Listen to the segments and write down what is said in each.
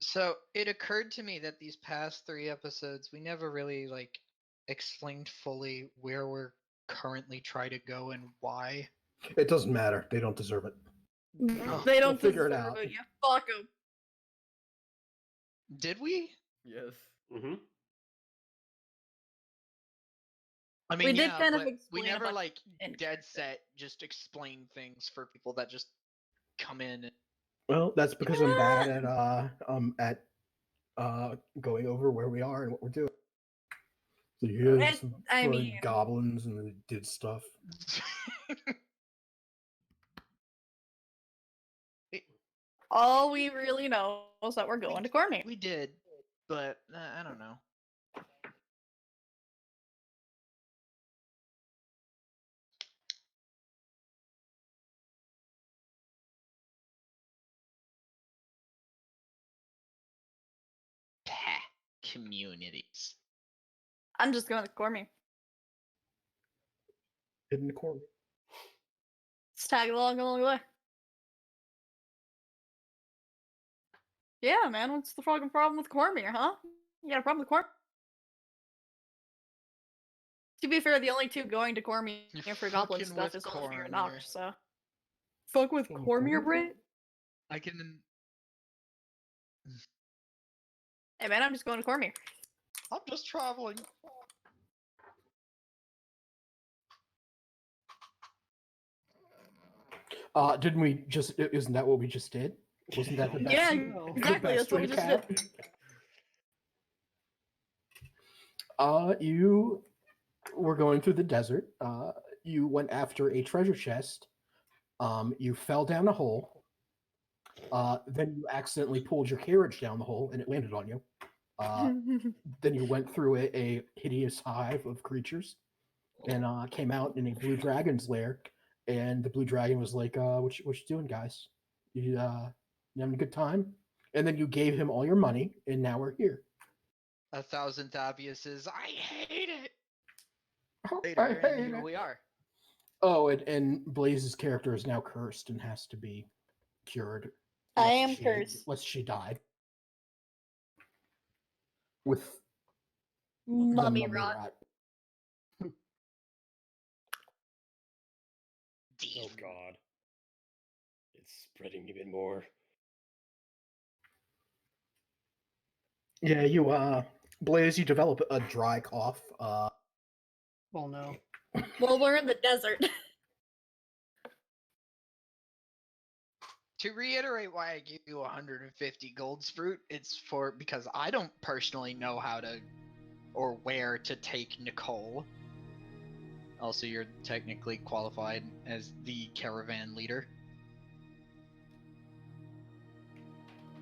So it occurred to me that these past 3 episodes, we never really explained fully where we're currently trying to go and why. It doesn't matter. They don't deserve it. They don't figure it deserve out. it. You fuck 'em. Did we? Yes. Mm-hmm. I mean, We did yeah, kind of but we explain never about dead character. set just explain things for people that just come in. Well, that's because I'm bad at going over where we are and what we're doing. So here's some I mean- goblins and they did stuff. All we really know is that we're going to Cormier. We did, but I don't know. Communities. I'm just going to Cormier. Hidden in the corner. Let's tag along the way. Yeah, man, what's the fucking problem with Cormier, huh? You got a problem with Cormier? To be fair, the only two going to Cormier You're for goblin fucking stuff with is Ulfyr and Cormier. Noct, so. Fuck with Fucking Cormier, Cormier? Brit? I can. Hey man, I'm just going to Cormier. I'm just traveling. Didn't we just? Isn't that what we just did? Wasn't that the best? Yeah, the exactly, best that's what way we to just count? You were going through the desert. You went after a treasure chest. You fell down a hole. Then you accidentally pulled your carriage down the hole and it landed on you. Then you went through a hideous hive of creatures and came out in a blue dragon's lair. And the blue dragon was like, what you doing, guys? You having a good time? And then you gave him all your money, and now we're here. 1,000 Thaviuses. I hate it. I Later, hate and here it. we are. Oh, and Blaze's character is now cursed and has to be cured. I lest am she- cursed. Lest she died. With the Mummy rot. Oh god. It's spreading even more. Yeah, you Blaze, you develop a dry cough. Oh no. Well, we're in the desert. To reiterate why I give you 150 gold Sproot, it's because I don't personally know how to or where to take Nicole. Also, you're technically qualified as the caravan leader.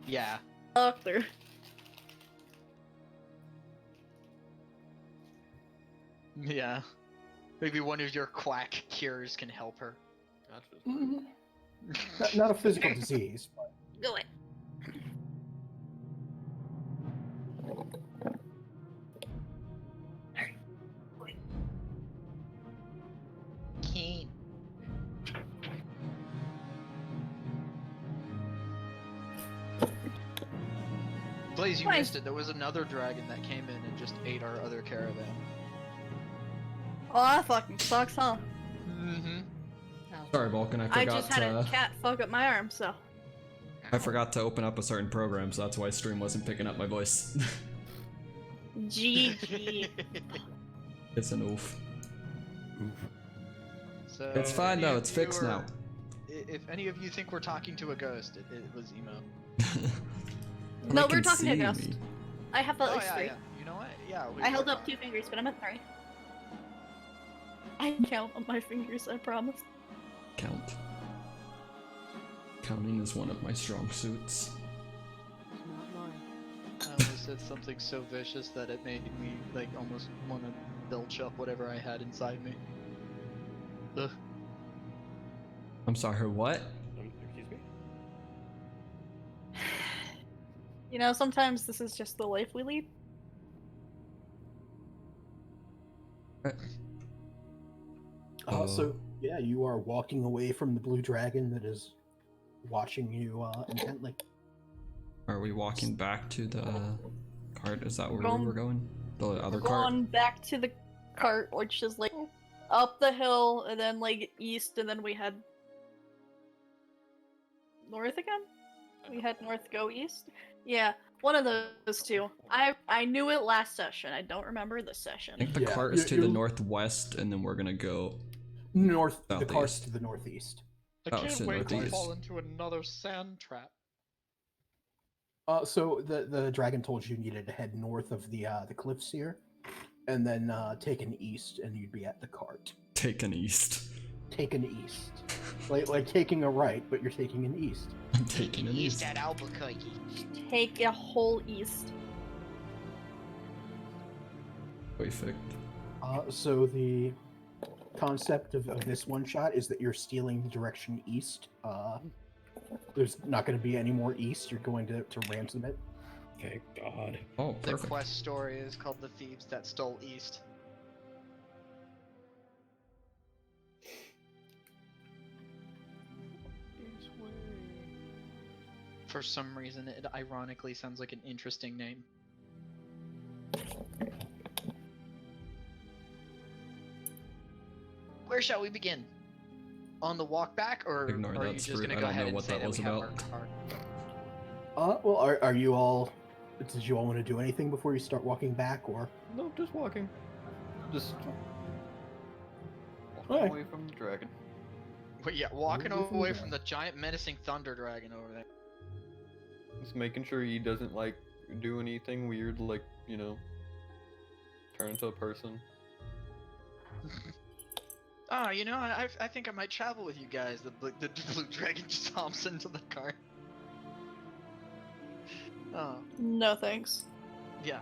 Yeah. Doctor. Yeah. Maybe one of your quack cures can help her. Gotcha. Not a physical disease, but Do it. Keen. Blaze, you Nice. missed it. There was another dragon that came in and just ate our other caravan. Oh, that fucking sucks, huh? Mm-hmm. Sorry, Vulcan. I I forgot. just had a cat fuck up my arm, so. I forgot to open up a certain program, so that's why stream wasn't picking up my voice. GG. It's an oof. So It's fine any though. of It's you fixed are- now. If any of you think we're talking to a ghost, it was emo. And No, they we're can talking to see Ghost. me. I have at Oh least yeah, three. yeah. You know what? Yeah. I held up 2 fingers, but I'm at 3. I count on my fingers, I promise. Count. Counting is one of my strong suits. I almost said something so vicious that it made me almost want to belch up whatever I had inside me. Ugh. I'm sorry, what? Excuse me? You know, sometimes this is just the life we lead. so yeah, you are walking away from the blue dragon that is watching you intently. Are we walking back to the cart? Is that where we Going- were going? The other We're cart? going back to the cart, which is like up the hill and then like east, and then we head north again. We head north, go east. Yeah, one of those two. I knew it last session. I don't remember this I session. think the Yeah, cart is to you're- the northwest, and then we're gonna go. North. The Southeast. cart's to the northeast. I Oh, can't so wait to northeast. fall into another sand trap. So the dragon told you needed to head north of the cliffs here, and then take an east, and you'd be at the cart. Take an east. Take an east, like taking a right, but you're taking an east. I'm taking an east. at Albuquerque. Take a whole east. Perfect. So the concept of this one shot is that you're stealing the direction east. There's not going to be any more east. You're going to ransom it. Thank God. Oh, The perfect. quest story is called The Thieves That Stole East. For some reason, it ironically sounds like an interesting name. Where shall we begin? On the walk back, or Ignore are that, you just Sproot. gonna I go don't ahead know and what say that that was we have our about. card? Well, are you all? Did you all want to do anything before you start walking back, or? No, just walking. Just walking Alright. away from the dragon. But yeah, walking Away from the away dragon. from the giant menacing thunder dragon over there. Just making sure he doesn't like do anything weird, like turn into a person. Oh, you know, I think I might travel with you guys. The blue dragon just hops into the car. Oh, No thanks. yeah.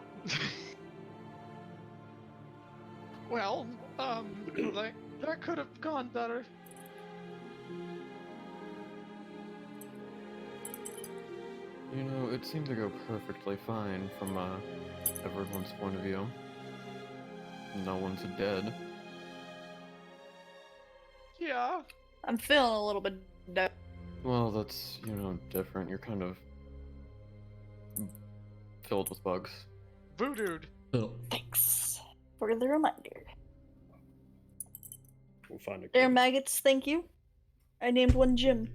Well, that could have gone better. It seemed to go perfectly fine from everyone's point of view. No one's dead. Yeah. I'm feeling a little bit dead. Well, that's different. You're kind of filled with bugs. Voodooed. Oh, Thanks for the reminder. We'll find a There, kid. maggots, thank you. I named one Jim.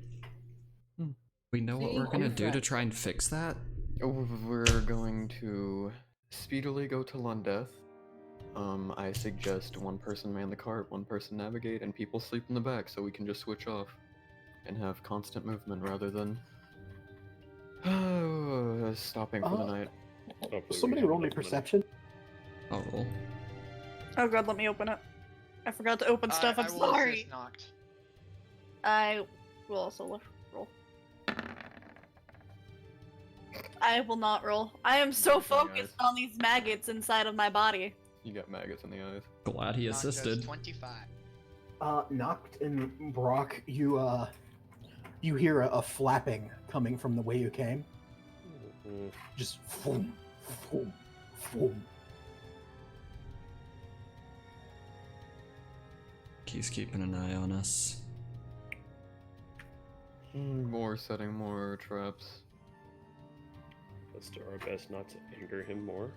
we know what See, we're gonna you're do to friends. try and fix that? We're going to speedily go to Lundeth. I suggest one person man the cart, one person navigate, and people sleep in the back so we can just switch off and have constant movement rather than stopping for the night. Hopefully we Somebody have roll me enough money. perception. I'll roll. Oh god, let me open it. I forgot to open stuff, I'm I will sorry. assist Noct. I will also roll. I will not roll. I am so Maggots in the focused on these maggots inside of my body. You got maggots in the eyes. Glad he Noct does assisted. 25. Noct and Brock, you hear a flapping coming from the way you came. Mhm. Just boom, boom, boom. He's keeping an eye on us. More setting more traps. Let's do our best not to anger him more.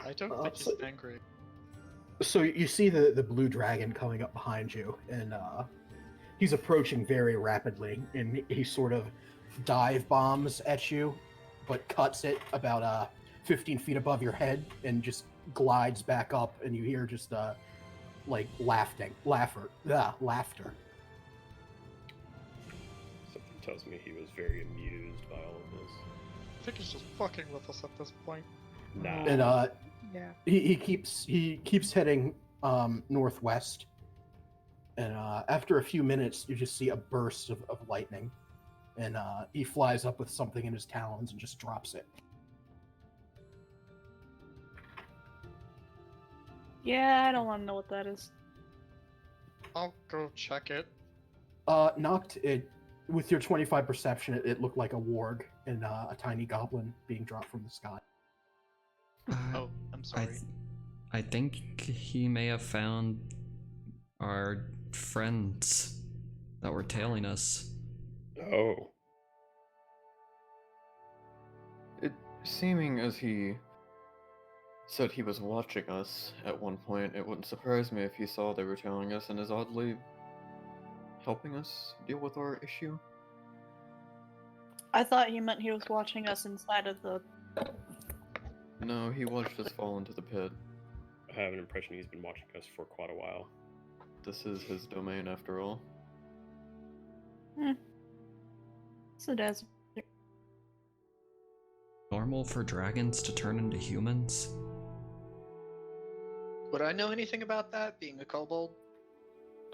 I don't Uh, think so- he's angry. So you see the blue dragon coming up behind you, and he's approaching very rapidly, and he sort of dive bombs at you, but cuts it about 15 feet above your head, and just glides back up, and you hear just like laughter. Something tells me he was very amused by all of this. I think he's just fucking with us at this point. Nah. And Yeah. he keeps heading northwest, and after a few minutes, you just see a burst of lightning, and he flies up with something in his talons and just drops it. Yeah, I don't want to know what that is. I'll go check it. Noct, with your 25 perception, it looked like a warg and a tiny goblin being dropped from the sky. Oh, I'm I, sorry. th- I think he may have found our friends that were tailing us. Oh. It seeming as he said he was watching us at one point, it wouldn't surprise me if he saw they were tailing us and is oddly helping us deal with our issue. I thought he meant he was watching us inside of the. No, he watched us fall into the pit. I have an impression he's been watching us for quite a while. This is his domain after all. It's the desert. Normal for dragons to turn into humans? Would I know anything about that, being a kobold?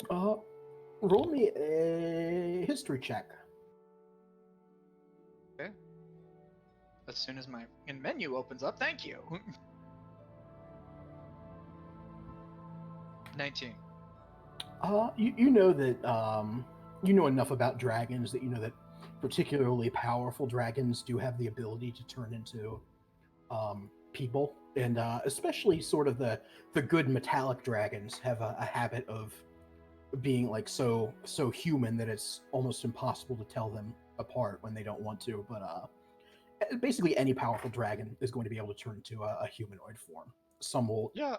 Roll me a history check. Okay. As soon as my menu opens up, thank you. 19. You know that you know enough about dragons that you know that particularly powerful dragons do have the ability to turn into people, and especially sort of the good metallic dragons have a habit of being like so human that it's almost impossible to tell them apart when they don't want to. But basically, any powerful dragon is going to be able to turn into a humanoid form. Some will, Yeah,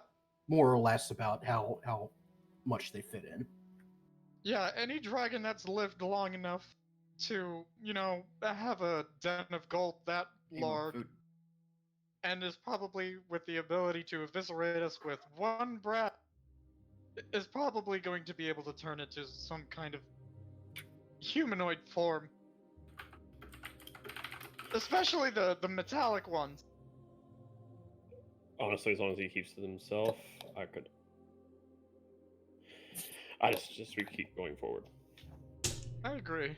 more or less, about how much they fit in. yeah, any dragon that's lived long enough to, have a den of gold that large, Food. and is probably with the ability to eviscerate us with one breath, is probably going to be able to turn into some kind of humanoid form. Especially the metallic ones. Honestly, as long as he keeps to himself, I just suggest we keep going forward. I agree.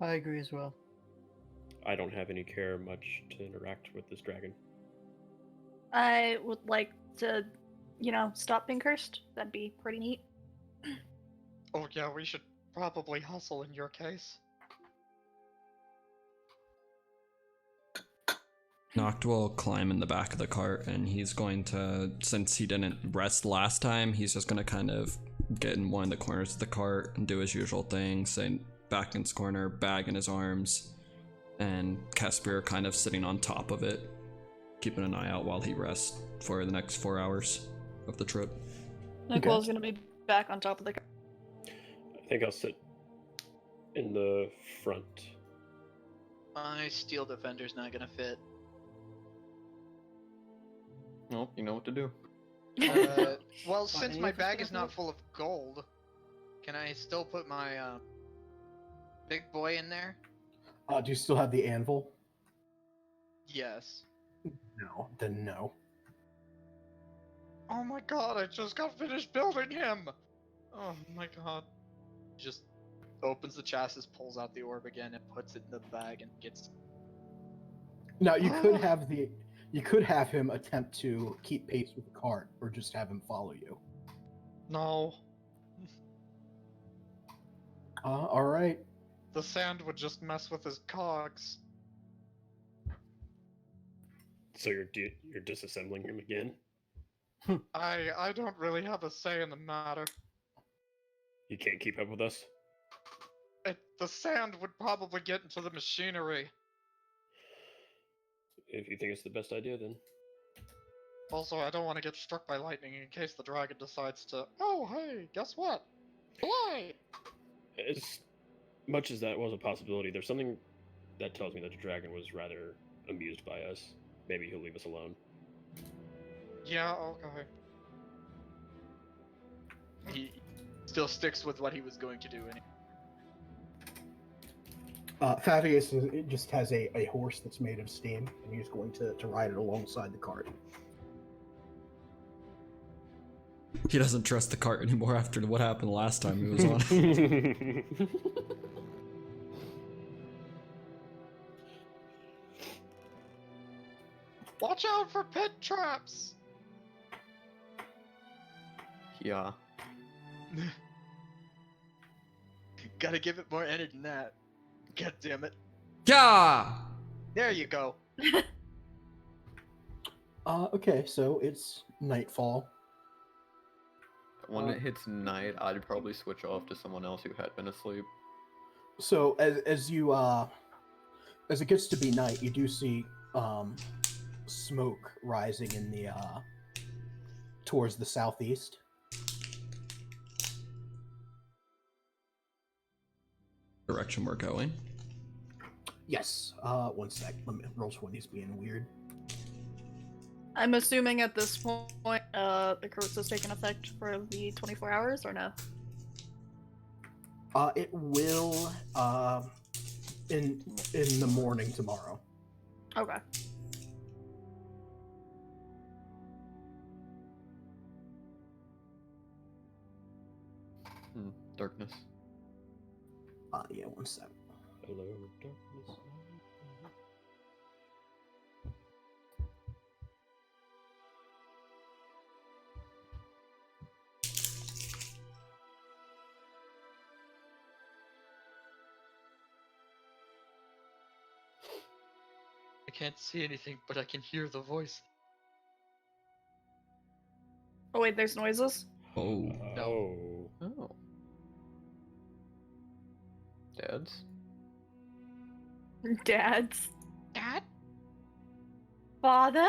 I agree as well. I don't have any care much to interact with this dragon. I would like to, stop being cursed. That'd be pretty neat. Oh yeah, we should probably hustle in your case. Noct will climb in the back of the cart, and he's going to, since he didn't rest last time, he's just going to kind of get in one of the corners of the cart and do his usual thing, say back in his corner, bag in his arms, and Casper kind of sitting on top of it, keeping an eye out while he rests for the next 4 hours of the trip. Nicole's gonna be back on top of the car. I think I'll sit in the front. My steel defender's not gonna fit. Well, you know what to do. Well, since any my of us bag gonna is not fit? full of gold, can I still put my big boy in there? Do you still have the anvil? Yes. No, then no. Oh my god, I just got finished building him! Oh my god. Just opens the chassis, pulls out the orb again, and puts it in the bag and gets... Now you could have him attempt to keep pace with the cart, or just have him follow you. No. All right. The sand would just mess with his cogs. So you're disassembling him again? I don't really have a say in the matter. You can't keep up with us? The sand would probably get into the machinery. If you think it's the best idea, then. Also, I don't want to get struck by lightning in case the dragon decides to, oh hey, guess what? Fly! As much as that was a possibility, there's something that tells me that the dragon was rather amused by us. Maybe he'll leave us alone. Yeah, okay. He still sticks with what he was going to do anyway. Fabius it just has a horse that's made of steam, and he's going to ride it alongside the cart. He doesn't trust the cart anymore after what happened last time he was on it. Watch out for pit traps! Yeah. Gotta give it more energy than that. God damn it. Yeah! There you go. Okay, so it's nightfall. When it hits night, I'd probably switch off to someone else who had been asleep. So as you as it gets to be night, you do see smoke rising in the towards the southeast. Direction we're going. Yes. One sec. Let me roll 20's being weird. I'm assuming at this point, the curse has taken effect for the 24 hours, or no? It will in the morning tomorrow. Okay. Darkness. Yeah, one sec. Hello, darkness. I can't see anything, but I can hear the voice. Oh wait, there's noises? Oh. No. Oh. Dads? Dads? Dad? Father?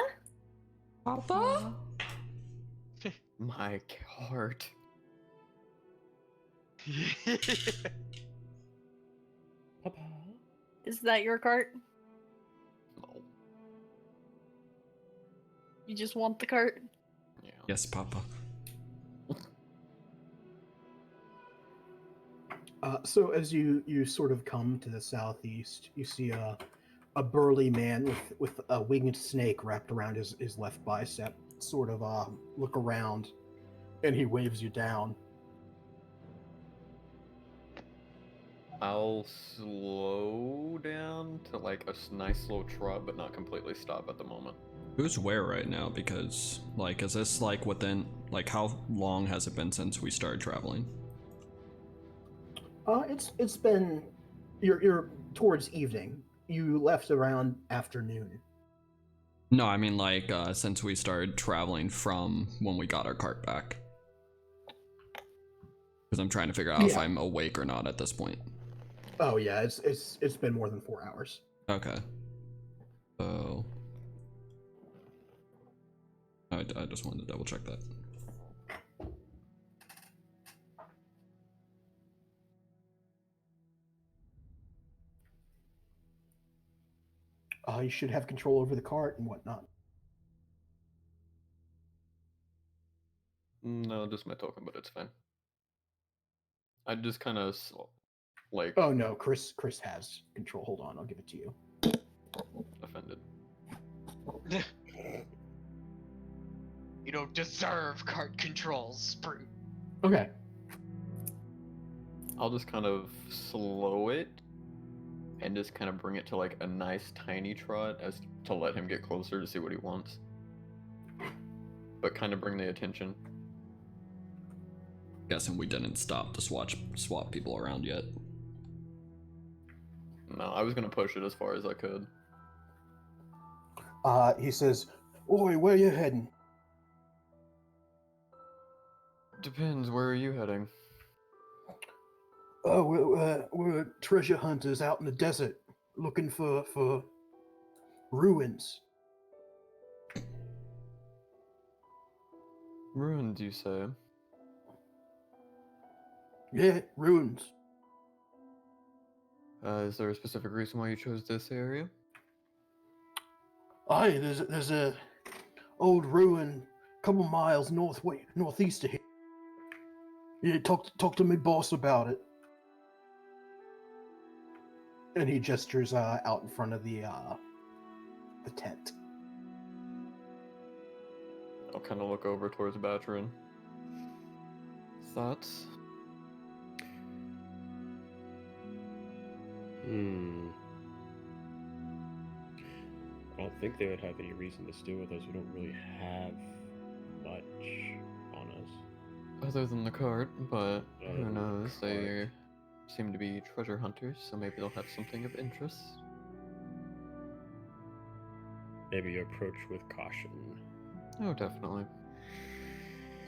Papa? My heart. Papa. Is that your cart? No. You just want the cart? Yeah. Yes, Papa. So as you sort of come to the southeast, you see a burly man with a winged snake wrapped around his left bicep. Sort of look around, and he waves you down. I'll slow down to like a nice slow trot, but not completely stop at the moment. Who's where right now? Because, like, is this like within, like, how long has it been since we started traveling? It's been you're towards evening. You left around afternoon. No, I mean, like, since we started traveling from when we got our cart back. Because I'm trying to figure out if Yeah. I'm awake or not at this point. Oh yeah, it's been more than 4 hours. Okay. So... I just wanted to double check that. You should have control over the cart and whatnot. No, just my token, but it's fine. I just kind of like Oh no, Chris has control. Hold on, I'll give it to you. offended. You don't deserve cart controls, Sproot. Okay. I'll just kind of slow it and just kind of bring it to like a nice tiny trot as to let him get closer to see what he wants. But kind of bring the attention. Guessing we didn't stop to swap people around yet. No, I was gonna push it as far as I could. He says, "Oi, where you heading?" Depends, where are you heading? Oh, we're treasure hunters out in the desert, looking for ruins. Ruins, you say? Yeah, ruins. Is there a specific reason why you chose this area? Aye, there's a old ruin a couple miles northeast of here. Yeah, talk to me boss about it. And he gestures out in front of the tent. I'll kind of look over towards Batrin. Thoughts? I don't think they would have any reason to steal with us. We don't really have much on us. Other than the cart, but Other who than the knows? They cart. seem to be treasure hunters, so maybe they'll have something of interest. Maybe approach with caution. Oh, definitely.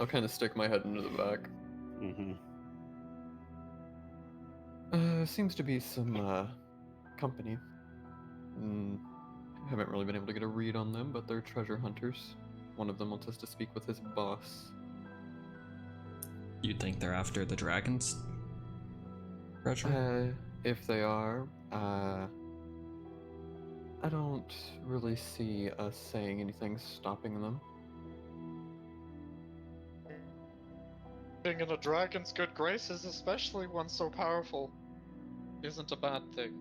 I'll kind of stick my head into the back. Mm-hmm. Seems to be some, company. Haven't really been able to get a read on them, but they're treasure hunters. One of them wants us to speak with his boss. You think they're after the dragons? Treasure? If they are, I don't really see us saying anything stopping them. Being in a dragon's good graces, especially one so powerful, isn't a bad thing.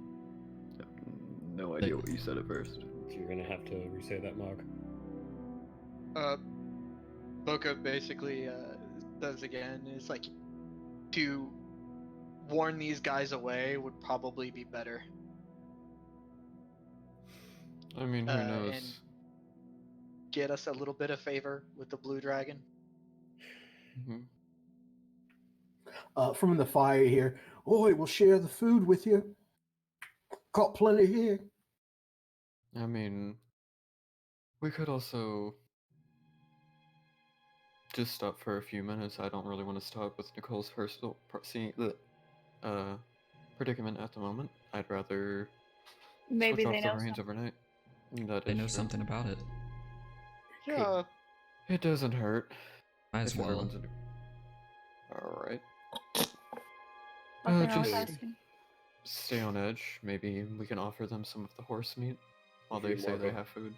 No idea what you said at first. You're gonna have to re-say that, Mog. Boko basically says again, is like, to warn these guys away would probably be better. I mean, who knows? And get us a little bit of favor with the blue dragon. From the fire here, "Oi, we'll share the food with you. Got plenty here." I mean, we could also just stop for a few minutes. I don't really want to stop with Nicole's personal predicament at the moment. I'd rather Maybe switch they off the know reins overnight. They know something about it. Yeah, It doesn't hurt. Might as if well. everyone's in- Alright. Nothing else just asking. stay on edge. Maybe we can offer them some of the horse meat while they say they have food.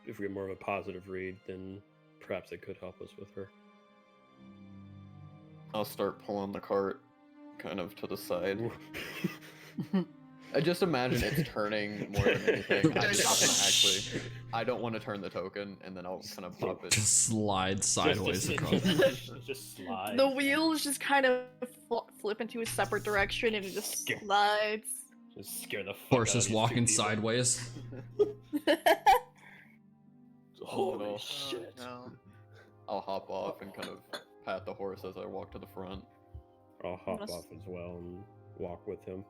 If we get more of a positive read, then perhaps it could help us with her. I'll start pulling the cart kind of to the side. I just imagine it's turning more than anything. I don't want to turn the token, and then I'll kind of pop it. Just slide sideways across. Just slide. The wheels just kind of flip into a separate direction and it just slides. Just scare the fuck Horse out of is these walking two people. sideways. Holy Oh, shit. No. I'll hop off and kind of pat the horse as I walk to the front. I'll hop off as well and walk with him.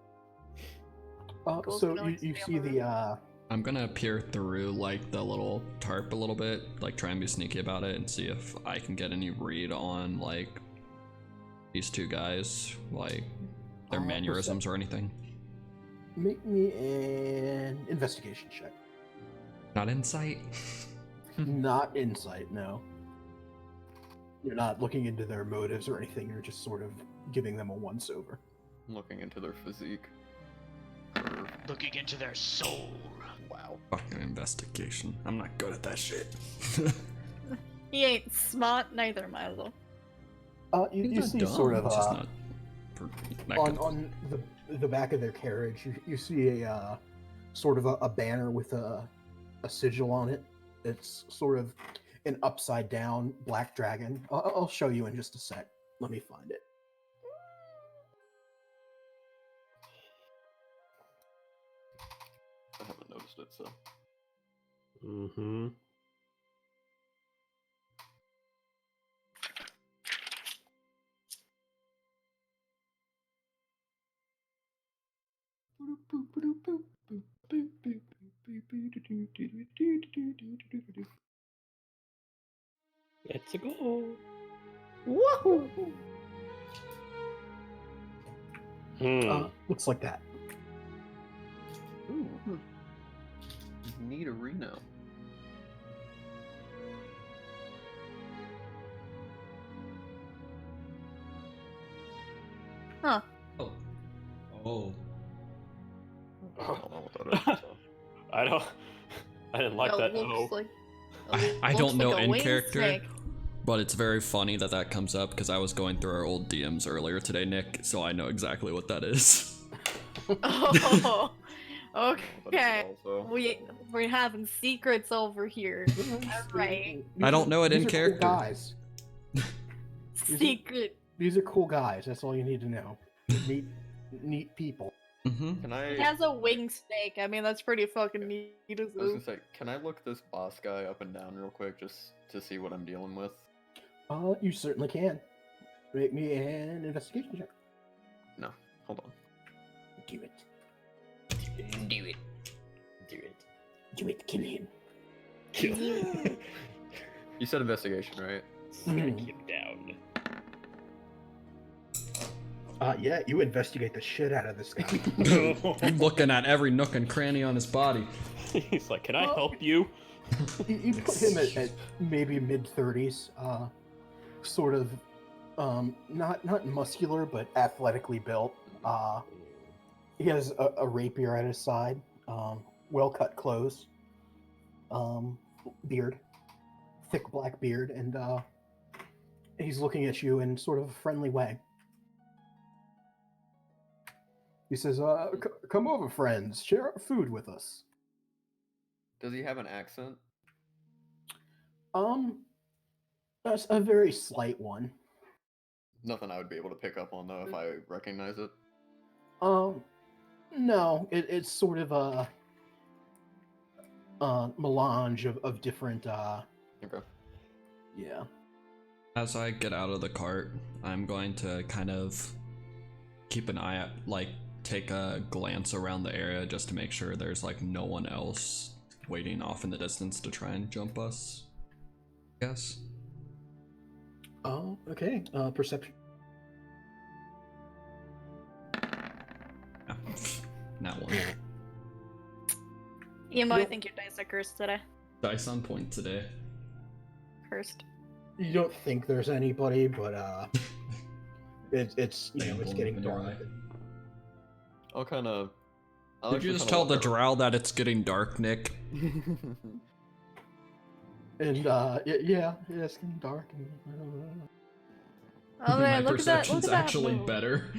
Nicole's So gonna, like, you stay see on the the I'm gonna peer through like the little tarp a little bit, like try and be sneaky about it and see if I can get any read on like these two guys, like their mannerisms or anything. make me an investigation check. Not insight. Not insight, no. You're not looking into their motives or anything, you're just sort of giving them a once-over. Looking into their physique. Looking into their soul. Wow. Fucking investigation. I'm not good at that shit. He ain't smart, neither Milo. You He's not see dumb, sort of he's just not on the back of their carriage, you see a sort of a banner with a sigil on it. It's sort of an upside down black dragon. I'll show you in just a sec. Let me find it. I haven't noticed it, so. Mm-hmm. Let's go. Woohoo! Looks like that. Ooh. Neat arena. Huh. Oh. I don't know what that is. So. I didn't like that. Looks like, I don't looks know like a in winged character, snake. but it's very funny that that comes up because I was going through our old DMs earlier today, Nick, so I know exactly what that is. Oh, But okay. it's also- We're having secrets over here. Alright. I don't know it in These are character. Cool guys. Secret. These are cool guys. That's all you need to know. Neat people. Mm-hmm. Can I? He has a wing snake. I mean, that's pretty fucking neat. I was gonna say, can I look this boss guy up and down real quick just to see what I'm dealing with? You certainly can. Make me an investigation check. No, hold on. Do it. Do it. Do it. Do it. Kill him. Kill. You said investigation, right? Smack him down. Yeah, you investigate the shit out of this guy. You're looking at every nook and cranny on his body. He's like, "Can I Well, help you?" You put him at maybe mid-30s, sort of, not muscular, but athletically built. He has a rapier at his side, well-cut clothes, beard, thick black beard, and he's looking at you in sort of a friendly way. He says, come over, friends. Share our food with us. Does he have an accent? That's a very slight one. Nothing I would be able to pick up on, though, if I recognize it. No. It's sort of a melange of different, Okay. yeah. As I get out of the cart, I'm going to kind of keep an eye out, like, take a glance around the area just to make sure there's, like, no one else waiting off in the distance to try and jump us. Yes. Oh, okay. Perception. Ah, not one. Emo, I Nope. think your dice are cursed today. Dice on point today. Cursed. You don't think there's anybody, but it's you know it's Angle getting in your dark. eye. I'll kind of. Did you just tell the drow that it's getting dark, Nick? And yeah, it's getting dark. And, Oh My man, look at that! perception's Look at that actually moon. better.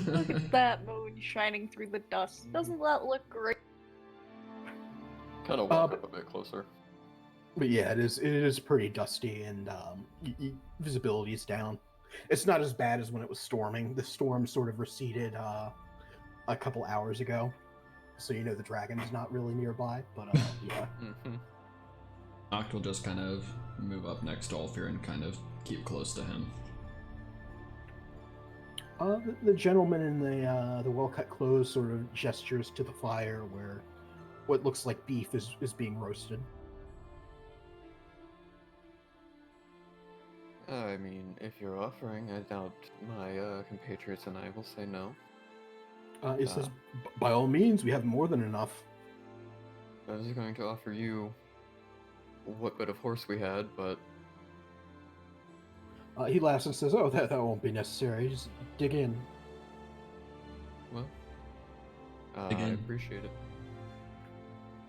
Look at that moon shining through the dust. Doesn't that look great? Kind of walk up a bit closer. But yeah, it is pretty dusty, and visibility is down. It's not as bad as when it was storming. The storm sort of receded a couple hours ago, so you know the dragon's not really nearby. But yeah. Mm-hmm. Noct will just kind of move up next to Ulfyr and kind of keep close to him. The gentleman in the well-cut clothes sort of gestures to the fire where what looks like beef is being roasted. I mean, if you're offering, I doubt my compatriots and I will say no. It says, by all means, we have more than enough. I was going to offer you what bit of horse we had, but He laughs and says, "Oh, that won't be necessary. Just dig in." well, I Again. appreciate it.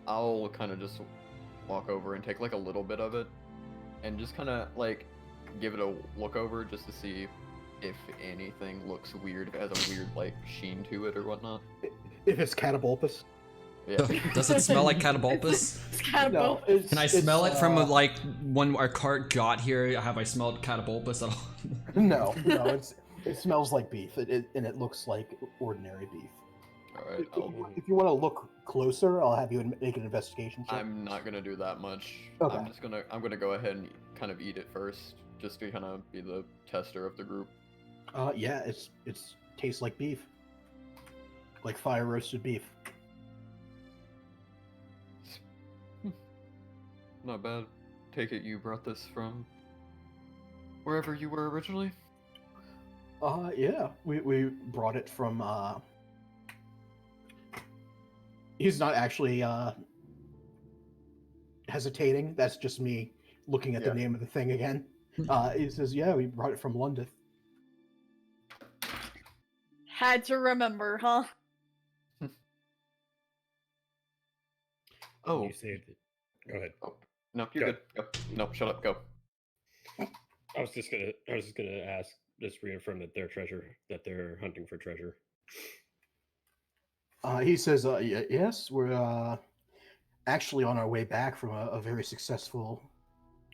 I'll kind of just walk over and take like a little bit of it, and just kind of like give it a look over just to see if anything looks weird, if it has a weird like sheen to it or whatnot. If it's catapulpus. Yeah. Does it smell like catapulpus? It's kind of No, both. Can I smell it from like when our cart got here? Have I smelled catapulpus at all? No, it smells like beef, and it looks like ordinary beef. All right. If you want to look closer, I'll have you make an investigation check. I'm not gonna do that much. Okay. I'm gonna go ahead and kind of eat it first, just to kind of be the tester of the group. Yeah, it's tastes like beef, like fire roasted beef. Not bad. Take it you brought this from wherever you were originally? Yeah, we brought it from. He's not actually hesitating. That's just me looking at the name of the thing again. He says, "Yeah, we brought it from Lundeth." Had to remember, huh? Oh, You saved it. Go ahead. oh no, you're Go. good. Go. No, shut up. Go. I was just gonna ask, just reaffirm that they're hunting for treasure. He says, "Yes, we're actually on our way back from a very successful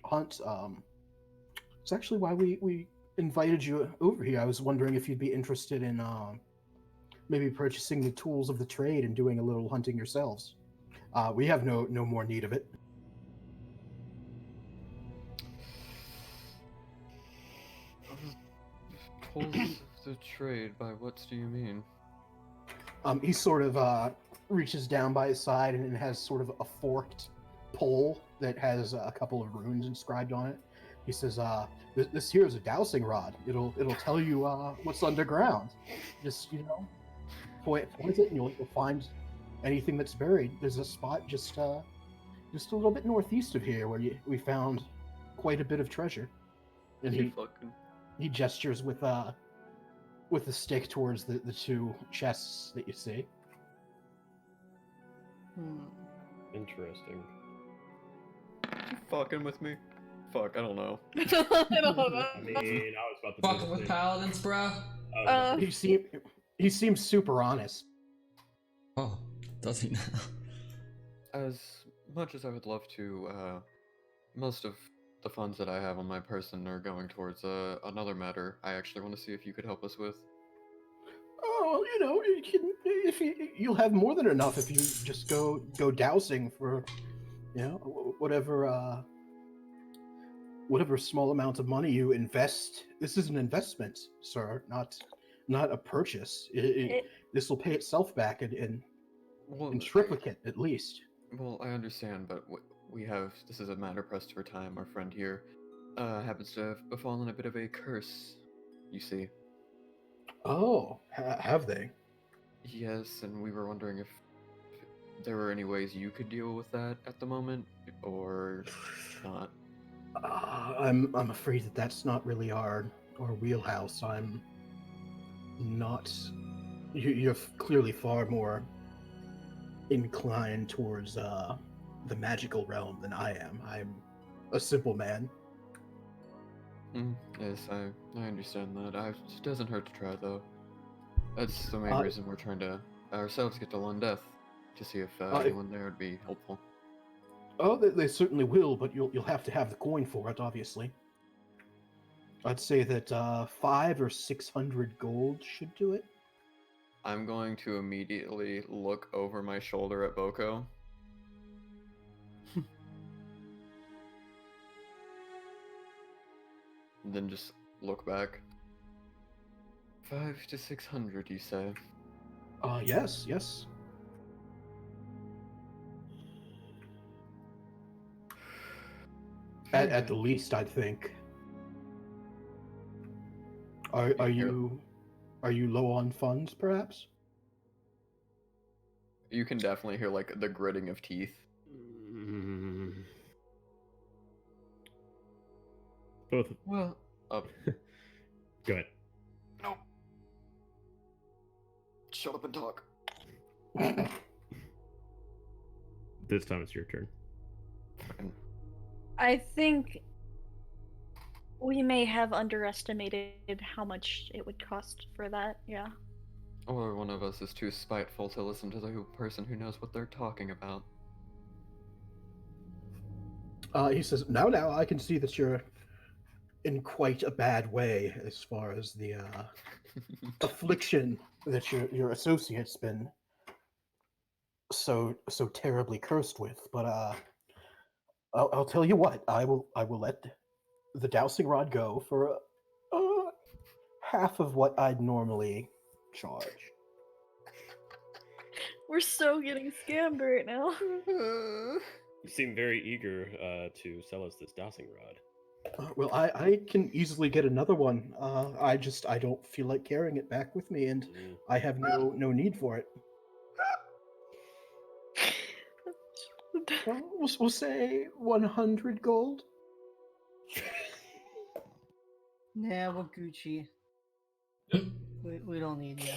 hunt. It's actually why we invited you over here. I was wondering if you'd be interested in maybe purchasing the tools of the trade and doing a little hunting yourselves. We have no more need of it." Tools of the trade. By what do you mean? He sort of reaches down by his side and it has sort of a forked pole that has a couple of runes inscribed on it. He says, this here is a dowsing rod. It'll tell you what's underground. Just point it, and you'll find anything that's buried. There's a spot just a little bit northeast of here where we found quite a bit of treasure. And he gestures with a stick towards the two chests that you see. Interesting. You fucking with me? Fuck, I don't know. I don't know. I mean, I was about to Fucking with paladins, bro. He seems super honest. Oh, does he now? As much as I would love to, most of the funds that I have on my person are going towards another matter I actually want to see if you could help us with. Oh, you'll have more than enough if you just go dowsing for, whatever small amount of money you invest. This is an investment, sir, not a purchase. This will pay itself back in triplicate at least. Well, I understand, but this is a matter pressed for time. Our friend here happens to have befallen a bit of a curse, you see. Oh, have they? Yes, and we were wondering if there were any ways you could deal with that at the moment, or not. I'm afraid that's not really our wheelhouse. I'm not. You're clearly far more inclined towards the magical realm than I am. I'm a simple man. Yes, I understand that. It doesn't hurt to try, though. That's the main reason we're trying to ourselves get to Lundeth, to see if anyone there would be helpful. Oh, they certainly will, but you'll have to have the coin for it, obviously. I'd say that 500 or 600 gold should do it. I'm going to immediately look over my shoulder at Boko. And then just look back. 500 to 600, you say? Yes. At the least, I think. Are you low on funds, perhaps? You can definitely hear like the gritting of teeth. Both. Well, up. Go ahead. No. Shut up and talk. This time it's your turn. I think we may have underestimated how much it would cost for that, yeah. Or one of us is too spiteful to listen to the person who knows what they're talking about. He says, now I can see that you're in quite a bad way as far as the affliction that your associate's been so terribly cursed with. But I'll tell you what, I will let the dowsing rod go for half of what I'd normally charge. We're so getting scammed right now. You seem very eager to sell us this dowsing rod. Well, I can easily get another one. I don't feel like carrying it back with me, and I have no need for it. We'll say 100 gold. Nah, we're Gucci. We don't need you.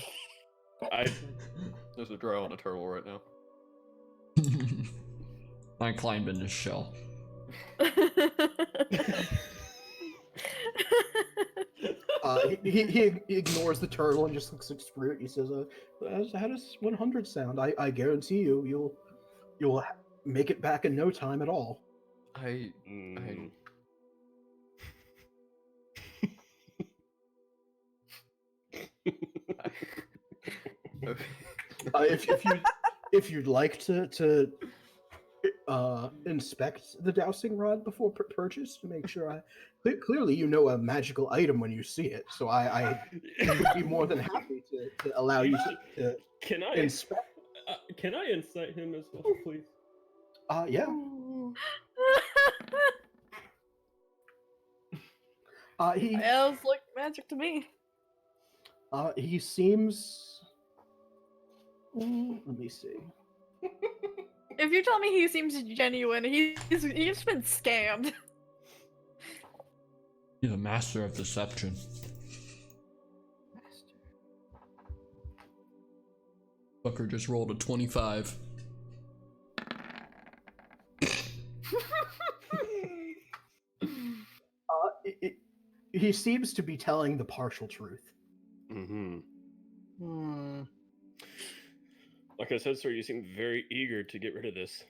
There's a drow on a turtle right now. I climbed in his shell. He ignores the turtle and just looks at Sproot. He says, how does 100 sound? I guarantee you'll make it back in no time at all. If you'd like to inspect the dowsing rod before purchase to make sure clearly you know a magical item when you see it, so I would be more than happy to allow you to inspect. Can I insight him as well, please? Yeah. He Yeah, it was like magic to me. he seems. Let me see. If you tell me he seems genuine, he's been scammed. He's a master of deception. Fucker just rolled a 25. He seems to be telling the partial truth. Mm-hmm. Hmm. Like I said, sir, you seem very eager to get rid of this.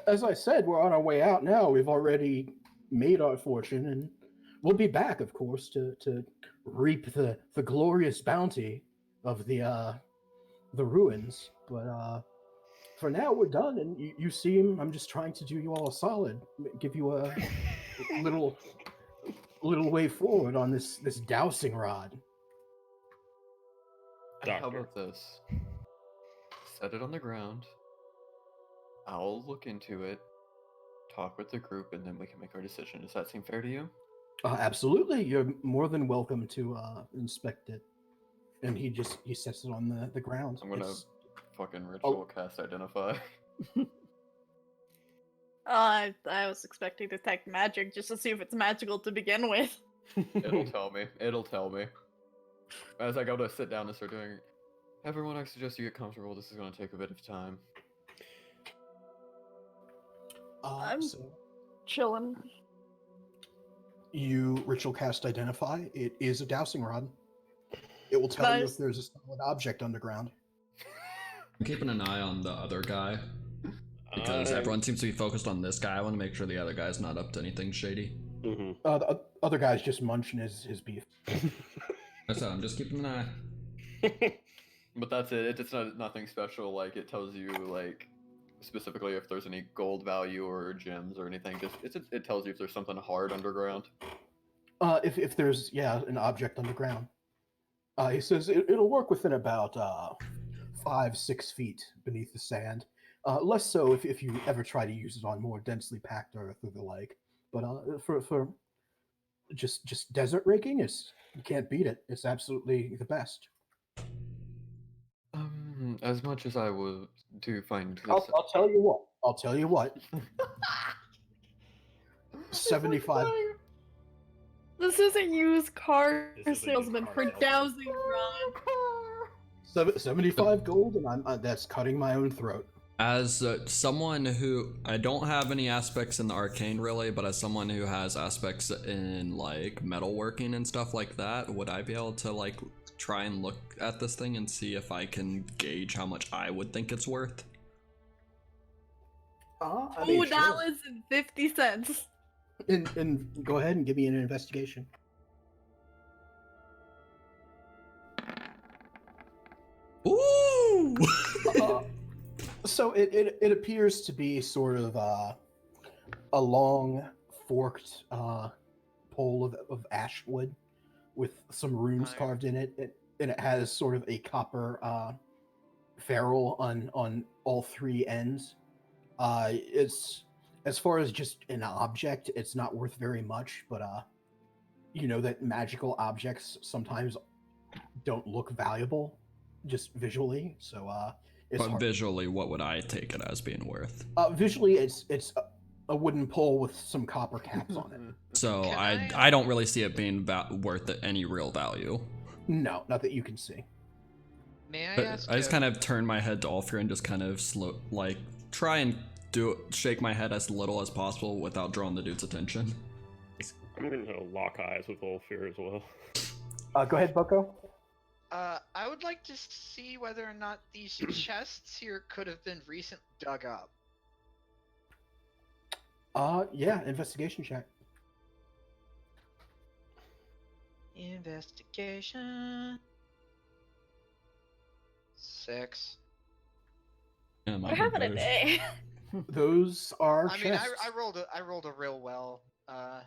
As I said, we're on our way out now. We've already made our fortune, and we'll be back, of course, to reap the glorious bounty of the ruins. But for now, we're done, and you seem. I'm just trying to do you all a solid, give you a little way forward on this dowsing rod. How Doctor. about this? Set it on the ground. I'll look into it, talk with the group, and then we can make our decision. Does that seem fair to you? Absolutely, you're more than welcome to inspect it. And he sets it on the ground. I'm gonna fucking ritual cast identify. I was expecting to detect magic just to see if it's magical to begin with. It'll tell me. It'll tell me. As I go to sit down and start doing. Everyone, I suggest you get comfortable. This is gonna take a bit of time. I'm So chilling. you ritual cast identify. It is a dowsing rod. It will tell you Nice. if there's a solid object underground. I'm keeping an eye on the other guy. Because everyone seems to be focused on this guy. I want to make sure the other guy's not up to anything shady. Mm-hmm. The other guy's just munching his beef. That's all, I'm just keeping an eye. But that's it. It's nothing special. Like it tells you like specifically if there's any gold value or gems or anything. Just it tells you if there's something hard underground. If there's an object underground. He says it'll work within about 5-6 feet beneath the sand. Less so if you ever try to use it on more densely packed earth or the like. But for just desert raking, you can't beat it. It's absolutely the best. As much as I would do find this. I'll tell you what. 75. This is a used car This is a used salesman car for salesman. Dowsing Rod. 75 gold, and that's cutting my own throat. As someone who, I don't have any aspects in the arcane really, but as someone who has aspects in like metalworking and stuff like that, would I be able to like try and look at this thing and see if I can gauge how much I would think it's worth? $2.50. And go ahead and give me an investigation. Ooh! So it appears to be sort of a long forked pole of ash wood with some runes carved in it, and it has sort of a copper ferrule on all three ends. It's, as far as just an object, it's not worth very much, but you know that magical objects sometimes don't look valuable just visually, so it's But hard. visually, what would I take it as being worth? Visually, it's a wooden pole with some copper caps on it. So Can I don't really see it being worth any real value. No, not that you can see. May I But ask? I just kind of turn my head to Ulfyr and just kind of try and shake my head as little as possible without drawing the dude's attention. I'm going to lock eyes with Ulfyr as well. Go ahead, Boko. I would like to see whether or not these chests here could have been recently dug up. Yeah, investigation check. Investigation. 6. Yeah, We're having a day. Those are I mean, chests. I rolled a real well. I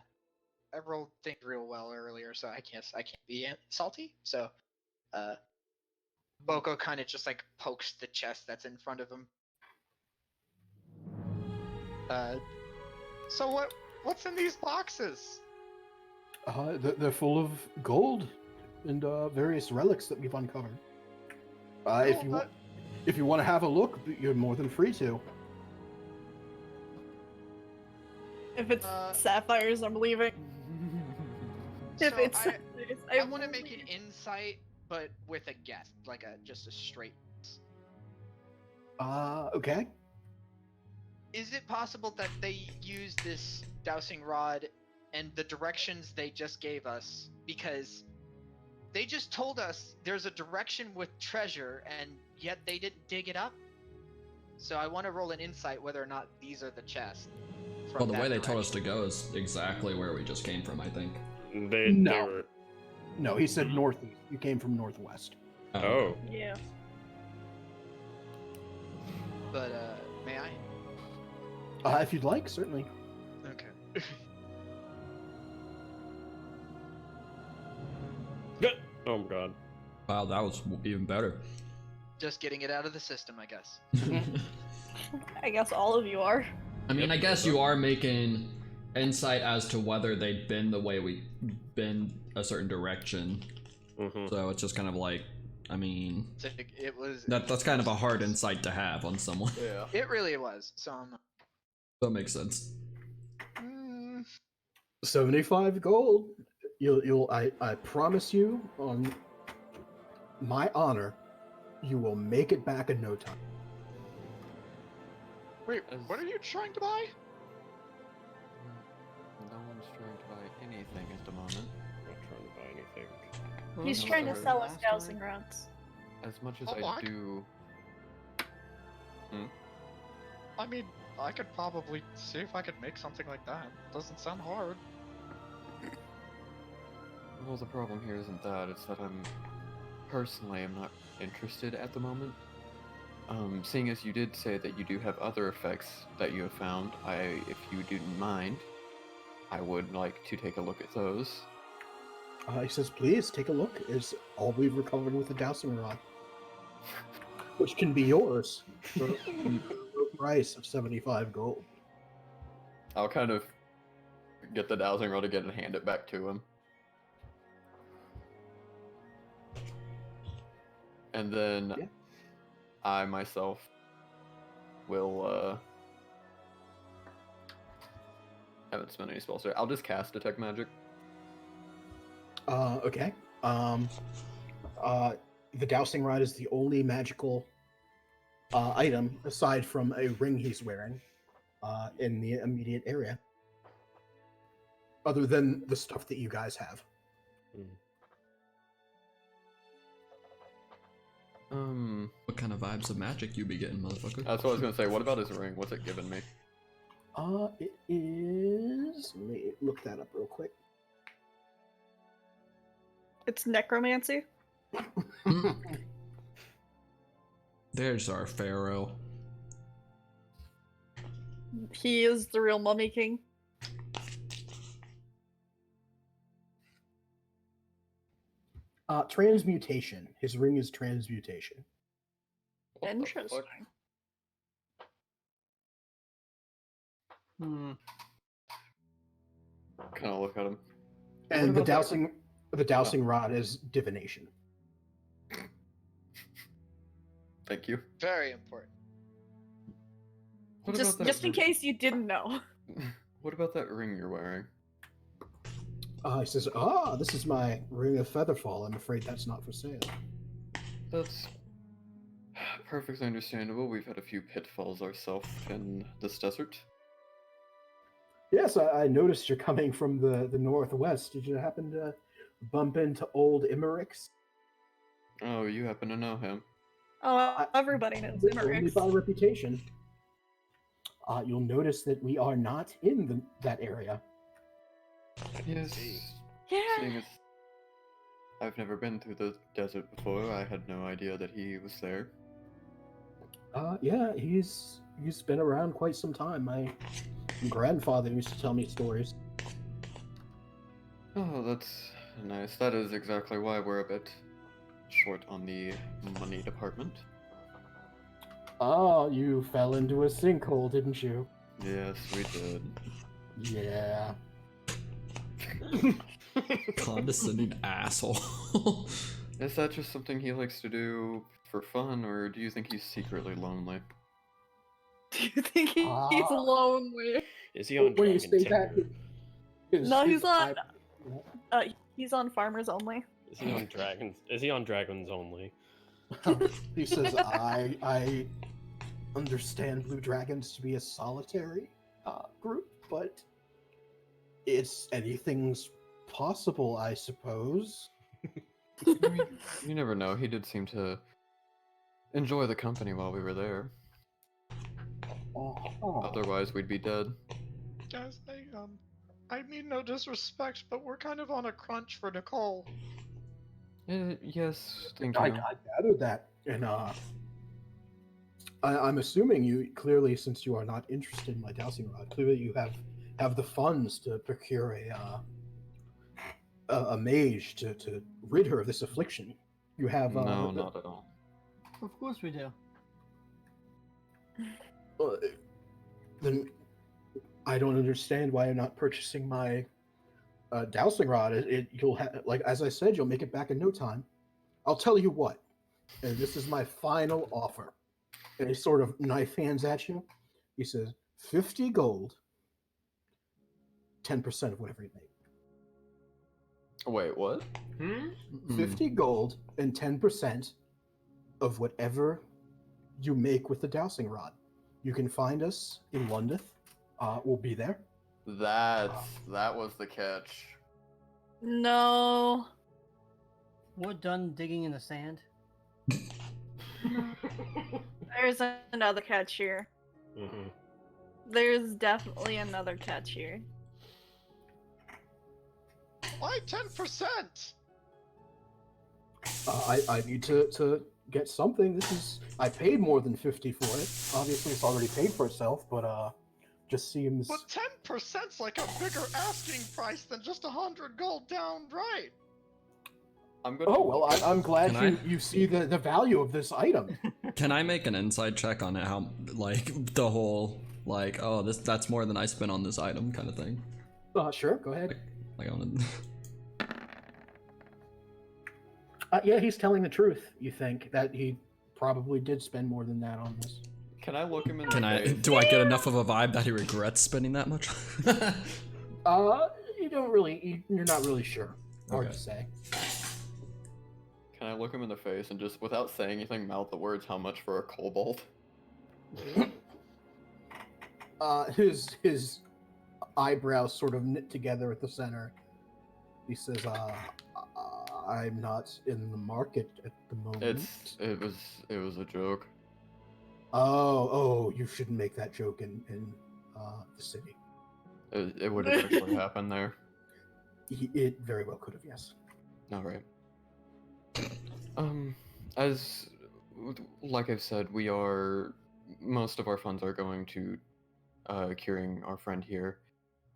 rolled things real well earlier, so I guess I can't be salty. So, Boko kind of just like pokes the chest that's in front of him. So what's in these boxes? They're full of gold and various relics that we've uncovered. If you want to have a look, you're more than free to. If it's sapphires, I'm leaving. If So it's I sapphires, I want to make an insight, but with a guess, like just a straight. Okay. Is it possible that they use this dowsing rod and the directions they just gave us because they just told us there's a direction with treasure and yet they didn't dig it up? So I want to roll an insight whether or not these are the chests. Well, the way they told us to go is exactly where we just came from, I think. They were... No, he said northeast. You came from northwest. Oh. Yeah. But may I? If you'd like, certainly. Okay. Oh my god. Wow, that was even better. Just getting it out of the system, I guess. I guess all of you are. I mean, I guess you are making insight as to whether they've been the way we've been a certain direction. So it's just kind of like, I mean, it was. That's kind of a hard insight to have on someone. Yeah. It really was. So that makes sense. 75 gold. I promise you, on my honor, you will make it back in no time. Wait, what are you trying to buy? No one's trying to buy anything at the moment. I'm not trying to buy anything. He's trying to sell us dowsing rods. As much as Oh, I do... I mean, I could probably see if I could make something like that. Doesn't sound hard. Well, the problem here isn't that, it's that personally, I'm not interested at the moment. Seeing as you did say that you do have other effects that you have found, if you didn't mind, I would like to take a look at those. He says, please, take a look. It's all we've recovered with the dowsing rod. Which can be yours for the price of 75 gold. I'll kind of get the dowsing rod again and hand it back to him. And then I myself will haven't spent any spells there. I'll just cast Detect Magic. Okay. The dowsing rod is the only magical item aside from a ring he's wearing in the immediate area. Other than the stuff that you guys have. What kind of vibes of magic you be getting, motherfucker? That's what I was gonna say. What about his ring? What's it giving me? It is... Let me look that up real quick. It's necromancy. There's our pharaoh. He is the real mummy king. Transmutation. His ring is transmutation. Interesting. Kind of look at him. And the dowsing rod is divination. Thank you. Very important. What Just in case you didn't know. What about that ring you're wearing? He says, this is my ring of featherfall. I'm afraid that's not for sale. That's perfectly understandable. We've had a few pitfalls ourselves in this desert. Yes, I noticed you're coming from the northwest. Did you happen to bump into old Immerix? Oh, you happen to know him. Oh, everybody knows Only Immerix. by reputation. You'll notice that we are not in that area. Yes. Yeah. Seeing as I've never been through the desert before, I had no idea that he was there. Yeah, he's been around quite some time. My grandfather used to tell me stories. Oh, that's nice. That is exactly why we're a bit short on the money department. You fell into a sinkhole, didn't you? Yes, we did. Yeah. Condescending asshole. Is that just something he likes to do for fun, or do you think he's secretly lonely? Do you think he's lonely? Is he on When you Dragon say that, Tinder? No, he's on. eye- He's on Farmers Only. Is he on Dragons? Is he on Dragons only? He says, I understand Blue Dragons to be a solitary group, but anything's possible, I suppose. You never know. He did seem to enjoy the company while we were there. Otherwise, we'd be dead. Guys, I mean no disrespect, but we're kind of on a crunch for Nicole. Yes, thank I you. gathered that, and I'm assuming you clearly, since you are not interested in my dowsing rod, clearly you have the funds to procure a mage to rid her of this affliction. You have No, not at all. Of course we do. Then I don't understand why you're not purchasing my dowsing rod. You'll have, like as I said, you'll make it back in no time. I'll tell you what, and this is my final offer. And he sort of knife hands at you. He says, 50 gold, 10% of whatever you make. Wait, what? 50 gold and 10% of whatever you make with the dowsing rod. You can find us in Lundeth. We'll be there. That was the catch. No. We're done digging in the sand. There's another catch here. Mm-hmm. There's definitely another catch here. Why 10%? I need to get something. I paid more than 50 for it. Obviously, it's already paid for itself, but just seems. But 10%'s like a bigger asking price than just 100 gold downright. I'm gonna. Oh well, I'm glad Can you see the value of this item. Can I make an inside check on it? How, like, the whole, like, oh, that's more than I spent on this item kind of thing? Sure, go ahead. Like, I want to. Yeah, he's telling the truth. You think that he probably did spend more than that on this? Can I look him in Can the I? face? Do I get enough of a vibe that he regrets spending that much? You don't really. You're not really sure. Hard Okay. to say. Can I look him in the face and just, without saying anything, mouth the words, "How much for a kobold?" His eyebrows sort of knit together at the center. He says, I'm not in the market at the moment. It was a joke. Oh, you shouldn't make that joke in the city. It would have actually happened there. It very well could have, yes. All right. As like I've said, most of our funds are going to curing our friend here.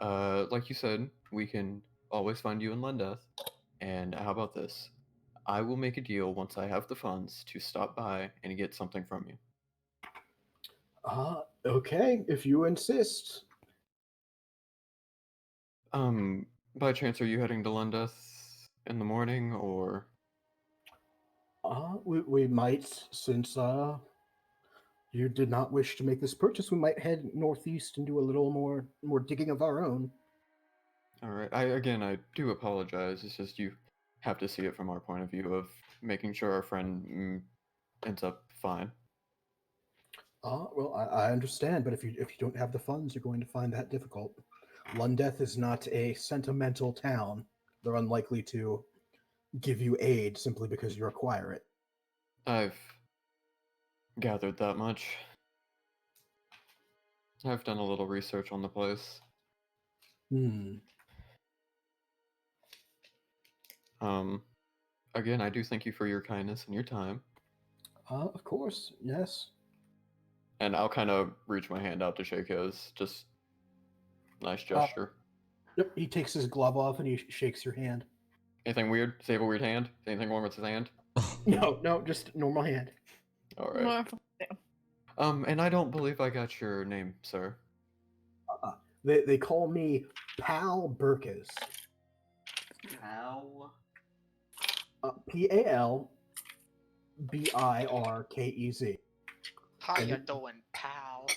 Like you said, we can always find you in Lundeth. And how about this? I will make a deal once I have the funds to stop by and get something from you. Okay, if you insist. By chance, are you heading to Lundeth in the morning, or? We might, since you did not wish to make this purchase, we might head northeast and do a little more digging of our own. All right. I do apologize. It's just you have to see it from our point of view of making sure our friend ends up fine. Well, I understand, but if you don't have the funds, you're going to find that difficult. Lundeth is not a sentimental town. They're unlikely to give you aid simply because you require it. I've gathered that much. I've done a little research on the place. Again, I do thank you for your kindness and your time. Of course, yes. And I'll kind of reach my hand out to shake his. Just nice gesture. Yep, he takes his glove off and he shakes your hand. Anything weird? Does he have a weird hand? Anything wrong with his hand? No, just normal hand. All right. And I don't believe I got your name, sir. They call me Pal Burkes. Pal. Palbirkez. How And you it- doing, pal?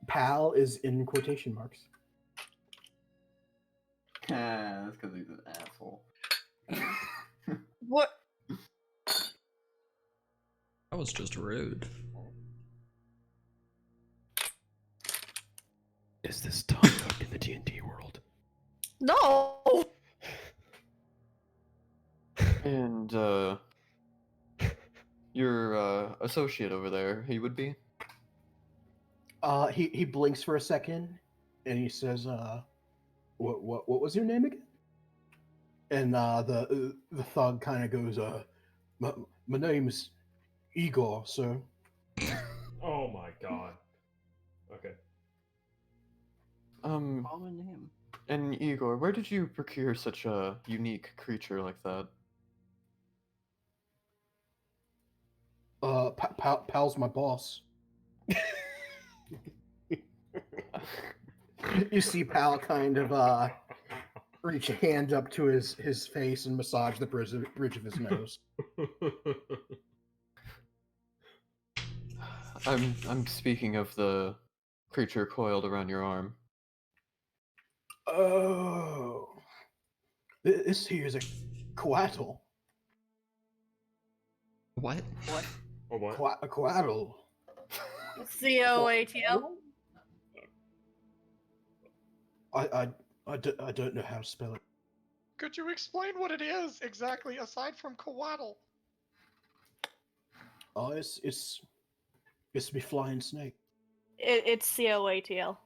Pal is in quotation marks. That's because he's an asshole. What? That was just rude. Is this Tom Nook in the D&D world? No! And, your, associate over there, he would be? He blinks for a second, and he says, what was your name again?" And the thug kind of goes, my name is Igor, sir." Oh my god. Okay. Common name. And Igor, where did you procure such a unique creature like that? Pal's my boss. You see Pal kind of reach a hand up to his face and massage the bridge of his nose. I'm speaking of the creature coiled around your arm. Oh, this here is a coatl. What? What? Oh, what? A coatl. COATL? I don't know how to spell it. Could you explain what it is exactly aside from coatl? Oh, it's me flying snake. It's COATL.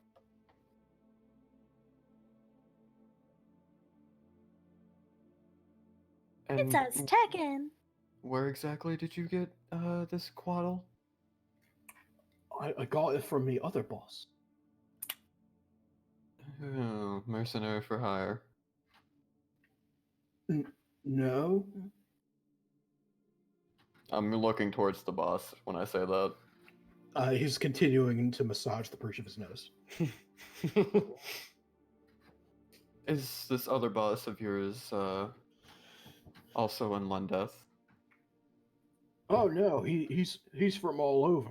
And It's as Tekken. where exactly did you get this quaddle? I got it from the other boss. Oh, mercenary for hire. No. I'm looking towards the boss when I say that. He's continuing to massage the bridge of his nose. Is this other boss of yours also in Lundeth? Oh no, he's from all over.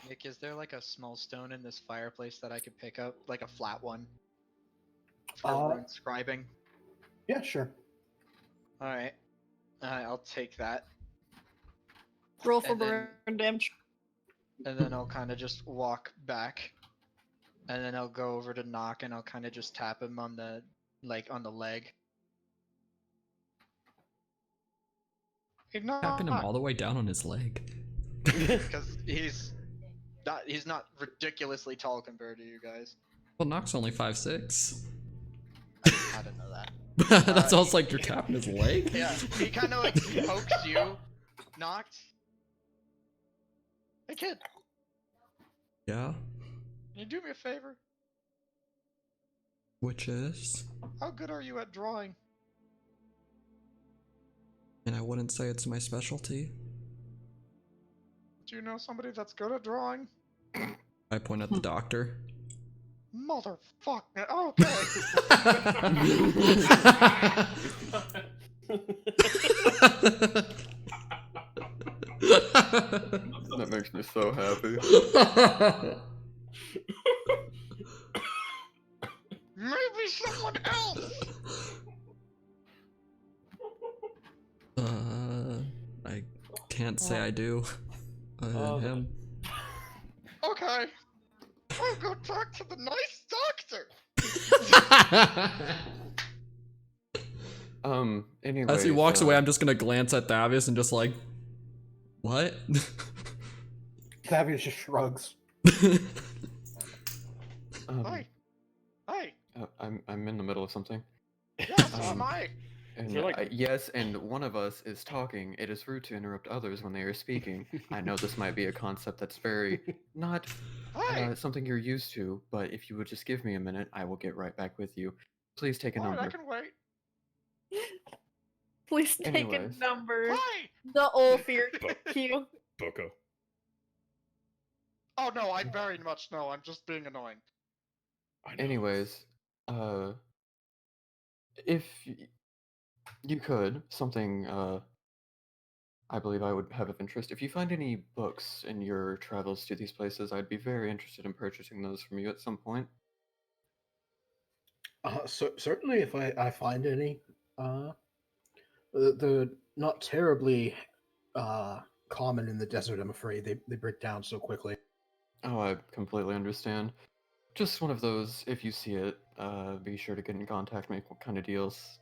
Nick, is there like a small stone in this fireplace that I could pick up? Like a flat one? For rune scribing? Yeah, sure. Alright. I'll take that. Roll for And then- burn damage. And then I'll kind of just walk back. And then I'll go over to Noct and I'll kind of just tap him on the, on the leg. Hey, no, Tapping him all the way down on his leg. Because he's not ridiculously tall compared to you guys. Well, Noct's only 5'6". I didn't know that. That's almost like you're tapping his leg. Yeah, he kind of like pokes you, Noct. Hey kid, Yeah. can you do me a favor? Which is, How good are you at drawing? and I wouldn't say it's my specialty. Do you know somebody that's good at drawing? I point at the doctor. Motherfucker. Okay. That makes me so happy. Maybe someone else. I can't say I do. Him. Okay. I'll go talk to the nice doctor. Anyway. As he walks away, I'm just gonna glance at Thavius and just like, what? Thavius just shrugs. Hi. Hi. I'm in the middle of something. Yes, so am I. And You're like- yes, and one of us is talking. It is rude to interrupt others when they are speaking. I know this might be a concept that's very not Hi. something you're used to, but if you would just give me a minute, I will get right back with you. Please take a Alright, number. I can wait. Please take Anyways. a number. Hi. The Ulfyr cue. Boko. Oh no, I very much know. I'm just being annoying. Anyways, if you could, something I believe I would have of interest. If you find any books in your travels to these places, I'd be very interested in purchasing those from you at some point. Certainly, if I find any. They're not terribly common in the desert, I'm afraid. They break down so quickly. Oh, I completely understand. Just one of those, if you see it, be sure to get in contact, make what kind of deals.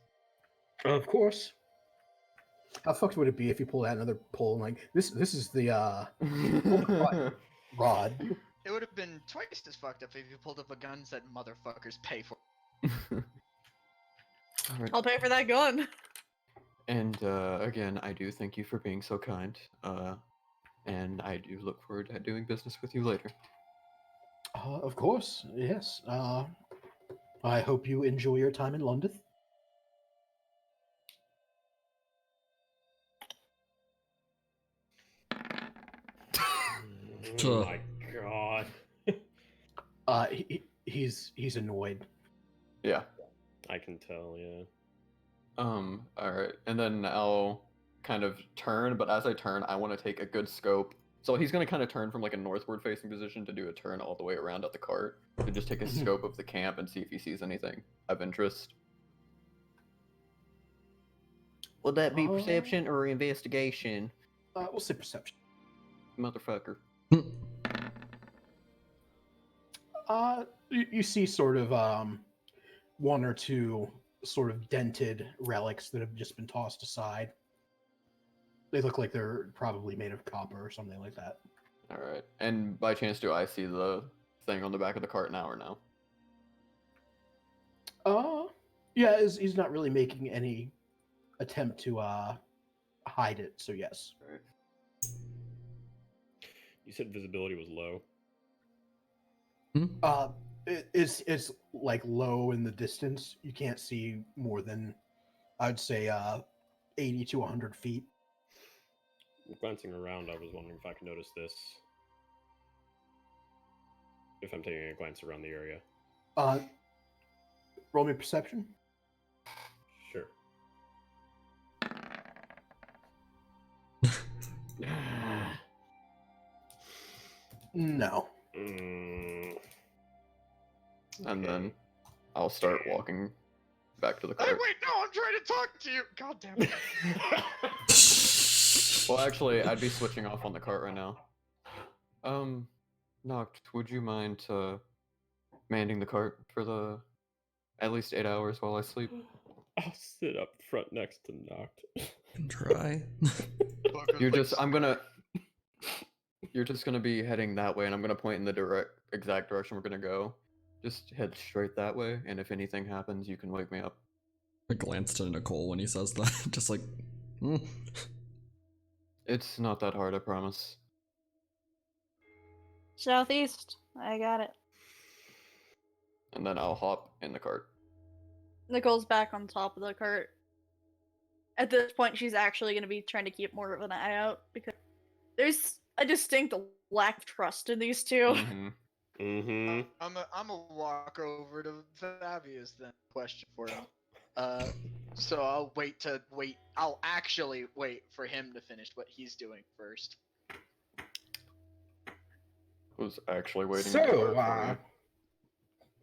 Of course. How fucked would it be if you pulled out another pole like this? This is the rod. It would have been twice as fucked up if you pulled up a gun and said, "Motherfuckers, pay for." Alright. I'll pay for that gun. And again, I do thank you for being so kind. And I do look forward to doing business with you later. Of course, yes. I hope you enjoy your time in Lundeth. Oh my god. He's annoyed. Yeah. I can tell, yeah. Alright. And then I'll kind of turn, but as I turn, I want to take a good scope. So he's going to kind of turn from like a northward facing position to do a turn all the way around at the cart. To just take a scope of the camp and see if he sees anything of interest. Would that be perception or investigation? We'll say perception. Motherfucker. You see sort of one or two sort of dented relics that have just been tossed aside. They look like they're probably made of copper or something like that. Alright. And by chance, do I see the thing on the back of the cart now or no? Yeah, he's not really making any attempt to hide it, so yes. Right. You said visibility was low. It's like low in the distance. You can't see more than, I'd say, 80 to 100 feet. Glancing around, I was wondering if I could notice this. If I'm taking a glance around the area. Roll me perception. Sure. No. And then I'll start walking back to the cart. Hey, wait, no, I'm trying to talk to you. God damn it. Well, actually, I'd be switching off on the cart right now. Noct, would you mind manning the cart for at least 8 hours while I sleep? I'll sit up front next to Noct. Try. You're just gonna be heading that way, and I'm gonna point in the exact direction we're gonna go. Just head straight that way, and if anything happens, you can wake me up. I glance to Nicole when he says that, just like, It's not that hard, I promise. Southeast. I got it. And then I'll hop in the cart. Nicole's back on top of the cart. At this point, she's actually going to be trying to keep more of an eye out because there's a distinct lack of trust in these two. Mm-hmm. I'm a walk over to Fabius then. Question for him. So I'll I'll actually wait for him to finish what he's doing first. Was actually waiting. So,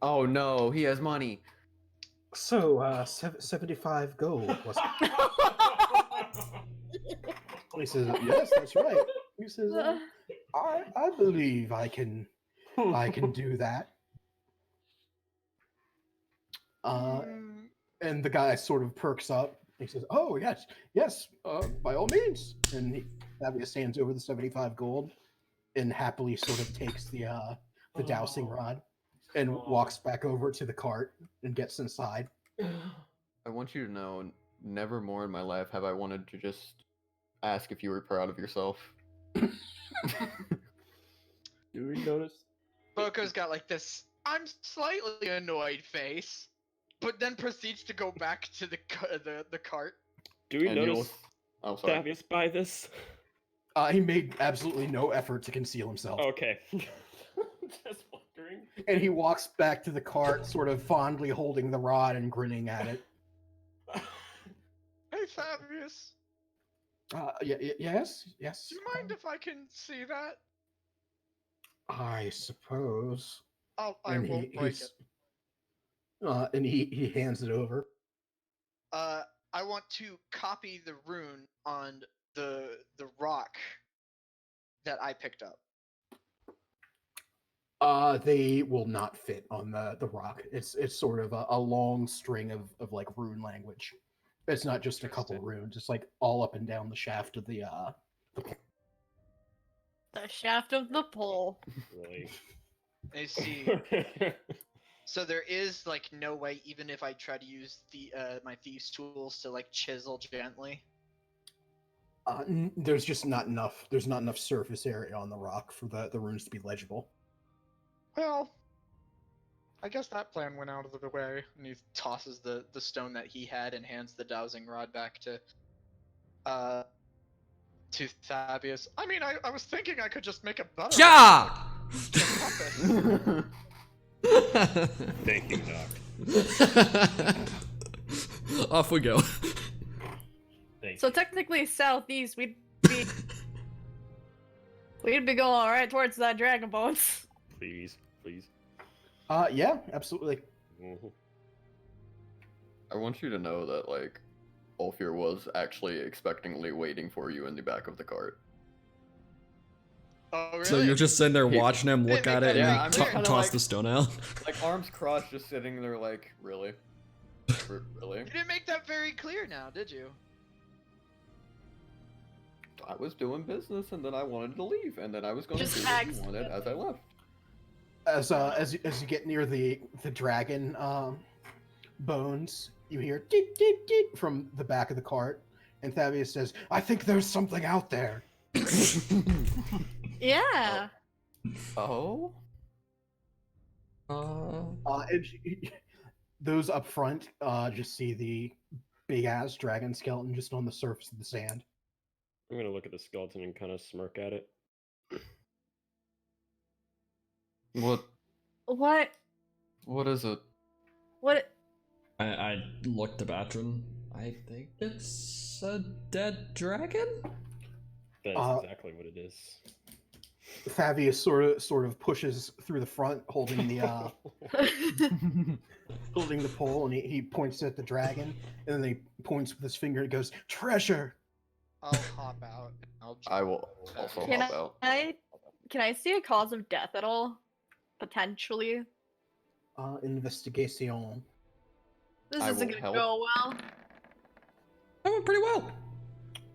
oh no, he has money. So, 75 gold, was it? He says, yes, that's right. He says, I believe I can do that. And the guy sort of perks up. He says, oh, yes, by all means. And Fabius hands over the 75 gold and happily sort of takes the dowsing rod and walks back over to the cart and gets inside. I want you to know, never more in my life have I wanted to just ask if you were proud of yourself. Do we notice? Boko's got like this I'm slightly annoyed face, but then proceeds to go back to the cart. Do we And notice oh, sorry. Fabius buy this? He made absolutely no effort to conceal himself. Okay. Just wondering. and he walks back to the cart, sort of fondly holding the rod and grinning at it. Hey, Fabius. Yes. Do you mind if I can see that? I suppose. I And won't break it. And he hands it over. I want to copy the rune on the rock that I picked up. They will not fit on the rock. It's sort of a long string of like rune language. It's not just a couple runes. It's like all up and down the shaft of the The shaft of the pole. Really? I see. So there is like no way, even if I try to use the my thieves tools to like chisel gently. There's just not enough. There's not enough surface area on the rock for the runes to be legible. Well, I guess that plan went out of the way. And he tosses the stone that he had and hands the dowsing rod back to Fabius. I mean, I was thinking I could just make a better Yeah! compass. Thank you, Noct. Off we go. Thank So you. technically southeast, we'd be going right towards that dragon bones. Please, please. Yeah, absolutely. Mhm. I want you to know that, like, Ulfyr was actually expectantly waiting for you in the back of the cart. Oh, really? So you're just sitting there He- watching him look at it Yeah, and I'm then just kinda toss like- the stone out. Like, arms crossed, just sitting there like, really? Really? You didn't make that very clear now, did you? I was doing business, and then I wanted to leave, and then I was going to Just do what you acts- wanted as I left. As you get near the dragon bones, you hear deep deep deep from the back of the cart, and Fabius says, "I think there's something out there." Yeah. Oh? And those up front just see the big ass dragon skeleton just on the surface of the sand. I'm gonna look at the skeleton and kind of smirk at it. What? What? What is it? What? I looked to Batrin. I think it's a dead dragon? That's exactly what it is. Fabius sort of pushes through the front, holding the holding the pole, and he points at the dragon, and then he points with his finger and goes, "Treasure!" I'll hop out. I will also Can hop out. Can I see a cause of death at all? Potentially. Investigation. This I isn't will gonna help. go well. That went pretty well.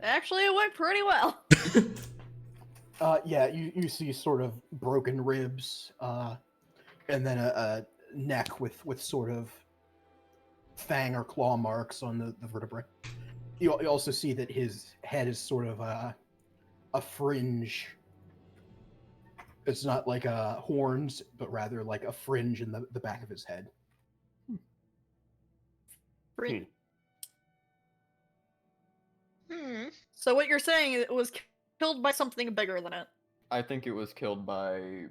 Actually, it went pretty well. Yeah, you see sort of broken ribs, and then a neck with sort of fang or claw marks on the vertebrae. You also see that his head is sort of a fringe. It's not like horns, but rather like a fringe in the back of his head. Pretty- So So what you're saying is it was killed by something bigger than it. I think it was killed by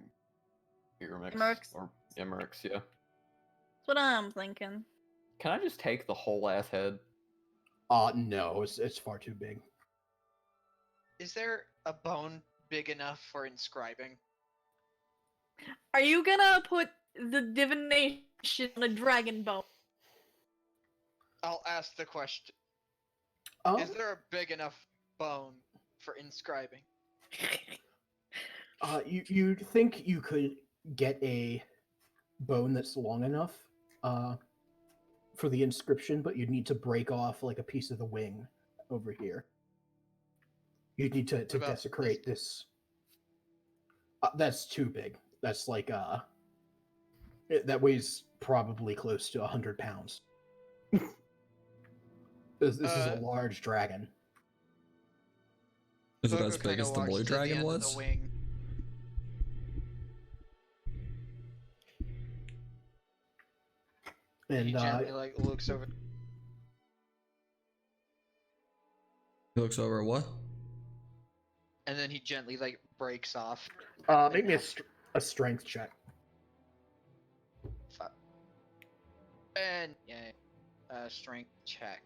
Irmix. Immorix? Or Immorix, yeah. That's what I'm thinking. Can I just take the whole ass head? No, it's far too big. is there a bone big enough for inscribing? Are you gonna put the divination on a dragon bone? I'll ask the question. Is there a big enough bone for inscribing? You'd think you could get a bone that's long enough for the inscription, but you'd need to break off like a piece of the wing over here. You'd need to about desecrate this. That's too big. That's like that weighs probably close to 100 pounds. This is a large dragon. Is it Boko as big kinda as the walks boy to the dragon end of was? The wing. And He gently like looks over. He looks over what? And then he gently like breaks off. make me a strength check. And yeah, strength check.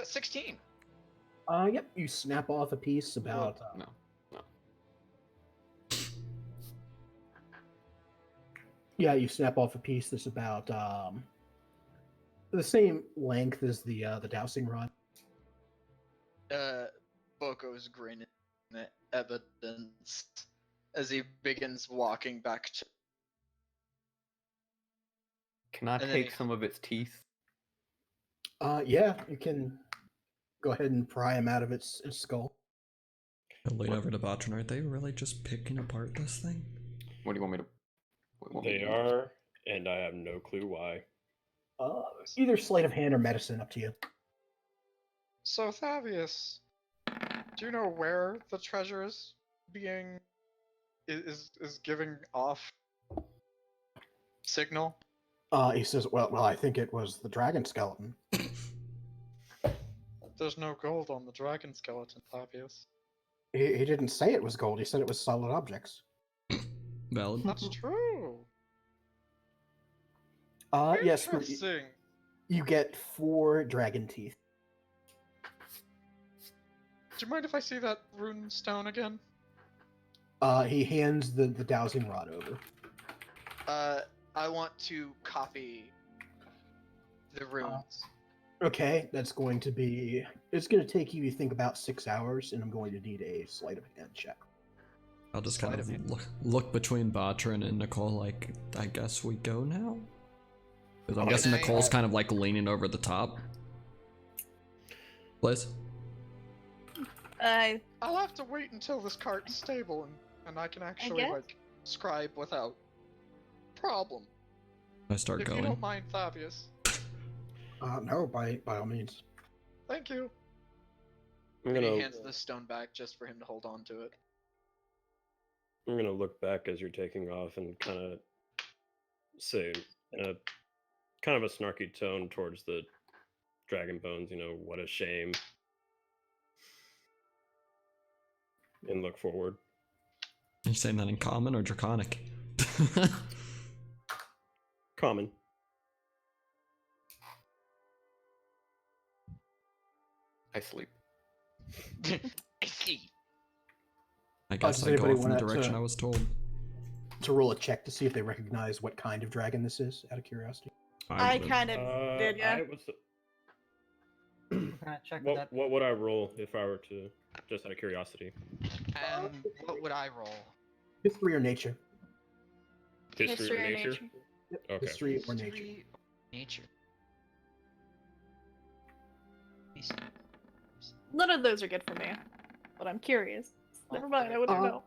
16. Yep, you snap off a piece about. No. Yeah, you snap off a piece that's about the same length as the dowsing rod. Boko's grinning at evidence as he begins walking back to. Can I And then take he- some of its teeth? Yeah, you can go ahead and pry him out of its skull. I lean over to Batrin. Are they really just picking apart this thing? What do you want me to? What do you want me They to do? are, and I have no clue why. Either sleight of hand or medicine, up to you. So, Thavius, do you know where the treasure is being is giving off signal? He says, well, I think it was the dragon skeleton. There's no gold on the dragon skeleton, Thavius. He didn't say it was gold. He said it was solid objects. Valid. That's true. Yes, Interesting. you get 4 dragon teeth. Do you mind if I see that rune stone again? He hands the dowsing rod over. I want to copy the runes. Okay, that's going to be. It's going to take you think, about 6 hours, and I'm going to need a sleight of hand check. I'll just Sleight kind of of hand. look between Batrin and Nicole like, I guess we go now? Because I'm Okay. guessing Nicole's kind of like leaning over the top. Liz? I I'll have to wait until this cart's stable and I can actually guess. like scribe without problem. I start If you going. don't mind, Thavius. No, by all means. Thank you. I'm And he gonna hands the stone back just for him to hold on to it. I'm gonna look back as you're taking off and kind of say in a kind of a snarky tone towards the dragon bones. You know, what a shame. And look forward. Are you saying that in common or draconic? Common. I sleep. I see. I guess does I go anybody off in the want direction to- I was told. To roll a check to see if they recognize what kind of dragon this is, out of curiosity. I would- kind of did, yeah. I was, Can I check with that? what would I roll if I were to, just out of curiosity? And what would I roll? History or nature? History, or nature? Okay. History or nature. History or nature. Let me see. None of those are good for me. But I'm curious. Never mind, I wouldn't know.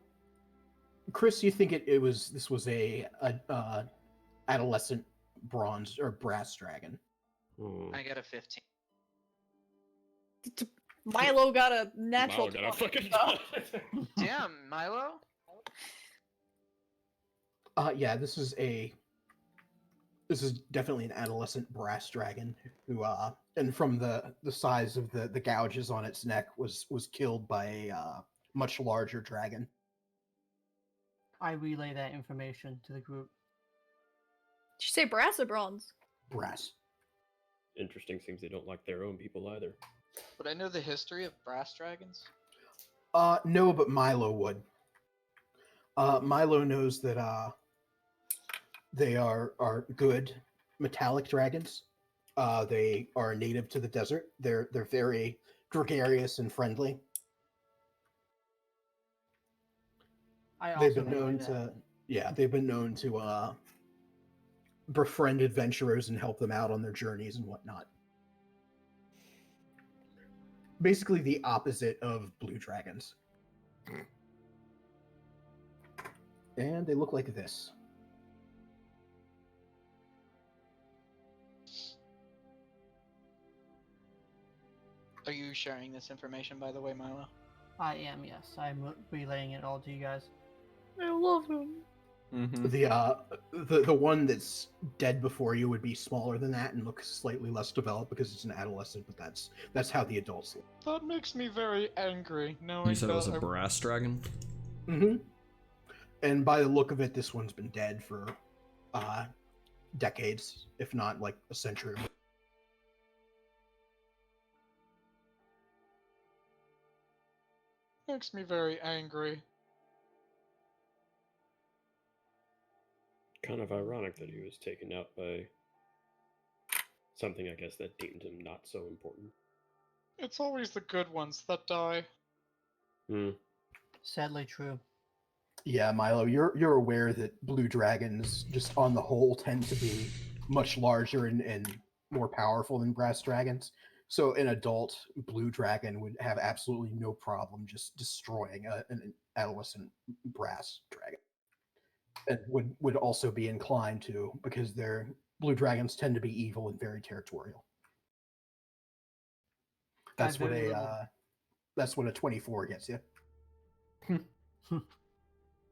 Chris, you think this was a adolescent bronze or brass dragon? Hmm. I got a 15. Milo got a natural. Milo got a 20, fucking. so- Damn, Milo. Yeah, this is definitely an adolescent brass dragon who and from the size of the gouges on its neck was killed by a much larger dragon. I relay that information to the group. Did you say brass or bronze? Brass. Interesting. Seems they don't like their own people either. Would I know the history of brass dragons? No, but Milo would. Milo knows that they are good metallic dragons. They are native to the desert. They're very gregarious and friendly. I also They've been relay known that. they've been known to befriend adventurers and help them out on their journeys and whatnot. Basically the opposite of blue dragons. And they look like this. Are you sharing this information, by the way, Milo? I am, yes. I'm relaying it all to you guys. I love him. Mm-hmm. The one that's dead before you would be smaller than that and look slightly less developed because it's an adolescent, but that's how the adults look. That makes me very angry knowing You said it was that a brass dragon? Mm-hmm. And by the look of it, this one's been dead for decades, if not like a century. Makes me very angry. Kind of ironic that he was taken out by something, I guess, that deemed him not so important. It's always the good ones that die. Hmm. Sadly true. Yeah, Milo, you're aware that blue dragons, just on the whole, tend to be much larger and more powerful than brass dragons. So an adult blue dragon would have absolutely no problem just destroying an adolescent brass dragon, and would also be inclined to, because their blue dragons tend to be evil and very territorial. That's what that's what a 24 gets you.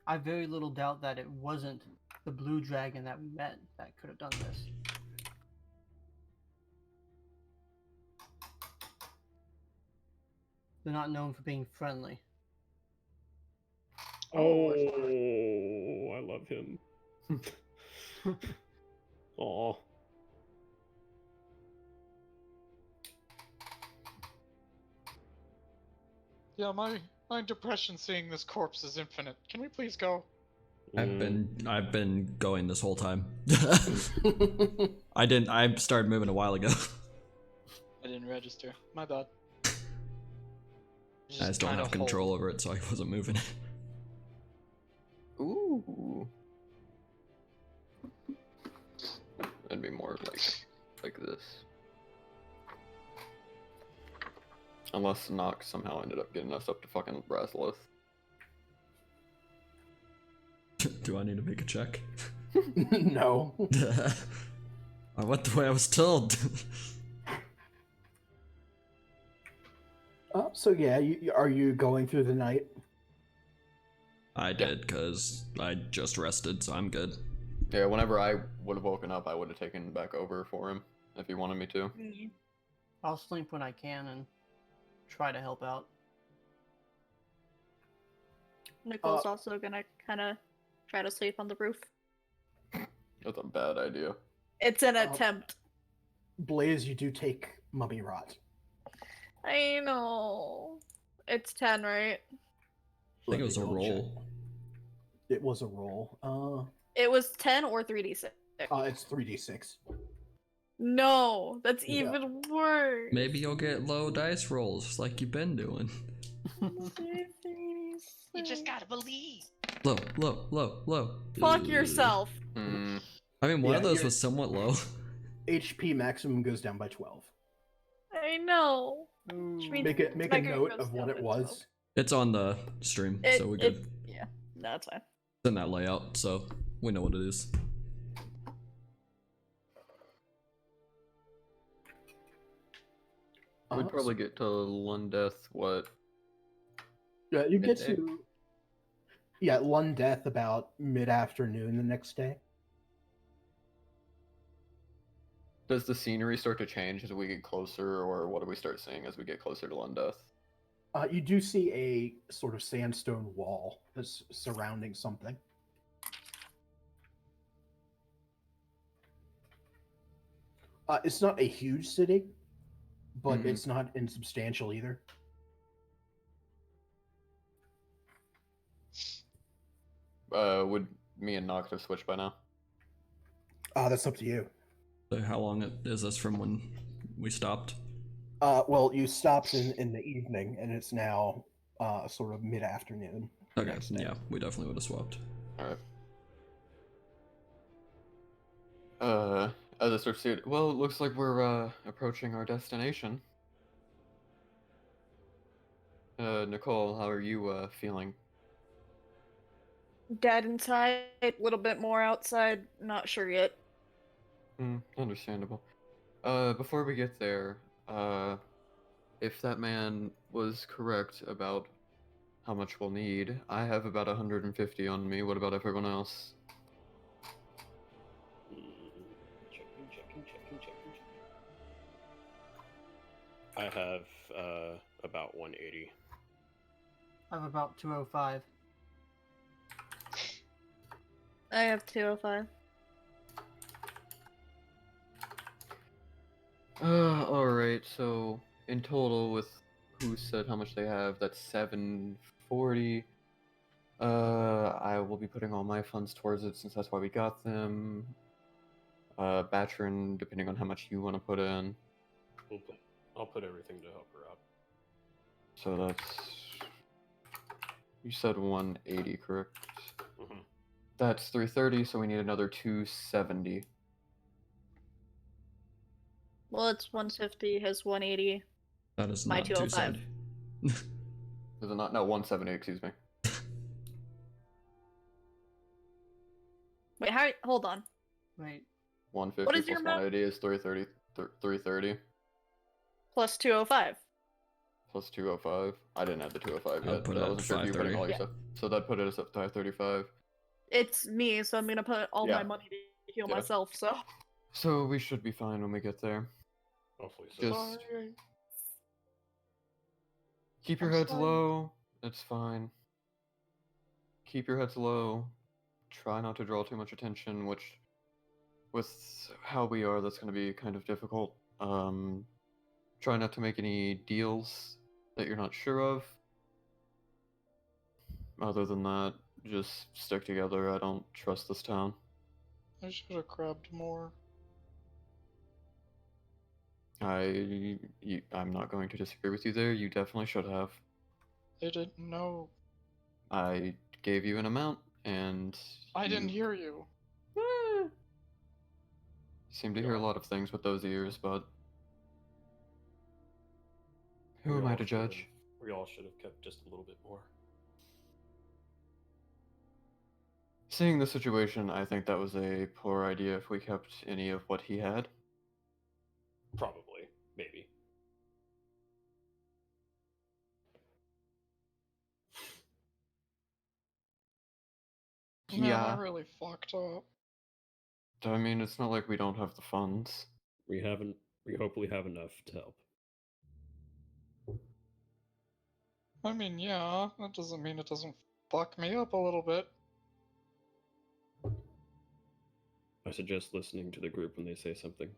I very little doubt that it wasn't the blue dragon that we met that could have done this. They're not known for being friendly. Oh, I love him. Aw. Yeah, my depression seeing this corpse is infinite. Can we please go? I've been going this whole time. I started moving a while ago. I didn't register. My bad. I just don't have control over it, so I wasn't moving it. Ooh. That'd be more like this. Unless Noct somehow ended up getting us up to fucking Brasilith. Do I need to make a check? No. I went the way I was told. So yeah, are you going through the night? I did, because I just rested, so I'm good. Yeah, whenever I would have woken up, I would have taken back over for him, if he wanted me to. I'll sleep when I can and try to help out. Nicole's also gonna kind of try to sleep on the roof. That's a bad idea. It's an attempt. Blaze, you do take mummy rot. I know. It's 10, right? I think it was a roll. It was a roll. It was 10 or 3d6. It's 3d6. No, that's even worse. Maybe you'll get low dice rolls like you've been doing. You just gotta believe. Low. Fuck yourself. I mean, one of those was somewhat low. HP maximum goes down by 12. I know. Make a note of what it was. It's on the stream, so we're good. Yeah, that's fine. It's in that layout, so we know what it is. We'd probably get to Lundeth, what? Yeah, you get midday? to Lundeth about mid-afternoon the next day. Does the scenery start to change as we get closer, or what do we start seeing as we get closer to Lundeth? You do see a sort of sandstone wall that's surrounding something. It's not a huge city, but it's not insubstantial either. Would me and Noct have switched by now? That's up to you. So how long is this from when we stopped? Well, you stopped in the evening, and it's now sort of mid-afternoon. Okay, yeah, we definitely would have swapped. Alright. As I start to see it, well, it looks like we're approaching our destination. Nicole, how are you feeling? Dead inside, a little bit more outside, not sure yet. Understandable. Before we get there, if that man was correct about how much we'll need, I have about 150 on me. What about everyone else? Checking. I have about 180. I have about 205. I have 205. Alright, so in total with who said how much they have, that's 740. I will be putting all my funds towards it since that's why we got them. Batrin, depending on how much you want to put in. I'll put everything to help her out. So that's... You said 180, correct? Mm-hmm. That's 330, so we need another 270. Well, it's 150, his 180. That is My not 205. 270. Is it not? No, 170, excuse me. Wait, how? Hold on. Wait, 150 What is plus your amount? 180 is 330. 330 Plus 205. plus 205. I didn't add the 205 I'll yet, put but it I at wasn't sure if you were putting 530. all your Yeah. stuff. So that put it at 535. It's me, so I'm gonna put all Yeah. my money to heal Yeah. myself. So So we should be fine when we get there. Hopefully so. Just Sorry. keep your I'm heads sorry. low. It's fine. Keep your heads low. Try not to draw too much attention, which, with how we are, that's going to be kind of difficult. Try not to make any deals that you're not sure of. Other than that, just stick together. I don't trust this town. I should have grabbed more. I'm not going to disagree with you there. You definitely should have. I didn't know. I gave you an amount, and I didn't you hear you. seem to hear a lot of things with those ears, but who We am I all to should have- judge? We all should have kept just a little bit more. Seeing the situation, I think that was a poor idea if we kept any of what he had. Probably. Maybe. Man, Yeah. I really fucked up. I mean, it's not like we don't have the funds. We hopefully have enough to help. I mean, yeah, that doesn't mean it doesn't fuck me up a little bit. I suggest listening to the group when they say something.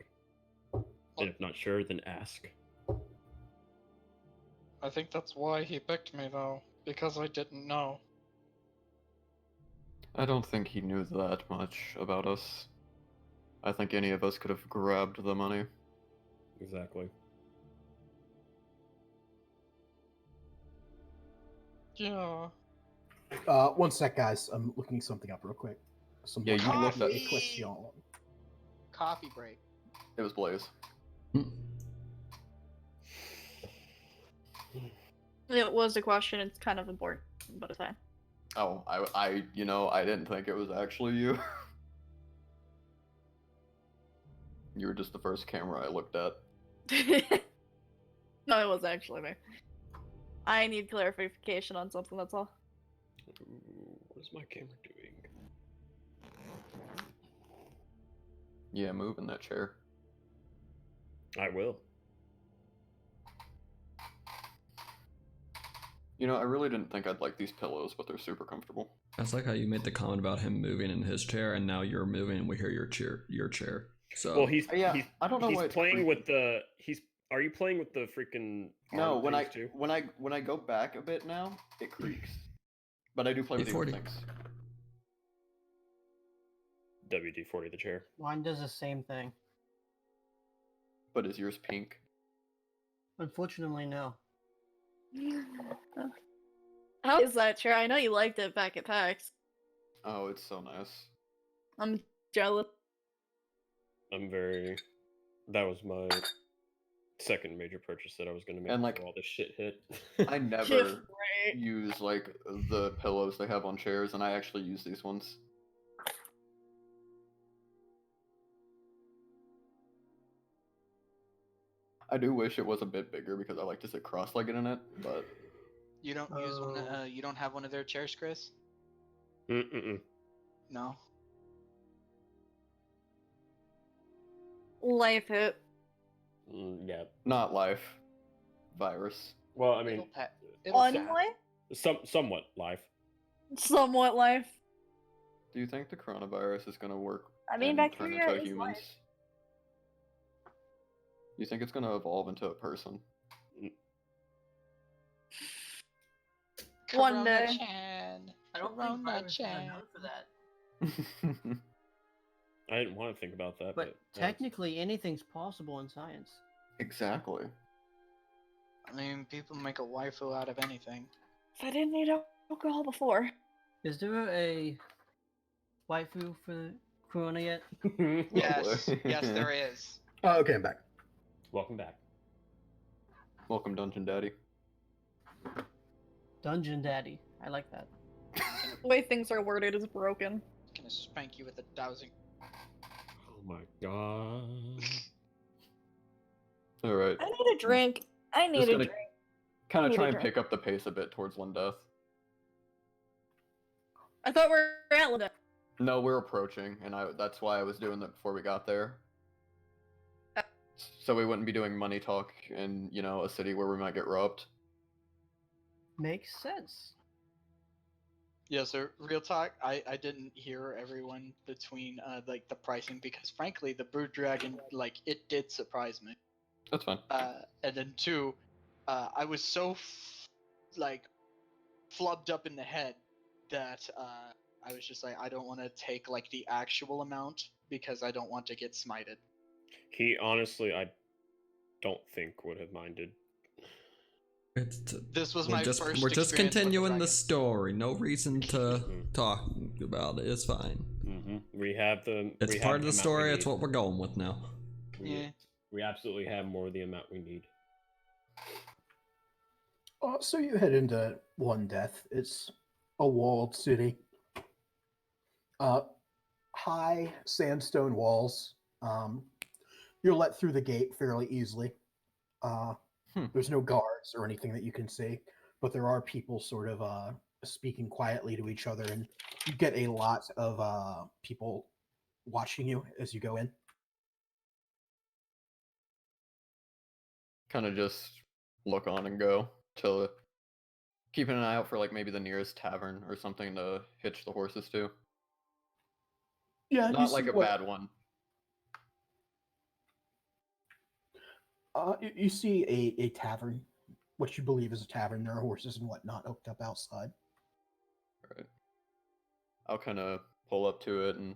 And if not sure, then ask. I think that's why he picked me, though, because I didn't know. I don't think he knew that much about us. I think any of us could have grabbed the money. Exactly. Yeah. One sec, guys. I'm looking something up real quick. Yeah, you can look that. a question. Coffee break. It was Blaze. it was a question. It's kind of important, but it's fine. Oh, I didn't think it was actually you. You were just the first camera I looked at. No, it was actually me. I need clarification on something. That's all. What is my camera doing? Yeah, move in that chair. I will. You know, I really didn't think I'd like these pillows, but they're super comfortable. That's like how you made the comment about him moving in his chair, and now you're moving, and we hear your chair. So Well, he's Yeah, I don't know he's why it's playing with creepy. the Are you playing with the freaking No, arm when things too? when I go back a bit now, it creaks. But I do play with the D40. things. WD-40 the chair. mine does the same thing. But is yours pink? Unfortunately, no. How is that chair? I know you liked it back at PAX. Oh, it's so nice. I'm jealous. That was my second major purchase that I was going to make And, like, before all this shit hit. I never Right. use like the pillows they have on chairs, and I actually use these ones. I do wish it was a bit bigger because I like to sit cross-legged in it, but You don't use one. You don't have one of their chairs, Chris? Mm-mm. No. Life hit. Yeah. not life. Virus. Well, I mean, It'll On sap. life? somewhat live. Somewhat life. Do you think the coronavirus is gonna work I mean, and turn bacteria into is humans? life. You think it's gonna evolve into a person? One day. Corona-chan. I don't think Byron's got a Corona-chan. note for that. I didn't want to think about that, But but technically, anything's possible in science. Exactly. I mean, people make a waifu out of anything. I didn't need alcohol before. Is there a waifu for Corona yet? Yes, yes, there is. Okay, I'm back. Welcome back. Welcome, Dungeon Daddy. Dungeon Daddy. I like that. The way things are worded is broken. Gonna spank you with a dowsing. Oh my god. All right. I need a drink. I need Just a gonna drink. kind of need try a and drink. pick up the pace a bit towards Lundeth. I thought we were at Lundeth. No, we're approaching, and that's why I was doing that before we got there. So we wouldn't be doing money talk in, a city where we might get robbed. Makes sense. Yeah, so real talk, I didn't hear everyone between like the pricing because frankly the Brood Dragon it did surprise me. That's fine. And then two, I was so flubbed up in the head that I was just like I don't want to take the actual amount because I don't want to get smited. He honestly, I don't think would have minded. This was my first We're just experience with continuing the dragon. story. No reason to talk about it. It's fine. We have the. It's we part have of the amount we story. It's need. what we're going with now. Yeah. We absolutely have more of the amount we need. So you head into Lundeth. It's a walled city. High sandstone walls. You're let through the gate fairly easily. There's no guards or anything that you can see, but there are people sort of speaking quietly to each other, and you get a lot of people watching you as you go in. Kind of just look on and go till keeping an eye out for maybe the nearest tavern or something to hitch the horses to. Yeah, Not like a bad one. You see a tavern, what you believe is a tavern. There are horses and whatnot hooked up outside. Right. I'll kind of pull up to it and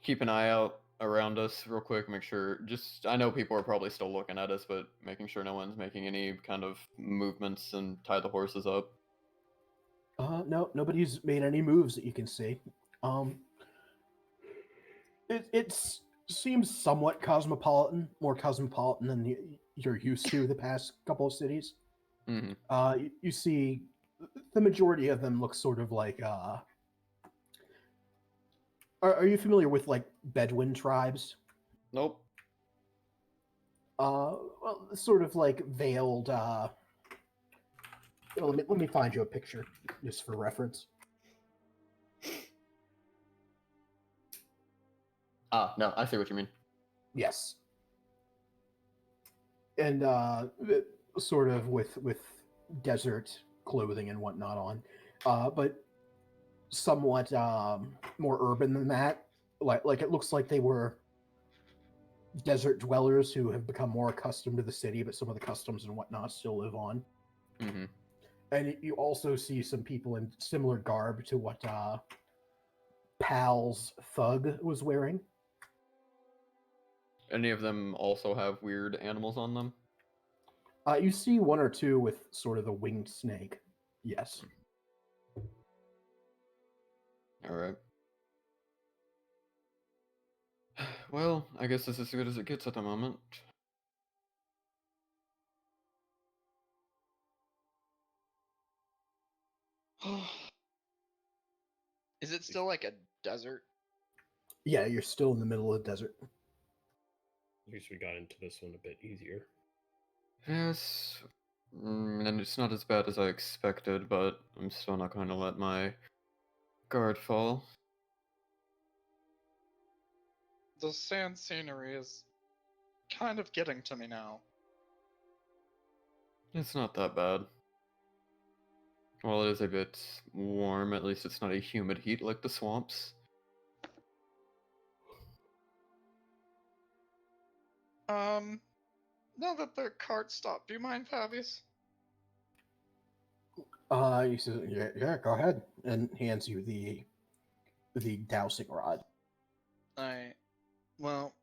keep an eye out around us real quick. Make sure. I know people are probably still looking at us, but making sure no one's making any kind of movements and tie the horses up. No, nobody's made any moves that you can see. It seems somewhat cosmopolitan, more cosmopolitan than you're used to the past couple of cities. Mm-hmm. You see the majority of them look sort of like are you familiar with Bedouin tribes? Nope. Well, sort of veiled let me find you a picture just for reference. No, I see what you mean. Yes. And sort of with desert clothing and whatnot on, but somewhat more urban than that. Like it looks like they were desert dwellers who have become more accustomed to the city, but some of the customs and whatnot still live on. Mm-hmm. And you also see some people in similar garb to what Pal's thug was wearing. Any of them also have weird animals on them? You see one or two with sort of the winged snake. Yes. All right. Well, I guess this is as good as it gets at the moment. Is it still like a desert? Yeah, you're still in the middle of the desert. At least we got into this one a bit easier. Yes, and it's not as bad as I expected, but I'm still not going to let my guard fall. The sand scenery is kind of getting to me now. It's not that bad. While it is a bit warm, at least it's not a humid heat like the swamps. Now that the cart stopped, do you mind, Fabius? He says, yeah, go ahead, and hands you the dowsing rod. Alright. Well,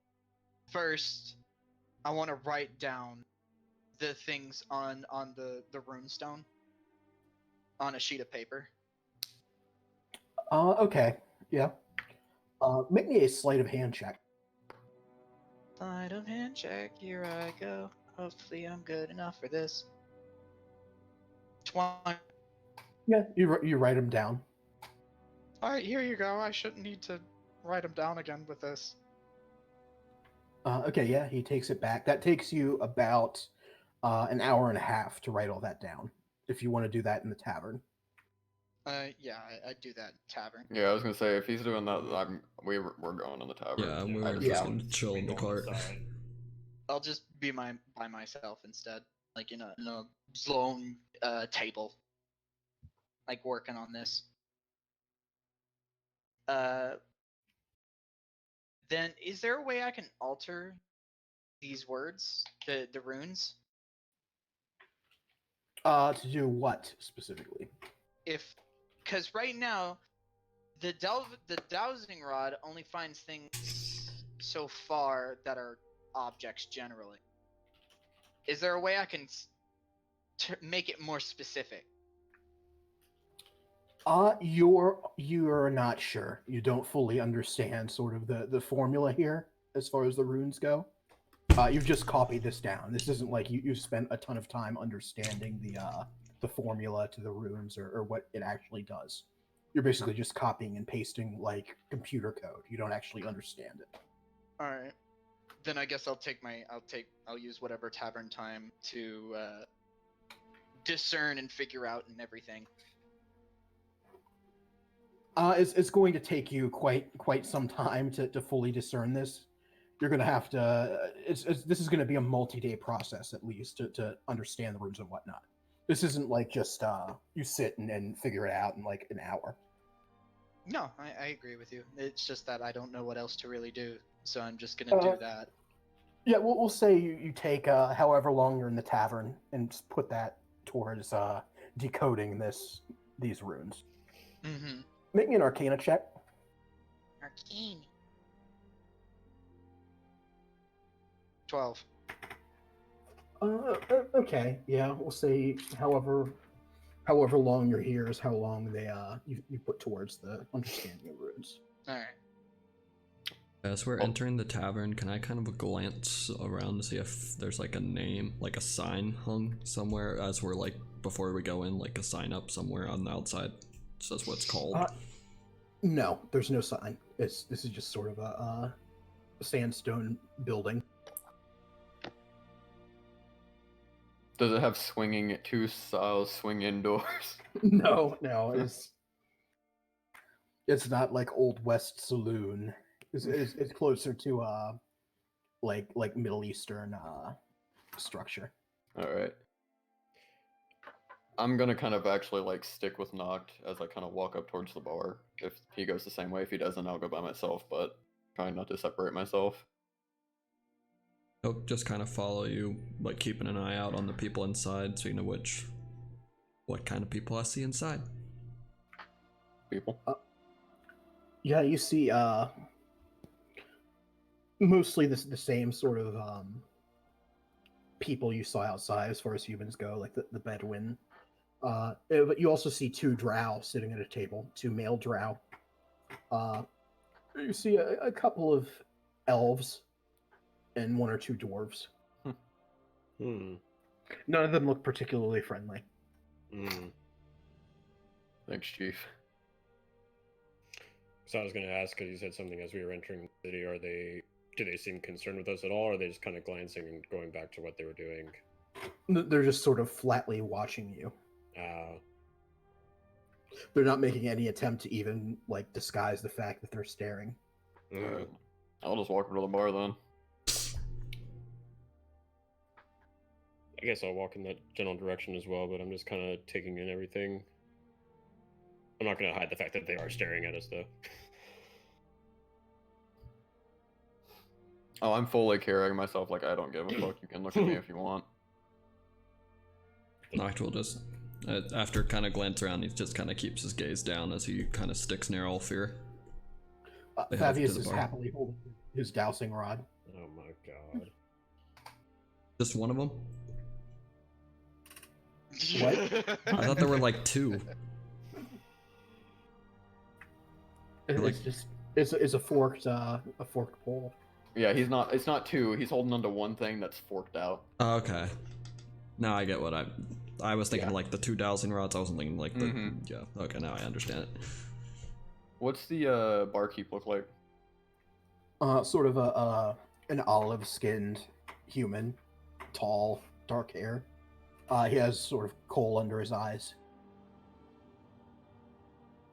first, I want to write down the things on the runestone on a sheet of paper. Okay, yeah. Make me a sleight of hand check. Sleight of hand check, here I go. Hopefully I'm good enough for this. 20. Yeah, you write them down. Alright, here you go. I shouldn't need to write them down again with this. Okay, yeah, he takes it back. That takes you about an hour and a half to write all that down. If you want to do that in the tavern. Yeah, I do that in tavern. Yeah, I was gonna say if he's doing that, we're going in the tavern. Yeah, we were Yeah. just gonna chill in the cart. I'll just be by myself instead, like in a lone table, like working on this. Then is there a way I can alter these words, the runes? To do what specifically? Because right now, the dowsing rod only finds things so far that are objects generally. Is there a way I can make it more specific? You're not sure. You don't fully understand sort of the formula here as far as the runes go. You've just copied this down. This isn't like you spent a ton of time understanding the formula to the runes or what it actually does. You're basically just copying and pasting like computer code. You don't actually understand it. All right. Then I guess I'll use whatever tavern time to discern and figure out and everything. It's going to take you quite some time to fully discern this. You're going to have to. This is going to be a multi-day process at least to understand the runes and whatnot. This isn't like just you sit and figure it out in like an hour. No, I agree with you. It's just that I don't know what else to really do, so I'm just gonna do that. Yeah, we'll say you take however long you're in the tavern and just put that towards decoding these runes. Mm-hmm. Make me an Arcana check. Arcane. 12. Okay, yeah, we'll say however long you're here is how long they you put towards the understanding of runes. All right. As we're entering the tavern, can I kind of glance around to see if there's like a name, like a sign hung somewhere as we're like, before we go in, like a sign up somewhere on the outside says what's called? No, there's no sign. This is just sort of a sandstone building. Does it have swinging two styles, swing indoors? No, it's not like Old West Saloon. It's closer to like Middle Eastern structure. All right. I'm gonna kind of actually like stick with Noct as I kind of walk up towards the bar. If he goes the same way, if he doesn't, I'll go by myself. But trying not to separate myself. I'll just kind of follow you, like keeping an eye out on the people inside, so you know what kind of people I see inside. People. Yeah, you see mostly the same sort of people you saw outside as far as humans go, like the Bedouin. But you also see two drow sitting at a table, two male drow. You see a couple of elves and one or two dwarves. None of them look particularly friendly. Thanks, Chief. So I was going to ask, because you said something as we were entering the city, do they seem concerned with us at all, or are they just kind of glancing and going back to what they were doing? They're just sort of flatly watching you. They're not making any attempt to even like disguise the fact that they're staring. Alright. I'll just walk over to the bar then. I guess I'll walk in that general direction as well, but I'm just kind of taking in everything. I'm not going to hide the fact that they are staring at us, though. Oh, I'm fully carrying myself like I don't give a fuck. You can look at me if you want. Noct will just, after kind of glance around, he just kind of keeps his gaze down as he kind of sticks near Ulfyr. They head over to Fabius the is bar. happily holding his dowsing rod. Oh my god. Just one of them? What? I thought there were like two. It's just it's a forked pole. Yeah, he's not. It's not two. He's holding onto one thing that's forked out. Oh, okay. Now I get what I was thinking Yeah. like the two dowsing rods. I wasn't thinking like the Mhm. yeah. Okay, now I understand it. What's the barkeep look like? Sort of an olive-skinned human, tall, dark hair. He has sort of coal under his eyes.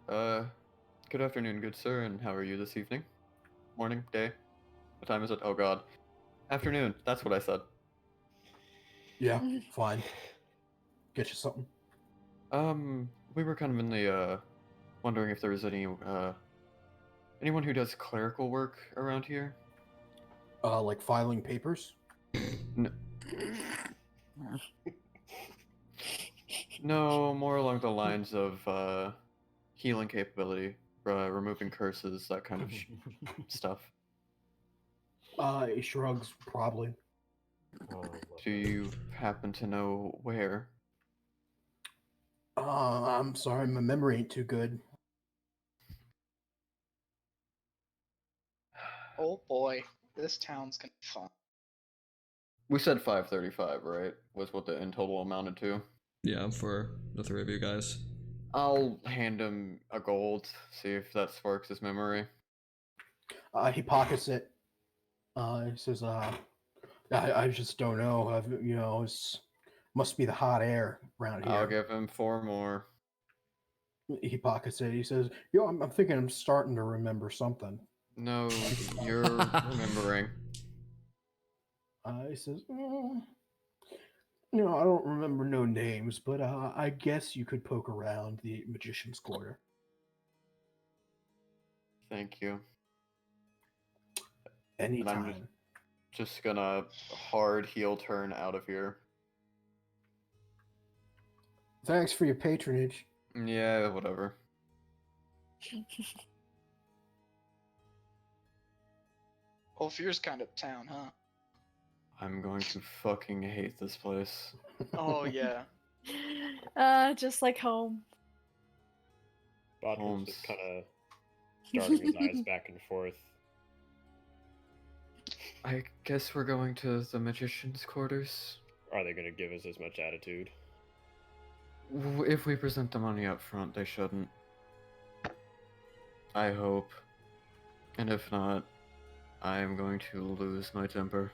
Good afternoon, good sir, and how are you this evening? Morning, day? What time is it? Oh god. Afternoon, that's what I said. Yeah, fine. Get you something. We were kind of in the, wondering if there was anyone who does clerical work around here? Like filing papers. No, more along the lines of, healing capability, removing curses, that kind of stuff. He shrugs, probably. Oh my Do you happen to know where? I'm sorry, my memory ain't too good. Oh boy, this town's gonna be fun. We said 535, right? Was what the in total amounted to. Yeah, for the three of you guys. I'll hand him a gold, see if that sparks his memory. He pockets it. He says, I just don't know. It's must be the hot air around here. I'll give him 4 more. He pockets it. He says, I'm thinking I'm starting to remember something. No, you're remembering. He says, I don't remember no names, but I guess you could poke around the Magician's Quarter. Thank you. And I'm Anytime. just gonna hard heel turn out of here. Thanks for your patronage. Yeah, whatever. Ulfyr's kind of town, huh? I'm going to fucking hate this place. Oh yeah. Just like home. Batrin's just Holmes. kind of darting his eyes back and forth. I guess we're going to the Magician's Quarters. Are they going to give us as much attitude? If we present the money up front, they shouldn't. I hope. And if not, I am going to lose my temper.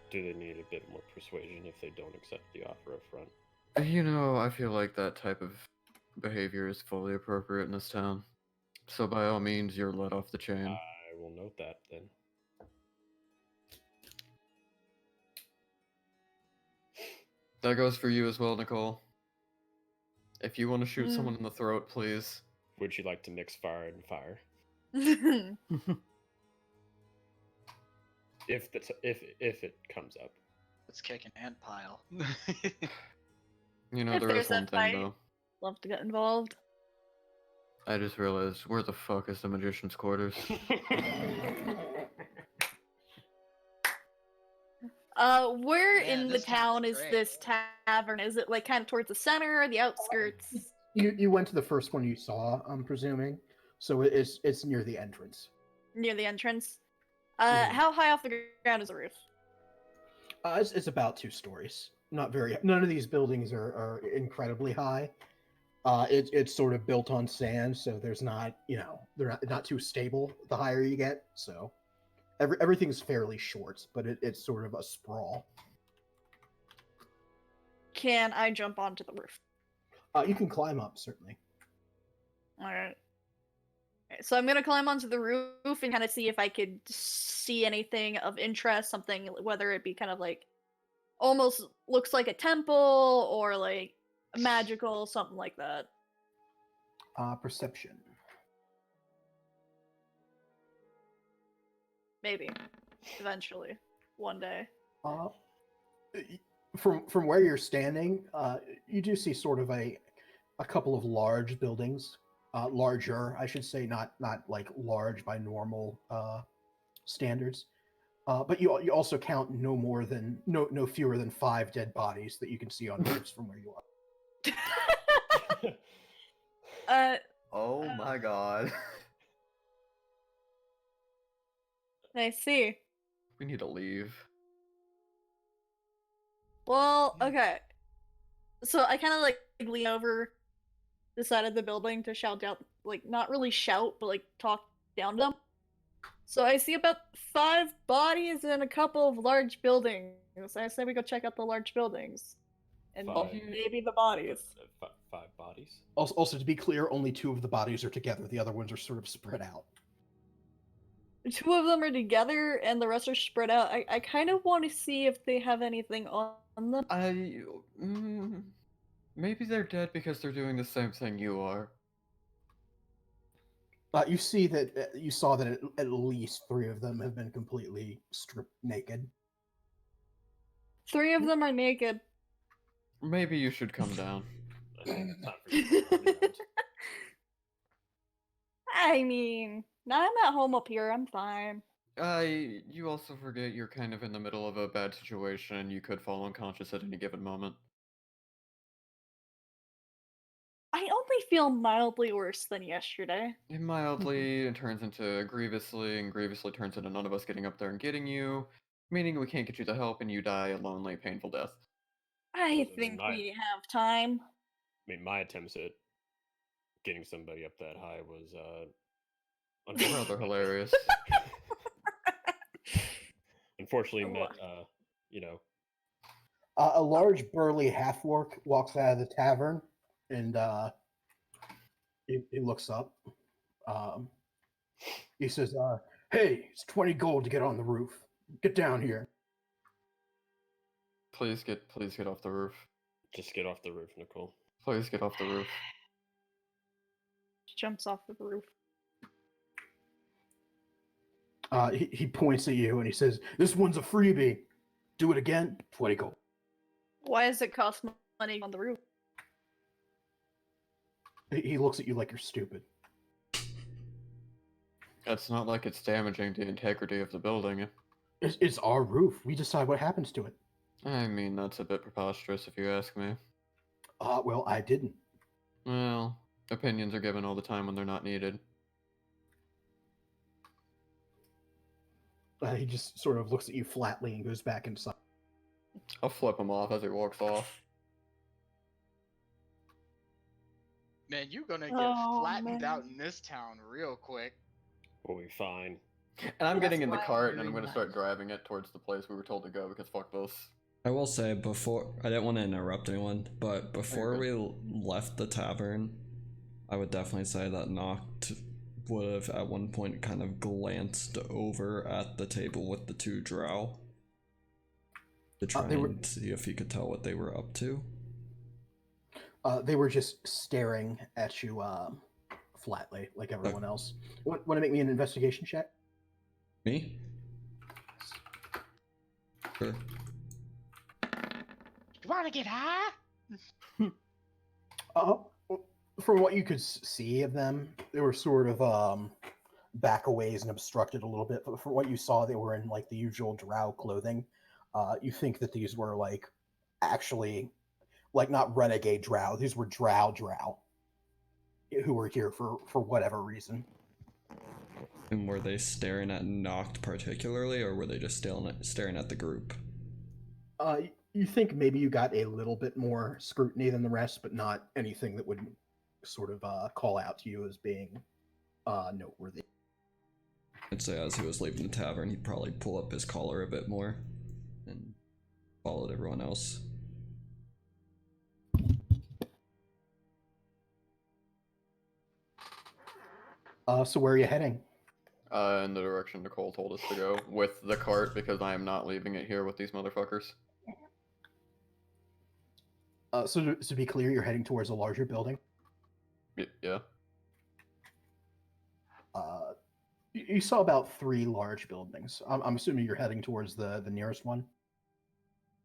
Do they need a bit more persuasion if they don't accept the offer up front? You know, I feel like that type of behavior is fully appropriate in this town. So by all means, you're let off the chain. I will note that then. That goes for you as well, Nicole. If you want to shoot Mm. someone in the throat, please. Would you like to mix fire and fire? If it comes up. Let's kick an ant pile. You know, If there there's is one a thing, fight. though. Love to get involved. I just realized, where the fuck is the Magician's Quarters? Where Yeah, in the this town's town is great. this tavern? Is it like kind of towards the center or the outskirts? You went to the first one you saw, I'm presuming. So it's near the entrance. Near the entrance? Yeah. How high off the ground is the roof? It's about 2 stories. Not very. None of these buildings are incredibly high. It's sort of built on sand, so there's not, they're not too stable the higher you get. So everything's fairly short, but it's sort of a sprawl. Can I jump onto the roof? You can climb up, certainly. Alright. So I'm gonna climb onto the roof and kind of see if I could see anything of interest, something, whether it be kind of like almost looks like a temple or like magical, something like that. Perception. Maybe. eventually, one day. Uh, from where you're standing, you do see sort of a couple of large buildings, larger, I should say, not like large by normal standards. But you also count no fewer than 5 dead bodies that you can see on roofs from where you are. Oh my god. I see. We need to leave. Well, okay. So I kind of like lean over the side of the building to shout down, like not really shout, but like talk down to them. So I see about 5 bodies and a couple of large buildings. I say we go check out the large buildings, and maybe the bodies. 5 bodies. Also, to be clear, only 2 of the bodies are together. The other ones are sort of spread out. 2 of them are together, and the rest are spread out. I kind of want to see if they have anything on them. Maybe they're dead because they're doing the same thing you are. You see that you saw that at least 3 of them have been completely stripped naked. 3 of them are naked. Maybe you should come down. I mean, I'm at home up here. I'm fine. You also forget you're kind of in the middle of a bad situation. You could fall unconscious at any given moment. I only feel mildly worse than yesterday. Mildly it turns into grievously, and grievously turns into none of us getting up there and getting you, meaning we can't get you the help and you die a lonely, painful death. I think we have time. I mean, my attempts at getting somebody up that high was rather hilarious. Unfortunately, met a large burly half-orc walks out of the tavern, and he looks up. He says, "Hey, it's 20 gold to get on the roof. Get down here." Please get off the roof. Just get off the roof, Nicole. Please get off the roof. Jumps off the roof. He points at you and he says, "This one's a freebie. Do it again, 20 gold." Why does it cost money on the roof? He looks at you like you're stupid. It's not like it's damaging the integrity of the building. It's our roof. We decide what happens to it. I mean, that's a bit preposterous if you ask me. Well, I didn't. Well, opinions are given all the time when they're not needed. He just sort of looks at you flatly and goes back inside. I'll flip him off as he walks off. Man, you're gonna get flattened out in this town real quick. We'll be fine. And I'm getting in the why I'm cart and I'm doing going to that. start driving it towards the place we were told to go because fuck this. I will say before, I didn't want to interrupt anyone, but before we left the tavern, I would definitely say that Noct would have at one point kind of glanced over at the table with the 2 drow to try and see if he could tell what they were up to. They were just staring at you flatly, like everyone else. Want to make me an investigation check? Me? Sure. You want to get high? From what you could see of them, they were sort of back-a-ways and obstructed a little bit. But from what you saw, they were in like the usual drow clothing. You think that these were like actually like not renegade drow. These were drow who were here for whatever reason. And were they staring at Noct particularly, or were they just staring at the group? You think maybe you got a little bit more scrutiny than the rest, but not anything that would sort of call out to you as being noteworthy. I'd say as he was leaving the tavern, he'd probably pull up his collar a bit more and followed everyone else. So where are you heading? In the direction Nicole told us to go, with the cart, because I am not leaving it here with these motherfuckers. So to be clear, you're heading towards a larger building? Yeah. You saw about 3 large buildings. I'm assuming you're heading towards the nearest one.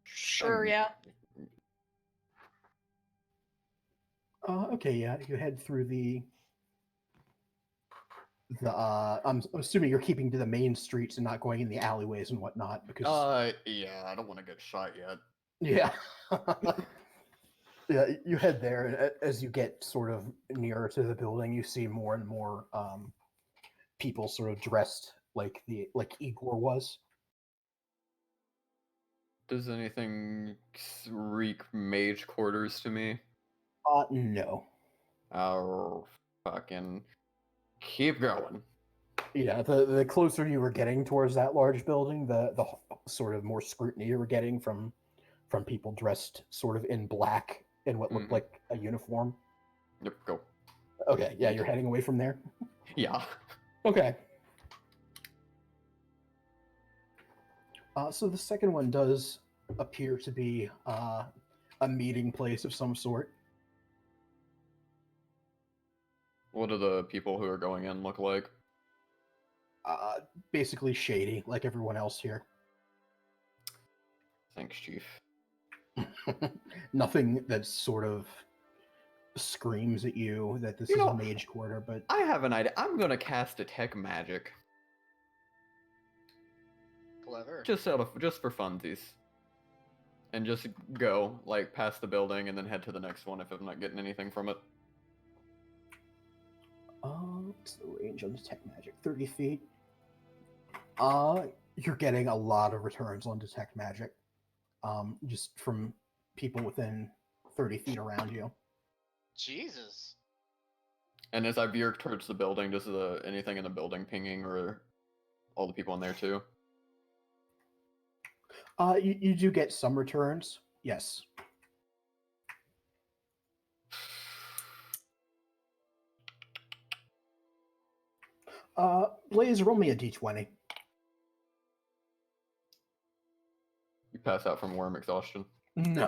Sure, yeah. Okay, yeah. You head through the. I'm assuming you're keeping to the main streets and not going in the alleyways and whatnot because. Yeah, I don't want to get shot yet. Yeah. Yeah, you head there, and as you get sort of nearer to the building, you see more and more people sort of dressed like Igor was. Does anything reek Mage Quarters to me? No. Oh, fucking keep going. Yeah, the closer you were getting towards that large building, the sort of more scrutiny you were getting from people dressed sort of in black in what looked like a uniform. Yep, go. Okay, yeah, you're heading away from there? Yeah. Okay. So the second one does appear to be a meeting place of some sort. What do the people who are going in look like? Basically shady, like everyone else here. Thanks, Chief. Nothing that sort of screams at you that this is a Mage Quarter, but I have an idea. I'm gonna cast Detect Magic. Clever. Just for funsies. And just go, like, past the building and then head to the next one if I'm not getting anything from it. What's the range on Detect Magic? 30 feet. You're getting a lot of returns on Detect Magic. Just from people within 30 feet around you. Jesus. And as I veer towards the building, does anything in the building pinging or all the people in there too? You do get some returns, yes. Blaze, roll me a d20. You pass out from worm exhaustion. No,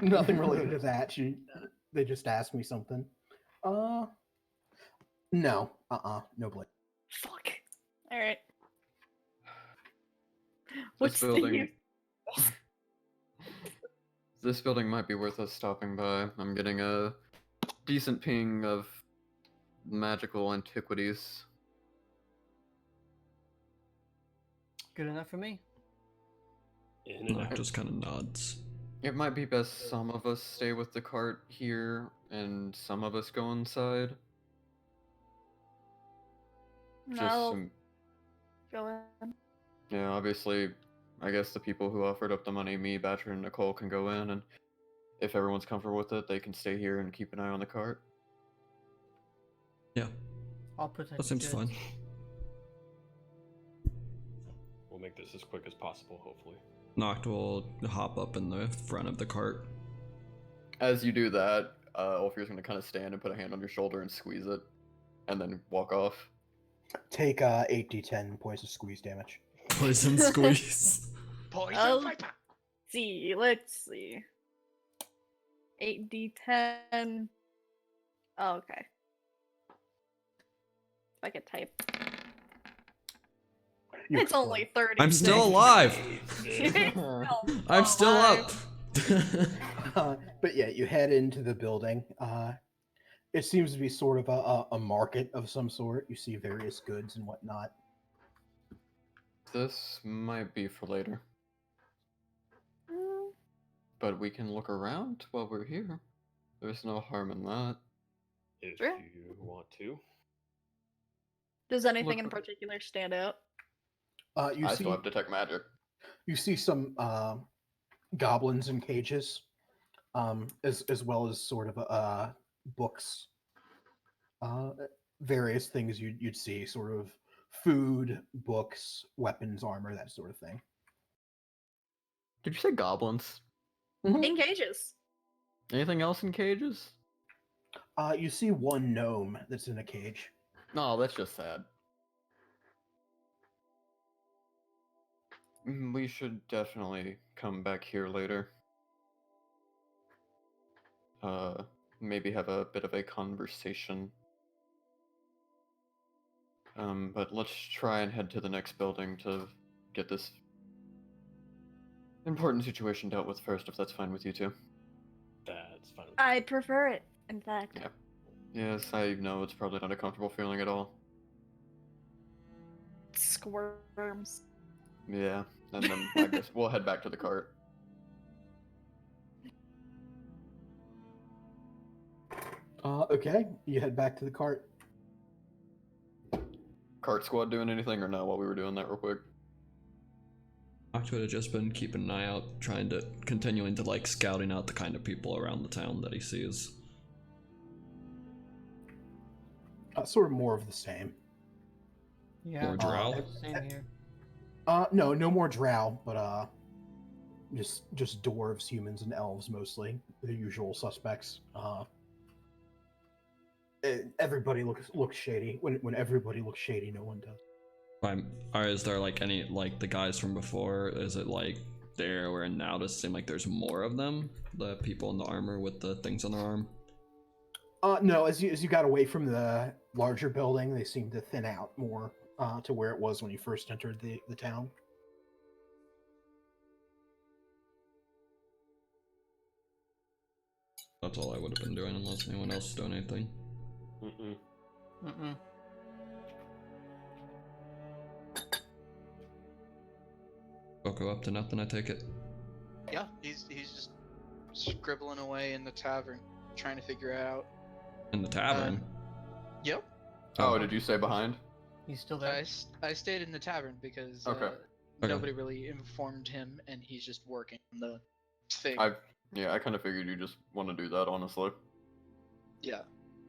nothing related to that. They just asked me something. No, no Blaze. Fuck. Alright. This building. This building might be worth us stopping by. I'm getting a decent ping of magical antiquities. Good enough for me. Noct just kind of nods. It might be best some of us stay with the cart here and some of us go inside. No. Go in. Yeah, obviously, I guess the people who offered up the money, me, Batrin, and Nicole, can go in, and if everyone's comfortable with it, they can stay here and keep an eye on the cart. Yeah. I'll protect That seems the fine. goods. We'll make this as quick as possible, hopefully. Noct will hop up in the front of the cart. As you do that, Ulfyr's going to kind of stand and put a hand on your shoulder and squeeze it, and then walk off. Take 8d10 poison squeeze damage. Poison squeeze. Poison viper. Let's see. 8d10. Oh, okay. If I could type. It's only 30. I'm still alive. I'm still up. But yeah, you head into the building. It seems to be sort of a market of some sort. You see various goods and whatnot. This might be for later. But we can look around while we're here. There's no harm in that. If Sure. you want to. Does anything Look- in particular stand out? You I see, still have Detect Magic. you see some goblins in cages, as well as sort of books, various things you'd see, sort of food, books, weapons, armor, that sort of thing. Did you say goblins? In cages. Anything else in cages? You see one gnome that's in a cage. No, that's just sad. We should definitely come back here later. Maybe have a bit of a conversation. But let's try and head to the next building to get this important situation dealt with first, if that's fine with you two. That's fine. I prefer it, in fact. Yeah. Yes, I know it's probably not a comfortable feeling at all. Squirms. Yeah, and then I guess we'll head back to the cart. Okay, you head back to the cart. Cart squad doing anything or no while we were doing that real quick? Noct would have just been keeping an eye out, continuing to like scouting out the kind of people around the town that he sees. Sort of more of the same. Yeah. More drow? Same here. No more drow, but just dwarves, humans, and elves mostly. The usual suspects. Everybody looks shady. When everybody looks shady, no one does. Or is there like any, like the guys from before, is it like there where now does it seem like there's more of them? The people in the armor with the things on their arm? No, as you got away from the larger building, they seem to thin out more to where it was when you first entered the town. That's all I would have been doing unless anyone else is doing anything. Mm-mm. Boko up to nothing, I take it. Yeah, he's just scribbling away in the tavern, trying to figure it out. In the tavern? Yep. Oh, did you say behind? He's still there. I stayed in the tavern because Okay. nobody really informed him, and he's just working on the thing. I kind of figured you just want to do that, honestly. Yeah,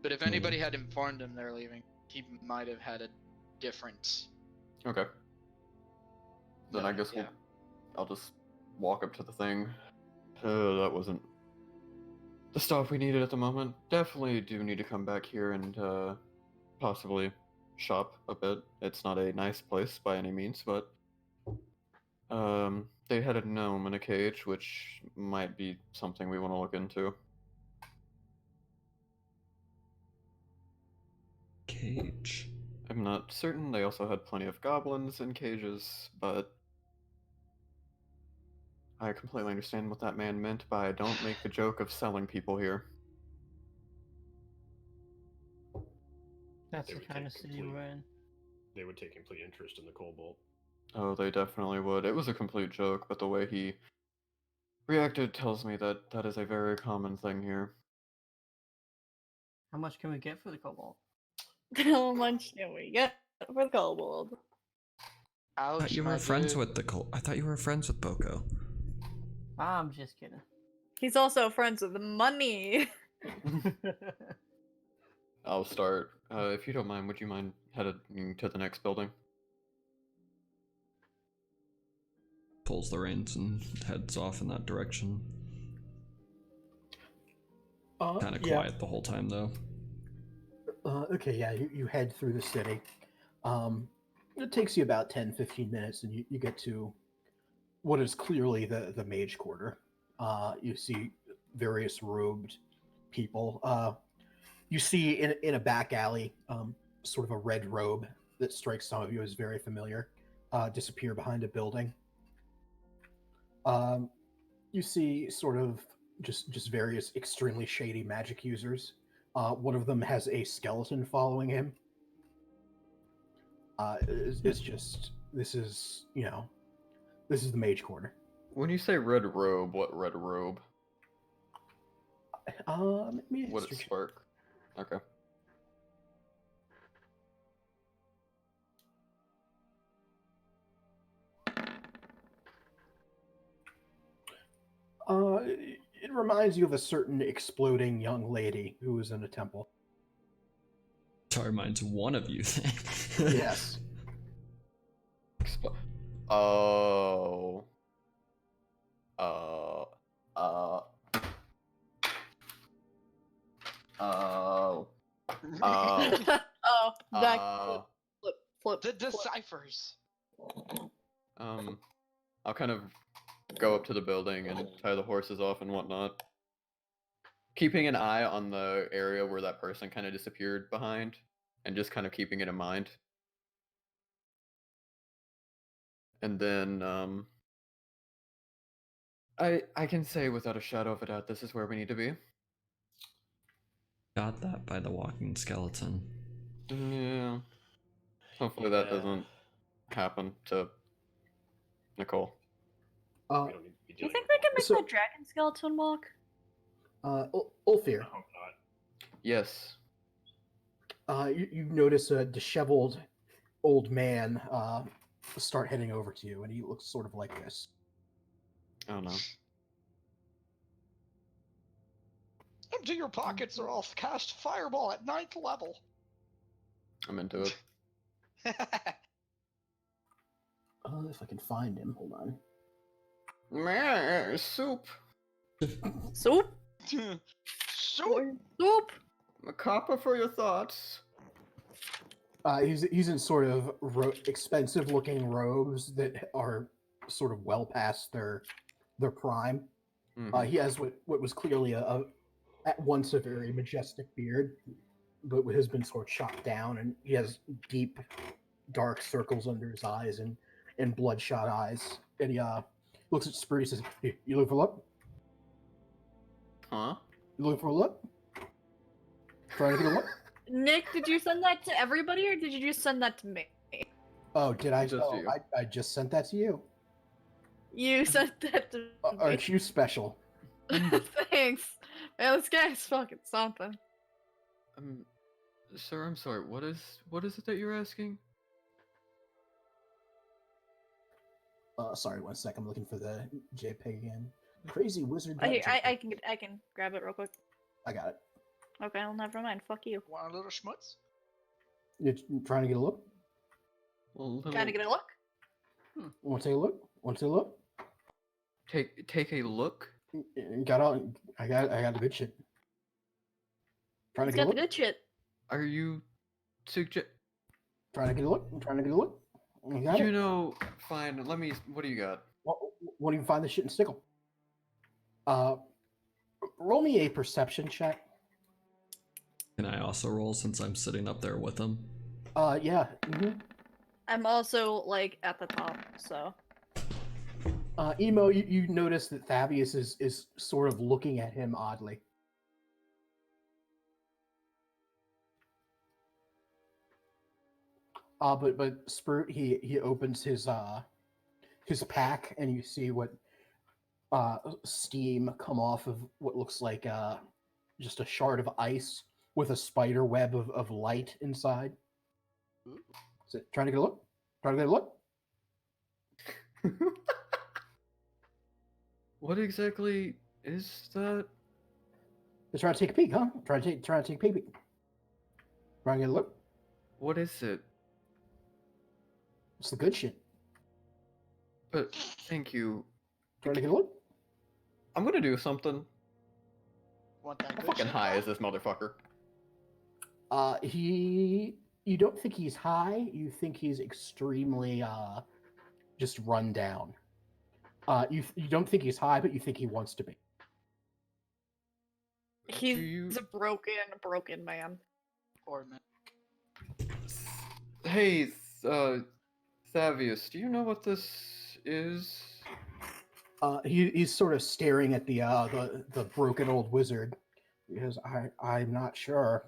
but if anybody had informed him they're leaving, he might have had a different. Okay. Then I guess yeah. I'll just walk up to the thing. That wasn't the stuff we needed at the moment. Definitely do need to come back here and possibly shop a bit. It's not a nice place by any means, but they had a gnome in a cage, which might be something we want to look into. Cage. I'm not certain. They also had plenty of goblins in cages, but I completely understand what that man meant by don't make the joke of selling people here. That's They the would kind of take city complete- we're in. They would take complete interest in the Cobalt. Oh, they definitely would. It was a complete joke, but the way he reacted tells me that that is a very common thing here. How much can we get for the cobalt? How much can we get for the kobold? I Ouch, thought you my were friends dude. with I thought you were friends with Boko. I'm just kidding. He's also friends with money. I'll start. If you don't mind, would you mind heading to the next building? Pulls the reins and heads off in that direction. Kind of quiet the whole time though. Okay, yeah, you head through the city. It takes you about 10-15 minutes, and you get to what is clearly the Mage Quarter. You see various robed people. You see in a back alley, sort of a red robe that strikes some of you as very familiar, disappear behind a building. You see sort of just various extremely shady magic users. One of them has a skeleton following him. It's just this is the Mage Quarter. When you say red robe, what red robe? What Would it spark? Okay. It reminds you of a certain exploding young lady who was in a temple. That reminds one of you. Yes. Oh. Oh, back flip. The deciphers. I'll kind of go up to the building and tie the horses off and whatnot. Keeping an eye on the area where that person kind of disappeared behind, and just kind of keeping it in mind. And then I can say without a shadow of a doubt this is where we need to be. Got that by the walking skeleton. Yeah. Hopefully that Yeah. doesn't happen to Nicole. We don't need to be Do you doing think it. we can make So- that dragon skeleton walk? Ulfyr, I hope not. Yes. you notice a disheveled old man start heading over to you, and he looks sort of like this. Oh no. Empty your pockets or I'll cast Fireball at 9th level. I'm into it. If I can find him, hold on. Meh, soup. Soup? Soup! Soup? Macabre for your thoughts. He's in sort of expensive looking robes that are sort of well past their prime. Mhm. He has what was clearly a at once a very majestic beard, but has been sort of chopped down, and he has deep, dark circles under his eyes and bloodshot eyes. And he looks at Sproot. He says, "You looking for luck? Huh? You looking for a look? Trying to get a look? Nick, did you send that to everybody or did you just send that to me? Oh, did I? Just you. I just sent that to you. You sent that to me. Aren't you special? Thanks. Man, this guy's fucking something. Sir, I'm sorry. What is it that you're asking? Sorry, 1 sec. I'm looking for the JPEG again. Crazy wizard. I can grab it real quick. I got it. Okay, well never mind. Fuck you. Want a little schmutz? You're trying to get a look? Well, Trying to get a look? Want to take a look? Want to take a look? Take a look. Got all. I got the good shit. Trying to He's get a got the look. good shit. Are you Trying to get a look. Trying to get a look. You got You it. know, fine. Let me. What do you got? Won't even find the shit and stickle. Roll me a perception check. Can I also roll since I'm sitting up there with him? Yeah. Mm-hmm. I'm also like at the top, so Emo, you notice that Thavius is sort of looking at him oddly. But Sprout he opens his pack, and you see what steam come off of what looks like just a shard of ice with a spider web of light inside. Is it trying to get a look? Trying to get a look? What exactly is that? Just trying to take a peek, huh? Trying to take a peek. Trying to get a look? What is it? It's the good shit. But thank you. Trying to get a look? I'm gonna do something. Want that How good fucking shit, high huh? is this motherfucker? You don't think he's high. You think he's extremely just run down. You don't think he's high, but you think he wants to be. he's you- a broken man. Or man. Hey, Thavius, do you know what this is? He's sort of staring at the broken old wizard. He goes, I'm not sure.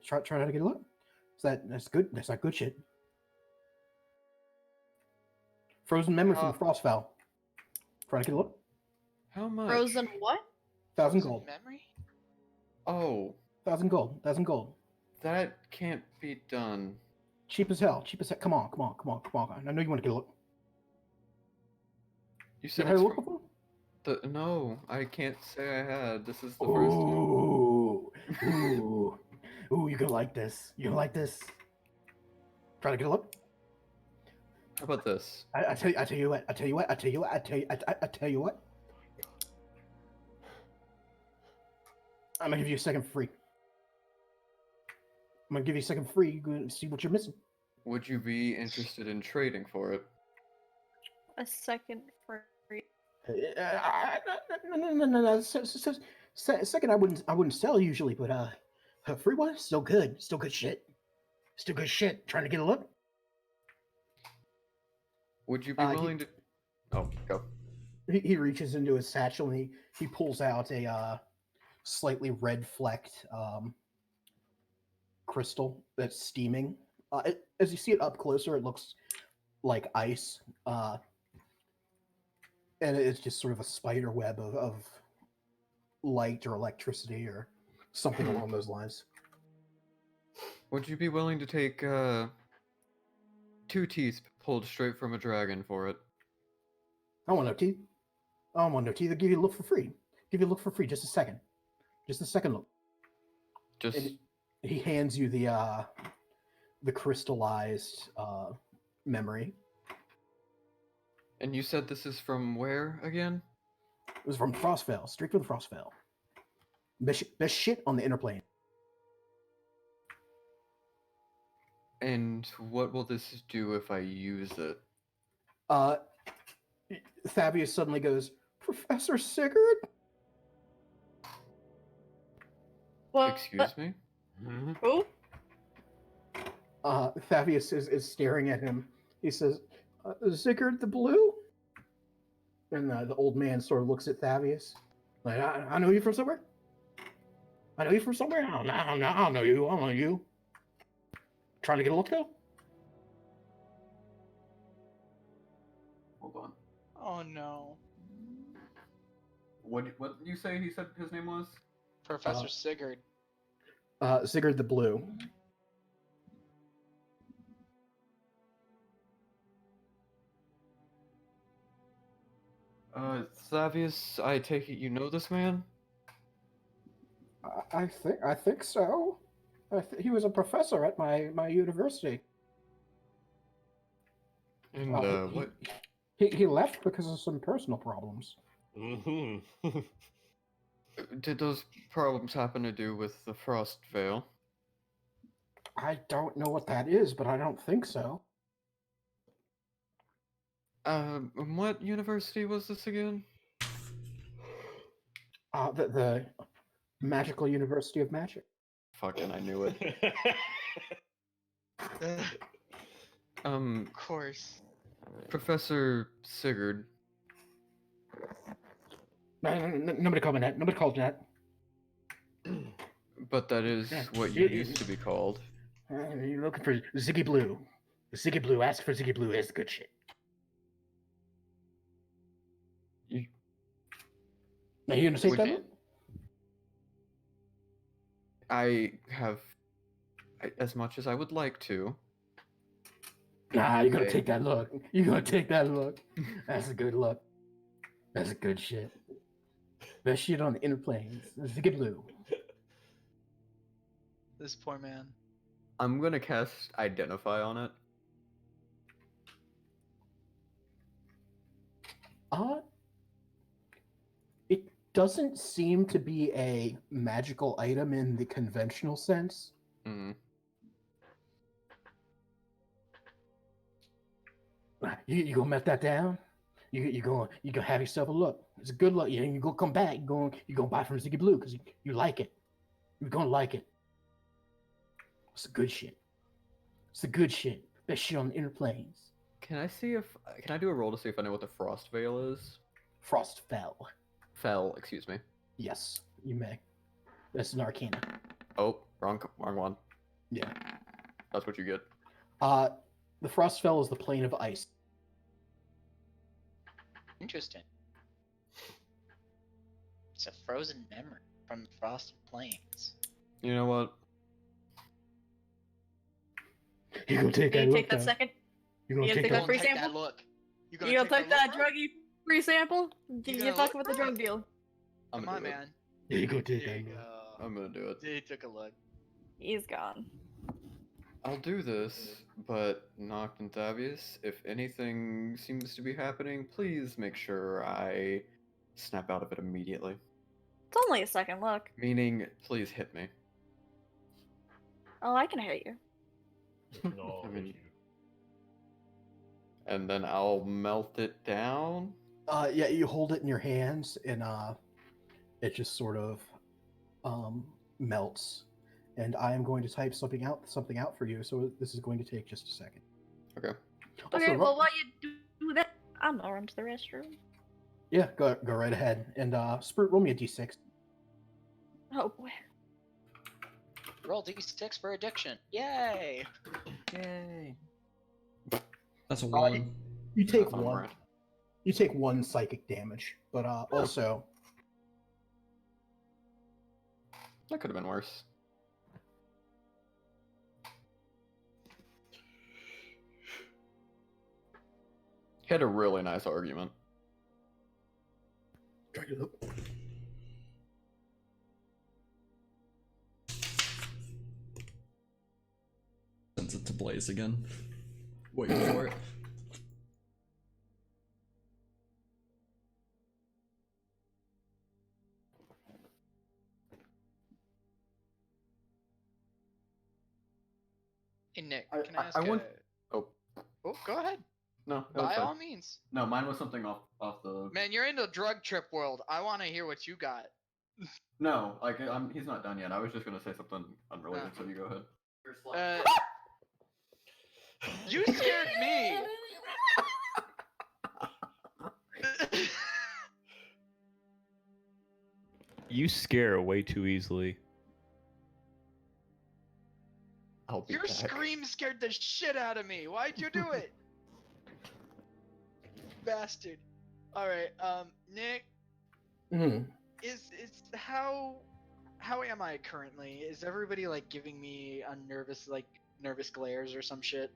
Try to get a look. That's good. That's not good shit. Frozen memory from the Frostfell. Try to get a look. How much? Frozen what? 1,000 Frozen gold. Memory? Oh, 1,000 gold. 1,000 gold. that can't be done. Cheap as hell. Cheap as hell. Come on. I know you want to get a look. You You said had a it's look from before? no, I can't say I had. This is the first time. Ooh, you're gonna like this. You're gonna like this. Try to get a look. How about this? I tell you what. I'm gonna give you a second free. You can see what you're missing. Would you be interested in trading for it? A second free. No. Second, I wouldn't sell usually, but free one, still good. Still good shit. Trying to get a look. Would you be willing to? Oh, go. He reaches into his satchel and he pulls out a slightly red flecked crystal that's steaming. As you see it up closer, it looks like ice, and it's just sort of a spider web of light or electricity or something along those lines. Would you be willing to take 2 teeth pulled straight from a dragon for it? I want no teeth. I don't want no teeth. I'll give you a look for free. Give you a look for free. Just a second. Just a second look. Just And he hands you the crystallized memory. And you said this is from where again? It was from Frostfell, straight from Frostfell. Best shit on the inner plane. And what will this do if I use it? Thavius suddenly goes, Professor Sigurd? What? Excuse me? Who? Thavius is staring at him. He says, Sigurd the Blue? And the old man sort of looks at Thavius. Like, I know you from somewhere? I know you from somewhere? I don't know you. I don't know you. Trying to get a look, though? Hold on. Oh no. What did you say he said his name was? Professor Sigurd. Sigurd the Blue. Thavius, I take it you know this man? I think so. He was a professor at my university. And what? He left because of some personal problems. Mm-hmm. Did those problems happen to do with the Frost Veil? I don't know what that is, but I don't think so. What university was this again? The Magical University of Magic. Fucking, I knew it. Of course. Professor Sigurd. Nobody called me that. Nobody called me that. But that is Yeah, what you used to be called. You're looking for Ziggy Blue. Ziggy Blue. Ask for Ziggy Blue. It's good shit. Now you gonna take Would that? you- Look? I have as much as I would like to. Nah, you're gonna Okay. take that look. You're gonna take that look. That's a good look. That's a good shit. Best shit on the inner planes. Ziggy Blue. This poor man. I'm gonna cast Identify on it. It doesn't seem to be a magical item in the conventional sense. Mm. You gonna melt that down? You gonna have yourself a look. It's a good look. You gonna come back. You gonna buy from Ziggy Blue because you like it. You're gonna like it. It's the good shit. It's the good shit. Best shit on the inner planes. Can I do a roll to see if I know what the Frost Veil is? Frost fell. Fell, excuse me. Yes, you may. That's an arcana. Oh, wrong one. Yeah. That's what you get. The frost fell is the plane of ice. Interesting. It's a frozen memory from the Frosted Plains. You know what? You gonna take Can that you look? take that though? second? You gonna You take take that? that free Take that sample? look. You You gonna take that look, bro? druggy free sample? You You gonna talk look, about the bro? drug deal. I'm Come gonna on, do it. man. Yeah, you gonna take There that you look. go. I'm gonna do it. He took a look. He's gone. I'll do this, but Noct and Thavius, if anything seems to be happening, please make sure I snap out of it immediately. It's only a second look. Meaning, please hit me. Oh, I can hit you. No, I mean- And then I'll melt it down. Yeah, you hold it in your hands, and it just sort of melts. And I am going to type something out for you. So this is going to take just a second. Okay. Okay, Also, well, while you I'm gonna run to the restroom. Yeah, go right ahead. And Sproot, roll me a d6. Oh boy. Roll d6 for addiction. Yay! Yay. That's a Uh, one. You take That's on one. brand. You take one psychic damage, but also That could have been worse. He had a really nice argument. drag it up. Sends it to Blaze again. Waiting for it. Hey Nick, I- can I I- ask I want- a... Oh, Oh, go ahead. no. That was By fine. all means. No, mine was something off the. Man, you're in the drug trip world. I want to hear what you got. No, like he's not done yet. I was just gonna say something unrelated, so you go ahead. You scared me. You scare way too easily. I'll be Your back. scream scared the shit out of me. Why'd you do it? Bastard. Alright, Nick, Mhm. is how am I currently? Is everybody like giving me a nervous glares or some shit?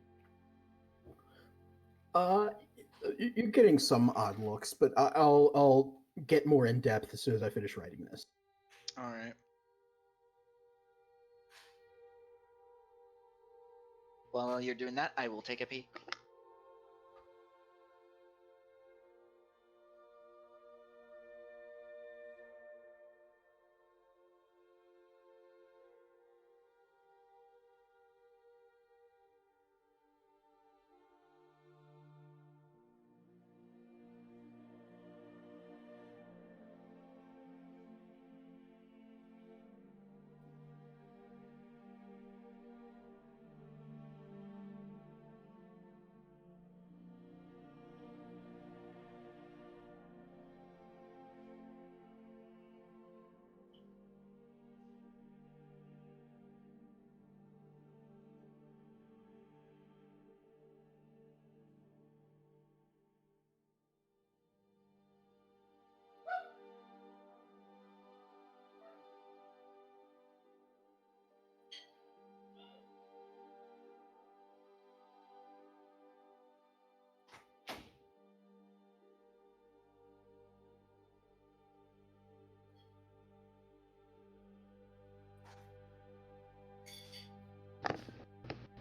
You're getting some odd looks, but I'll get more in depth as soon as I finish writing this. Alright. While you're doing that, I will take a pee.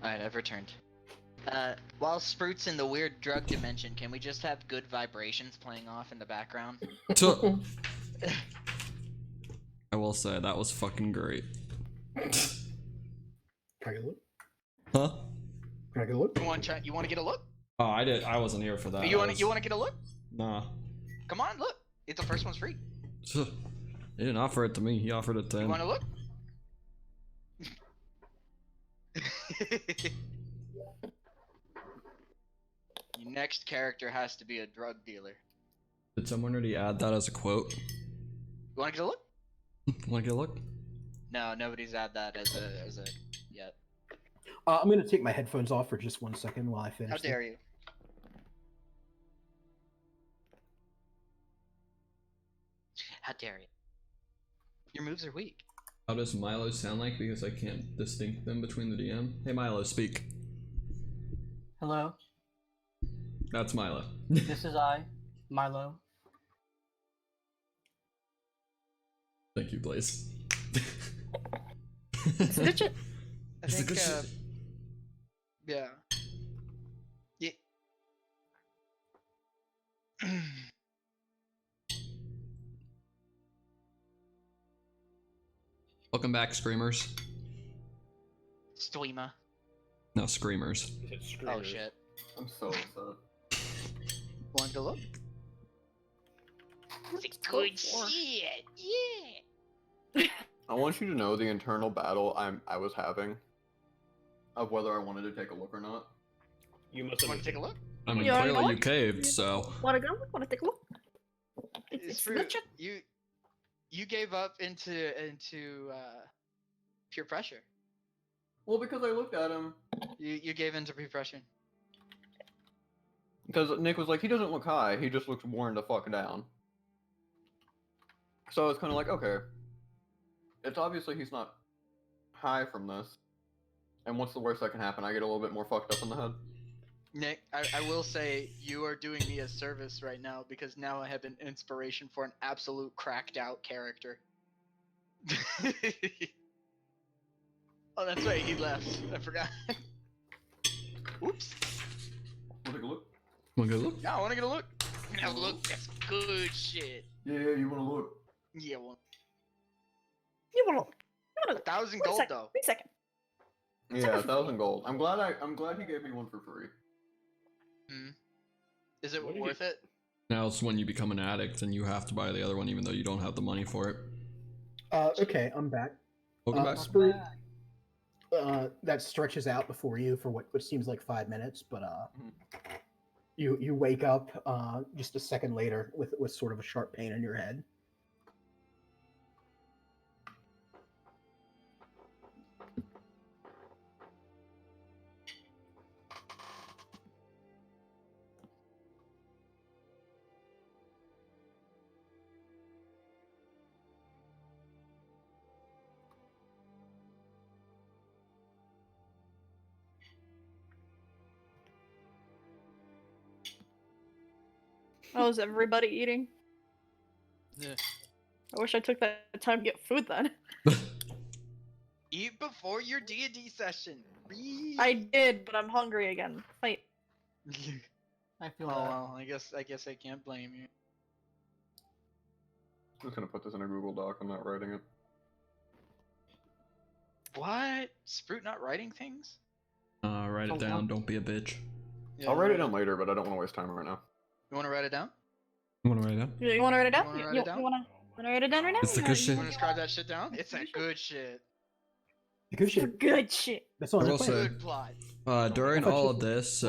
Alright, I've returned. While Sprout's in the weird drug dimension, can we just have good vibrations playing off in the background? I will say that was fucking great. Can I get a look? Huh? Can I get a look? You want to get a look? Oh, I wasn't here for that. You want to get a look? Nah. Come on, look. It's the first one's free. He didn't offer it to me. He offered it to You him. want to look? Your next character has to be a drug dealer. Did someone already add that as a quote? You want to get a look? Want to get a look? No, nobody's added that as a yet. I'm gonna take my headphones off for just 1 second while I finish. How dare you? How dare you? Your moves are weak. How does Milo sound like? Because I can't distinct them between the DM. Hey Milo, speak. Hello, That's Milo. this is I, Milo. Thank you, Blaze. It's good shit. I It's a think, good shit. yeah. Yeah. Welcome back, Screamers. Streamer. No, Screamers. Oh shit. I'm so upset. Want to look? It's go good for it. shit. Yeah. I want you to know the internal battle I was having of whether I wanted to take a look or not. You must Want to take a understand. look? I mean, You wanna clearly go? you caved, so. Wanna go? Wanna take a look? It's Sprout, good shit. you gave up into peer pressure. Well, because I looked at him. You gave into peer pressure. Because Nick was like, he doesn't look high, he just looks worn the fuck down. So I was kind of like, okay. It's obviously he's not high from this. And what's the worst that can happen? I get a little bit more fucked up in the head. Nick, I will say you are doing me a service right now because now I have an inspiration for an absolute cracked out character. Oh, that's right, he left. I forgot. Oops. Wanna take a look? Wanna go look? Yeah, I want to get a look. I'm gonna have a look. That's good shit. Yeah, you wanna look? Yeah, well, You wanna look? You wanna look? 1,000 Wait a gold second. though. Wait a second. Yeah, 1,000 gold. I'm glad he gave me one for free. Is it What did worth it? Now it's when you become an addict and you have to buy the other one even though you don't have the money for it. Okay, I'm back. Welcome back. Sprout, that stretches out before you for what seems like 5 minutes, but you wake up just a second later with sort of a sharp pain in your head. Oh, is everybody eating? Yeah. I wish I took that time to get food then. Eat before your D&D session. I did, but I'm hungry again. Wait. I feel Oh that. well, I guess I can't blame you. I'm just gonna put this in a Google Doc, I'm not writing it. What? Sprout not writing things? Write it down, don't be a bitch. Yeah, I'll write it down later, but I don't want to waste time right now. You want to write it down? You wanna write it down? You wanna write it down? wanna write it down? You wanna write it down right now? It's the You good wanna- shit. You want to scribe that shit down? It's that good shit. Good It's shit. good shit. That's all I I'm will saying. say- Good plot. During I thought all you- of this,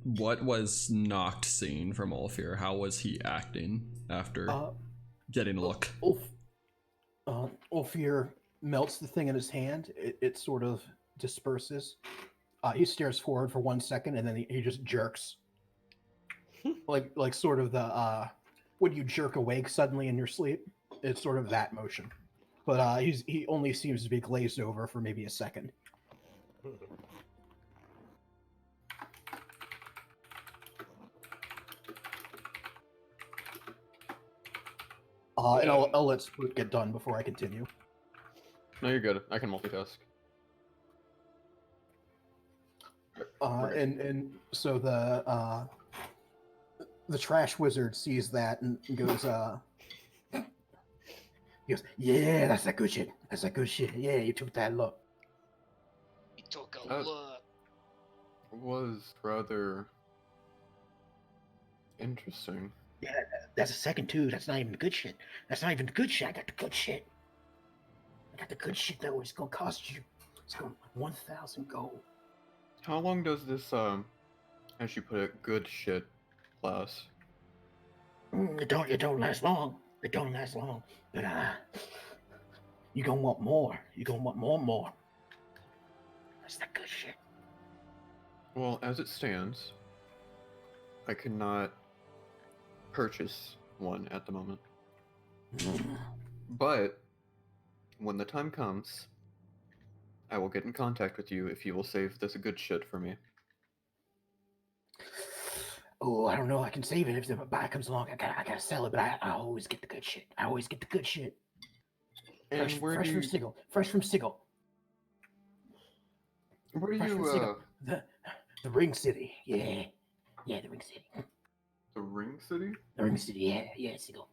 what was Noct seeing from Ulfyr? How was he acting after getting a look? Ulfyr melts the thing in his hand. It sort of disperses. He stares forward for 1 second and then he just jerks. like sort of the when you jerk awake suddenly in your sleep. It's sort of that motion. But he only seems to be glazed over for maybe a second. And I'll let Sprout get done before I continue. No, you're good. I can multitask. Okay. And so the trash wizard sees that and goes, yeah, that's a good shit. That's a good shit. Yeah, you took that look. He took a That- look. Was rather interesting. Yeah, that's a second too. That's not even the good shit. That's not even the good shit. I got the good shit. I got the good shit though. It's gonna cost you. It's gonna 1,000 gold. How long does this, as you put it, good shit last? It don't last long. It don't last long. But you gonna want more. You gonna want more and more. That's that good shit. Well, as it stands, I cannot purchase one at the moment. But when the time comes, I will get in contact with you if you will save this good shit for me. Oh, I don't know. I can save it if the buyer comes along. I gotta sell it, but I always get the good shit. I always get the good shit. And Fresh, where fresh do from you, Sigil. Fresh from Sigil. where do Fresh from you, Sigil. The Ring City. Yeah. Yeah, the Ring City. the Ring City? The Ring City. Yeah, yeah, Sigil.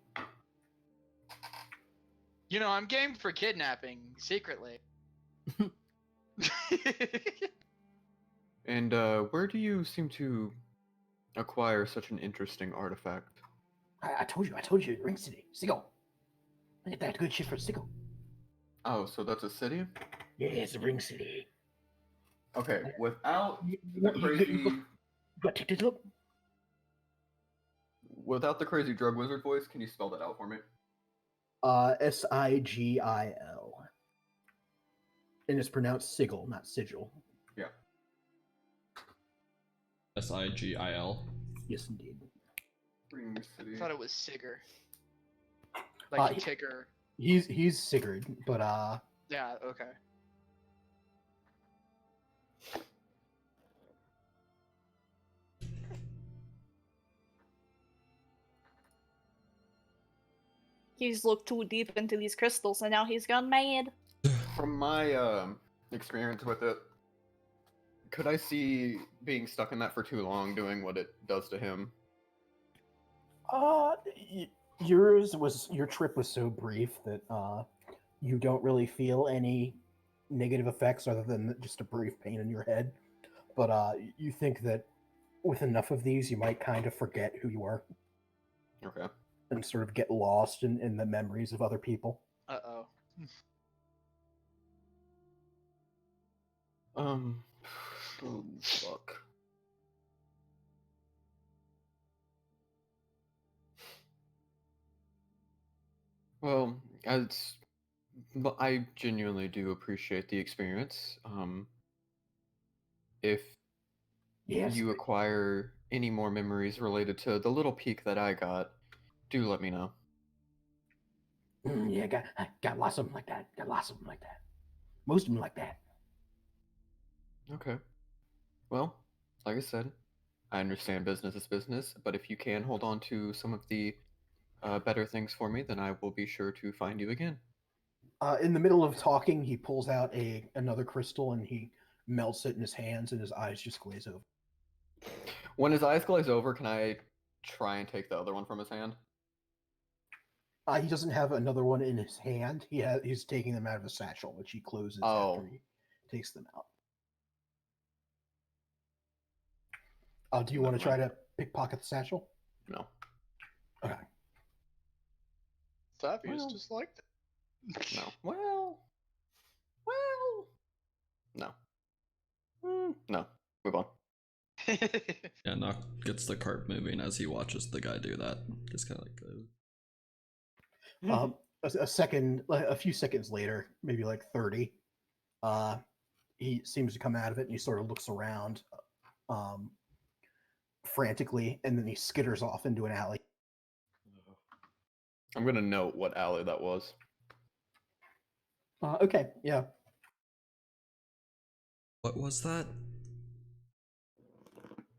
You know, I'm game for kidnapping secretly. And, where do you seem to acquire such an interesting artifact? I told you, Ring City. Sigil. I get that good shit for Sigil. Oh, so that's a city? Yeah, it's the Ring City. Okay, without You the crazy... got to take this look? without the crazy drug wizard voice, can you spell that out for me? Sigil. And it's pronounced sigil, not sigil. Yeah. Sigil. Yes, indeed. Ring I City. thought it was Sigurd. Like Tigger. He's Sigurd, but Yeah, okay. He's looked too deep into these crystals and now he's gone mad. From my experience with it, could I see being stuck in that for too long doing what it does to him? your trip was so brief that you don't really feel any negative effects other than just a brief pain in your head. But you think that with enough of these, you might kind of forget who you are Okay. and sort of get lost in the memories of other people. Uh-oh. Oh, fuck. Well, but I genuinely do appreciate the experience. If Yes. you acquire any more memories related to the little peek that I got, do let me know. Yeah, got lots of them like that. Got lots of them like that. Most of them like that. Okay. Well, like I said, I understand business is business, but if you can hold on to some of the better things for me, then I will be sure to find you again. In the middle of talking, he pulls out another crystal and he melts it in his hands, and his eyes just glaze over. When his eyes glaze over, can I try and take the other one from his hand? He doesn't have another one in his hand. He's taking them out of a satchel, which he closes after he takes them out. Do you want to try to pickpocket the satchel? No. Okay. Fabius Well, just liked it. No. Well. No. No. Move on. Yeah, Noct gets the cart moving as he watches the guy do that. Just kind of like, A few seconds later, maybe like 30, he seems to come out of it and he sort of looks around frantically, and then he skitters off into an alley. I'm gonna note what alley that was. Okay, yeah. what was that?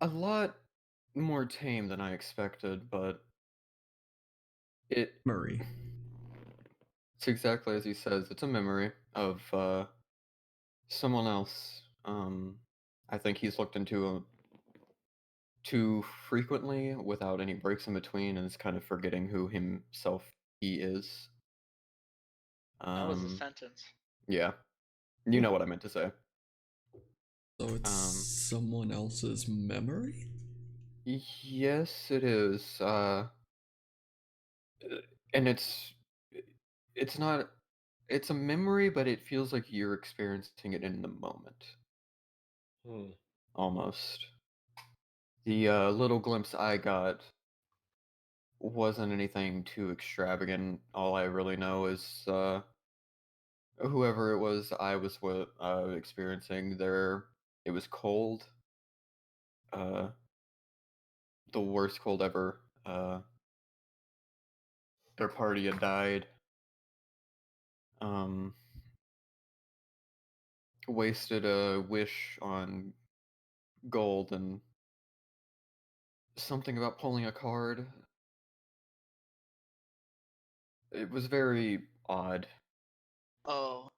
A lot more tame than I expected, but Murray. It's exactly as he says. It's a memory of someone else. I think he's looked into too frequently without any breaks in between, and is kind of forgetting who he is. That was a sentence. Yeah, you know what I meant to say. So it's someone else's memory? Yes, it is. And it's not. It's a memory, but it feels like you're experiencing it in the moment. Almost. The little glimpse I got wasn't anything too extravagant. All I really know is whoever it was I was experiencing there, it was cold. The worst cold ever. Their party had died. Wasted a wish on gold and something about pulling a card. It was very odd. Oh.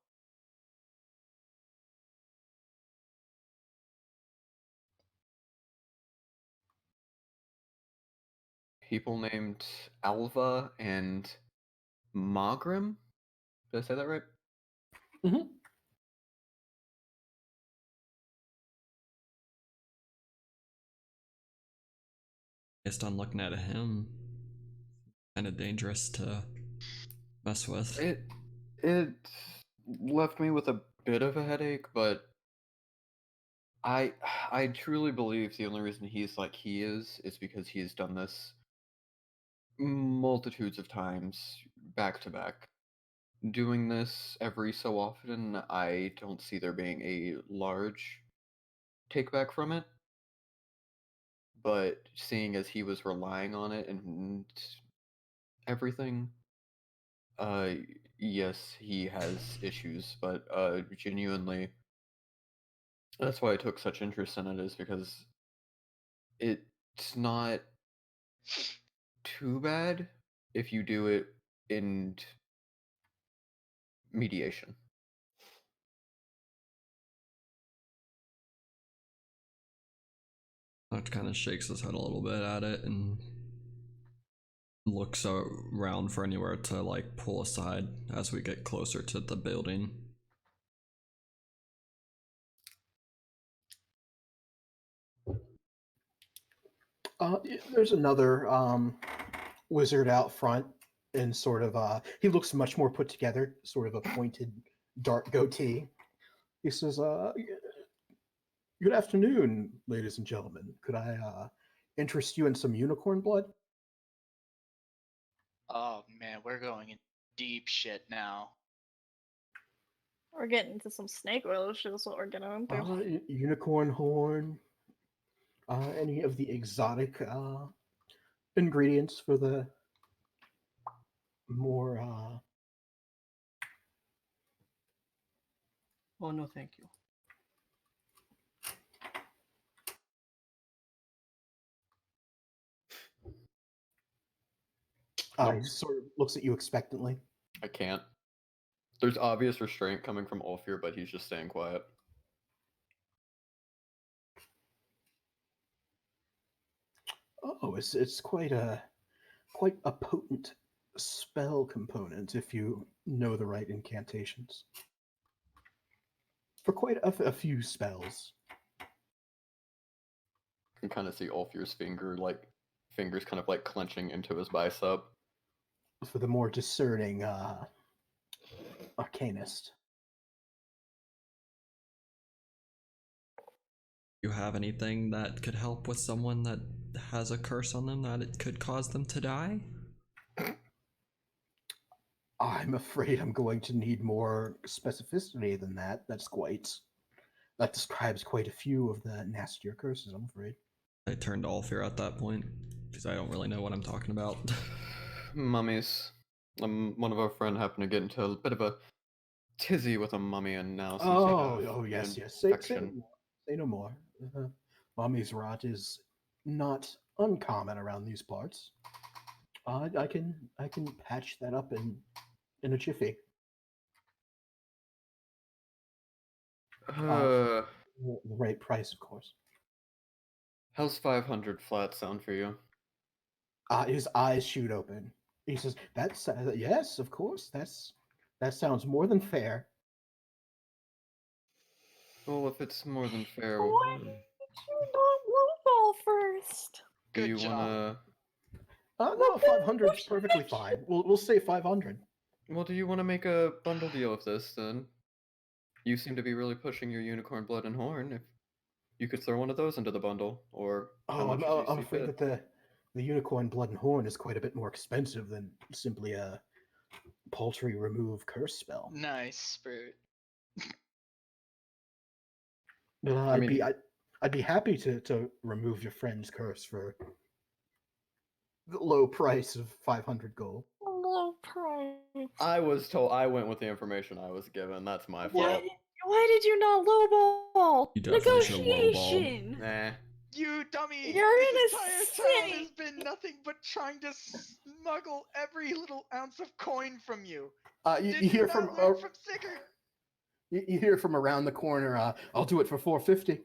People named Alva and Magrim? Did I say that right? Mm-hmm. Based on looking at him, kind of dangerous to mess with. It left me with a bit of a headache, but I truly believe the only reason he's like he is because he's done this multitudes of times, back to back. Doing this every so often, I don't see there being a large takeback from it. But seeing as he was relying on it and everything, uh, yes, he has issues, but genuinely, that's why I took such interest in it, is because it's not too bad if you do it in mediation. Noct kind of shakes his head a little bit at it and looks around for anywhere to like pull aside as we get closer to the building. There's another wizard out front, and sort of he looks much more put together, sort of a pointed dark goatee. He says, "Good afternoon, ladies and gentlemen. Could I interest you in some unicorn blood?" Oh man, we're going in deep shit now. We're getting into some snake oil shit is what we're getting into. Unicorn horn, any of the exotic ingredients for the more Oh no, thank you. he sort of looks at you expectantly. I can't. There's obvious restraint coming from Ulfyr, but he's just staying quiet. Oh, it's quite a potent spell component if you know the right incantations. For quite a few spells. You can kind of see Ulfyr's fingers kind of like clenching into his bicep. For the more discerning arcanist. You have anything that could help with someone that has a curse on them that it could cause them to die? I'm afraid I'm going to need more specificity than that. That describes quite a few of the nastier curses, I'm afraid. I turned to Ulfyr at that point because I don't really know what I'm talking about. Mummies. One of our friend happened to get into a bit of a tizzy with a mummy, and now seems to have yes. an Say infection. no more. Mummy's rot is not uncommon around these parts. I can patch that up in a jiffy. The right price, of course. How's 500 flat sound for you? His eyes shoot open. He says, "That's yes, of course. That sounds more than fair." Well, if it's more than fair, Why did you not lowball first? do Good you job. wanna? No, 500 is perfectly fine. We'll say 500. Well, do you want to make a bundle deal of this then? You seem to be really pushing your unicorn blood and horn. If you could throw one of those into the bundle, or how much would you I'm see afraid fit? that the unicorn blood and horn is quite a bit more expensive than simply a paltry remove curse spell. Nice, Sprout. But I mean, I'd be happy to remove your friend's curse for the low price of 500 gold. Low price. I was told. I went with the information I was given. That's my fault. Why did you not lowball? You definitely should lowball. Negotiation. Nah. You dummy! You're in this a entire town city. has been nothing but trying to smuggle every little ounce of coin from you. You Did hear not from learn from Sigurd? you hear from around the corner. I'll do it for 450.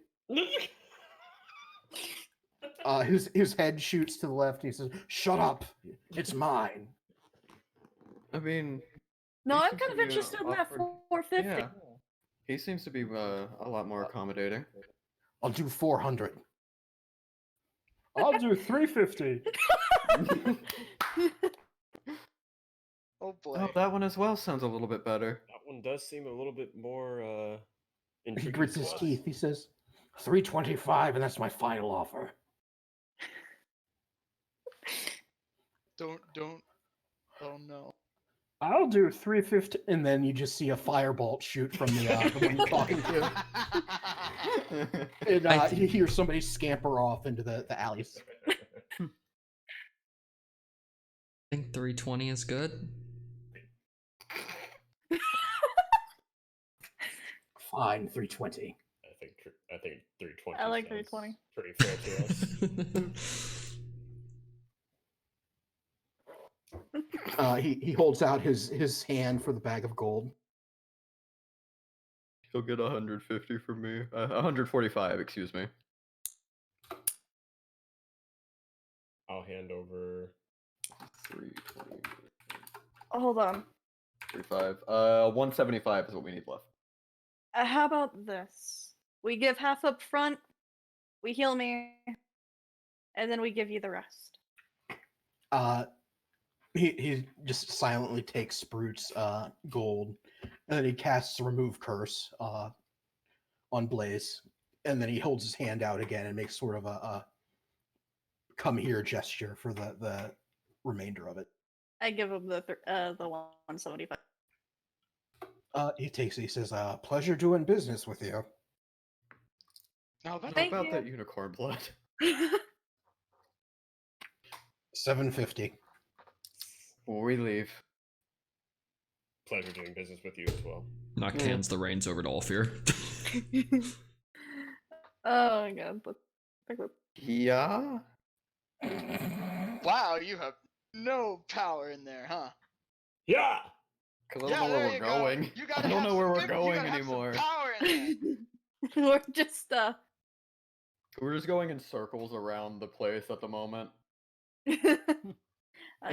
His head shoots to the left. He says, "Shut up! It's mine." I mean, No, he I'm seems kind to of be interested in that offered- 450. Yeah, he seems to be a lot more accommodating. I'll do 400. I'll do 350. Oh boy. Oh, that one as well sounds a little bit better. That one does seem a little bit more He intriguing. grits to his us. teeth. He says, 325, and that's my final offer. Don't. Oh no. I'll do 350, and then you just see a firebolt shoot from the one you're talking to, and you hear somebody scamper off into the alleys. I think 320 is good. Fine, 320. I think 320. I like sounds 320. Pretty fair to us. He holds out his hand for the bag of gold. He'll get 150 from me. 145, excuse me. I'll hand over. 320. Hold on. 35. 175 is what we need left. How about this? We give half up front, we heal me, and then we give you the rest. He just silently takes Sprout's gold, and then he casts Remove Curse on Blaze, and then he holds his hand out again and makes sort of a come here gesture for the remainder of it. I give him the 175. He takes it. He says, "Pleasure doing business with you." Now that How Thank about you. that unicorn blood? 750. We leave. Pleasure doing business with you as well. Noct hands the reins over to Ulfyr. Oh my god. Yeah? Wow, you have no power in there, huh? Yeah. Because I don't know where we're going. You gotta I don't have know where some we're good- going you gotta have some anymore. power in there. We're just We're just going in circles around the place at the moment. you Is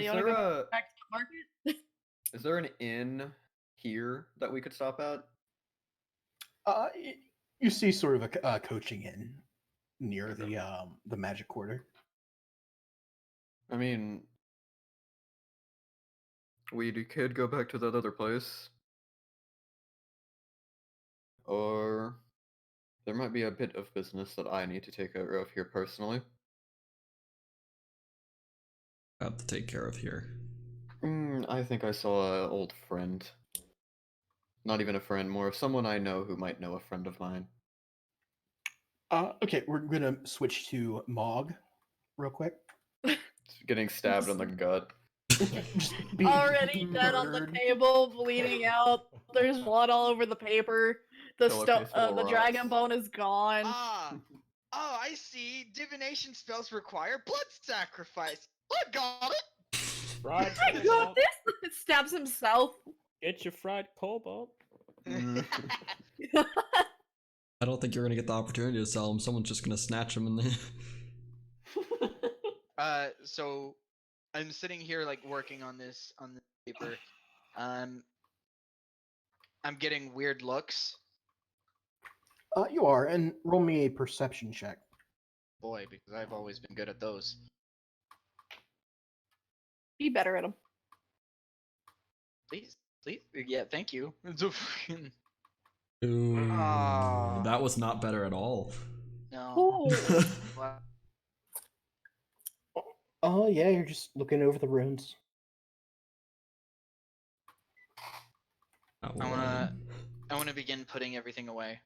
wanna there go back to the market? Is there an inn here that we could stop at? You see sort of a coaching inn near the Magic Quarter. I mean, we could go back to that other place. Or there might be a bit of business that I need to take care of here personally. Have to take care of here. I think I saw an old friend. Not even a friend, more of someone I know who might know a friend of mine. Okay, we're gonna switch to Mog real quick. Getting stabbed in the gut. Just being Already dead on the murdered. table, bleeding out. There's blood all over the paper. The Pillowcase full of the dragon rocks. bone is gone. Oh, I see. Divination spells require blood sacrifice. I got it. Fried I got cobalt. this. Stabs himself. Get your fried cobalt. I don't think you're gonna get the opportunity to sell him. Someone's just gonna snatch him in the. So I'm sitting here like working on the paper. I'm getting weird looks. You are, and roll me a perception check. Boy, because I've always been good at those. Be better at him. Please. Yeah, thank you. It's a fucking- Ooh, Ah. that was not better at all. No. Oh yeah, you're just looking over the runes. That I one. wanna begin putting everything away.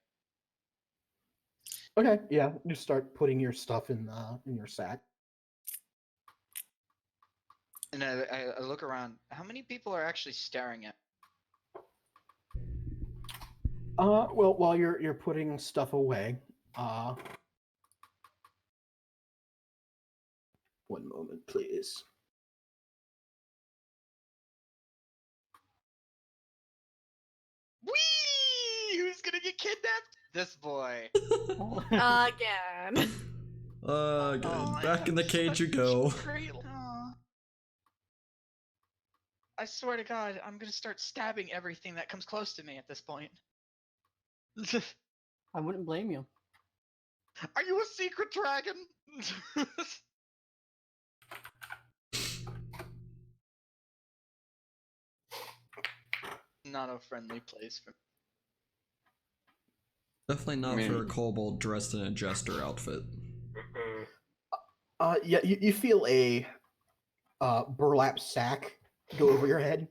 Okay, yeah, just start putting your stuff in your sack. And I look around. How many people are actually staring at? Well, while you're putting stuff away, one moment, please. Whee! Who's gonna get kidnapped? This boy. Again. Oh, Back in the cage you such go. Great. I swear to God, I'm gonna start stabbing everything that comes close to me at this point. I wouldn't blame you. Are you a secret dragon? Not a friendly place for. Definitely not I for a mean- kobold dressed in a jester outfit. Yeah, you feel a burlap sack go over your head.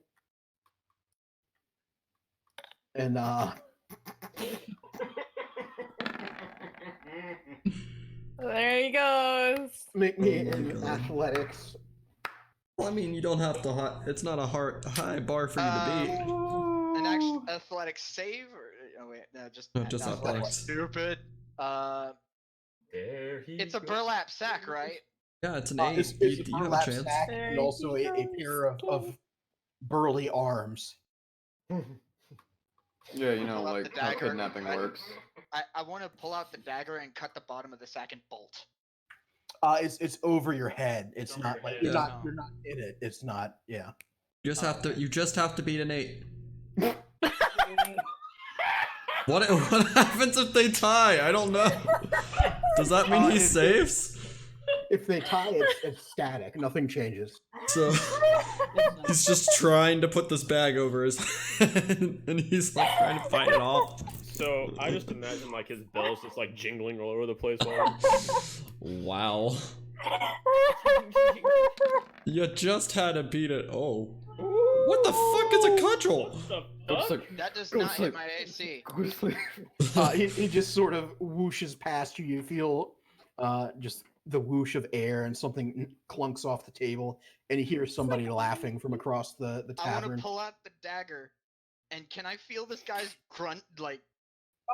And There he goes. make me Oh my an God. athletics. Well, I mean, you don't have to. It's not a high bar for you to beat. An actual athletic save, or oh wait, no, just No, just athletics. Stupid. There he It's a goes. burlap sack, right? Yeah, it's an It's 8. a You have a burlap chance. sack There and also he a goes pair of burly arms. Yeah, you know, Pull out like the how dagger. kidnapping works. I want to pull out the dagger and cut the bottom of the sack and bolt. It's over your head. It's Over not your like head. you're Yeah. not in it. It's not. Yeah. You just Oh, have to. okay. You just have to beat an 8. What happens if they tie? I don't know. Does that mean he If saves? If they tie, it's static. Nothing changes. So he's just trying to put this bag over his head, and he's like trying to fight it off. So I just imagine like his bells just like jingling all over the place while Wow. You just had to beat it. Oh. What the fuck is a cudgel? Go to sleep. That does Go to not sleep. hit my AC. Go to sleep. He just sort of whooshes past you. You feel just the whoosh of air, and something clunks off the table, and you hear somebody laughing from across the I want tavern. to pull out the dagger, and can I feel this guy's grunt? Like,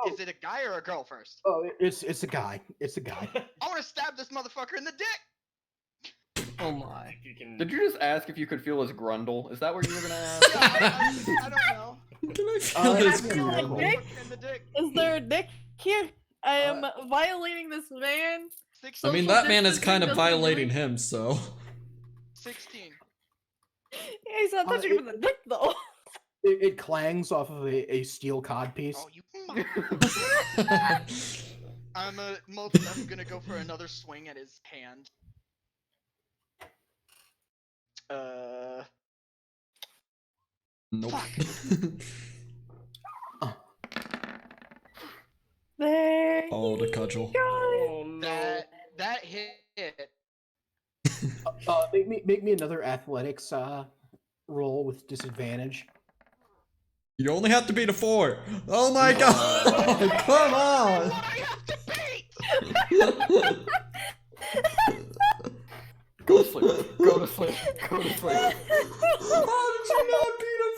Oh. is it a guy or a girl first? Oh, it's a guy. It's a guy. I want to stab this motherfucker in the dick. Oh my. you can. Did you just ask if you could feel his grundle? Is that what you were gonna ask? Yeah, I don't know. Can I feel Can I his feel like grundle? Nick? In the dick. Is there a dick here? I am violating this man. 16. I mean, Social that man is distancing kind of doesn't violating really- him, so. 16. Yeah, he's not touching him in the dick though. It clangs off of a steel codpiece. Oh, you. I'm gonna go for another swing at his hand. Nope. There. Oh, the cudgel. Oh no. That hit. Make me another athletics roll with disadvantage. You only have to beat a 4. Oh my god! Come on! What I have to beat? Go to sleep. Go to sleep. Go to sleep. How did you not beat a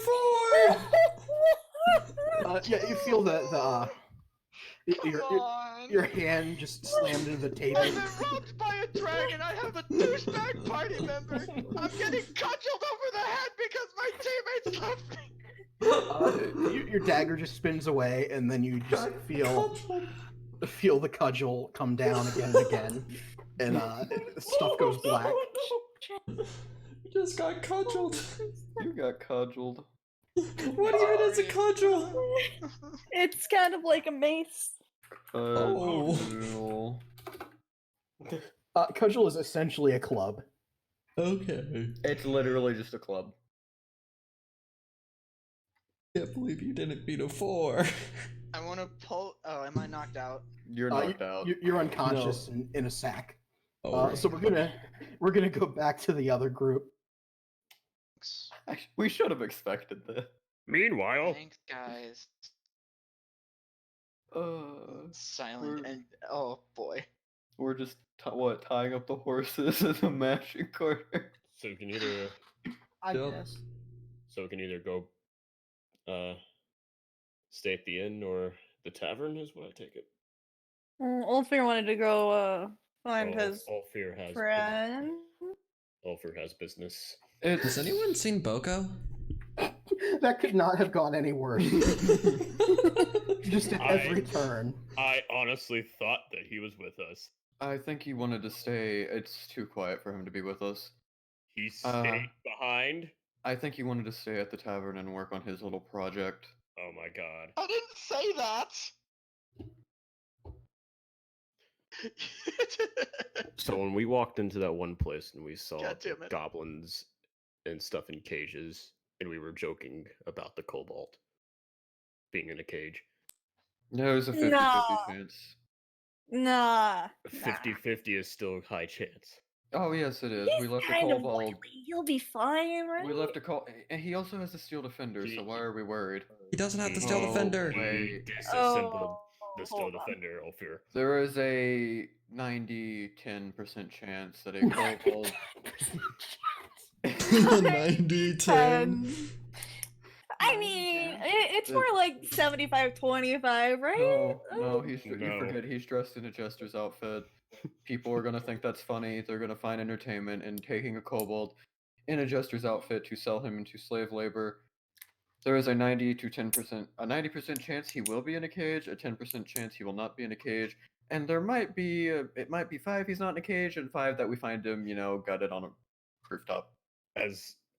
4? Yeah, you feel the Come on. your hand just slammed into the table. I've been robbed by a dragon. I have a douchebag party member. I'm getting cudgeled over the head because my teammates left me. Your dagger just spins away, and then you just feel the cudgel come down again and again, and stuff goes black. You just got cudgeled. You got cudgeled. What even is a cudgel? It's kind of like a mace. Oh. Cudgel is essentially a club. Okay. It's literally just a club. Can't believe you didn't beat a 4. I want to pull. Oh, am I knocked out? You're knocked out. You're unconscious in a sack. Oh, So we're gonna go back to the other group. Actually, we should have expected this. Meanwhile, Thanks, guys. Uh, Silent We're- and oh boy. we're just tying up the horses in the Mage Quarter. so we can either I Yep. guess. we can either go stay at the inn or the tavern is what I take it. Ulfyr wanted to go find his Ulfyr has friend. Ulfyr has business. has anyone seen Boko? That could not have gone any worse. Just at every turn. I honestly thought that he was with us. I think he wanted to stay. It's too quiet for him to be with us. He stayed behind. I think he wanted to stay at the tavern and work on his little project. Oh my god. I didn't say that. So when we walked into that one place and we saw God the damn it. goblins and stuff in cages, and we were joking about the kobold being in a cage. No, it was a 50-50 No. chance. Nah. 50-50 is still a high chance. Oh yes, it is. We He's left a kind of kobold. wily. He'll be fine, right? We left a call, and he also has a steel defender. So why are we worried? He doesn't have the steel Oh, defender. wait. Disassembled the steel hold on. defender, Ulfyr. There is a 90-10% chance that a kobold. 90-10. I mean, it's more like 75-25, right? No, you No. forget he's dressed in a jester's outfit. People are gonna think that's funny. They're gonna find entertainment in taking a kobold in a jester's outfit to sell him into slave labor. There is a 90% chance he will be in a cage, a 10% chance he will not be in a cage, and there might be it might be 5 he's not in a cage, and 5 that we find him, gutted on a rooftop.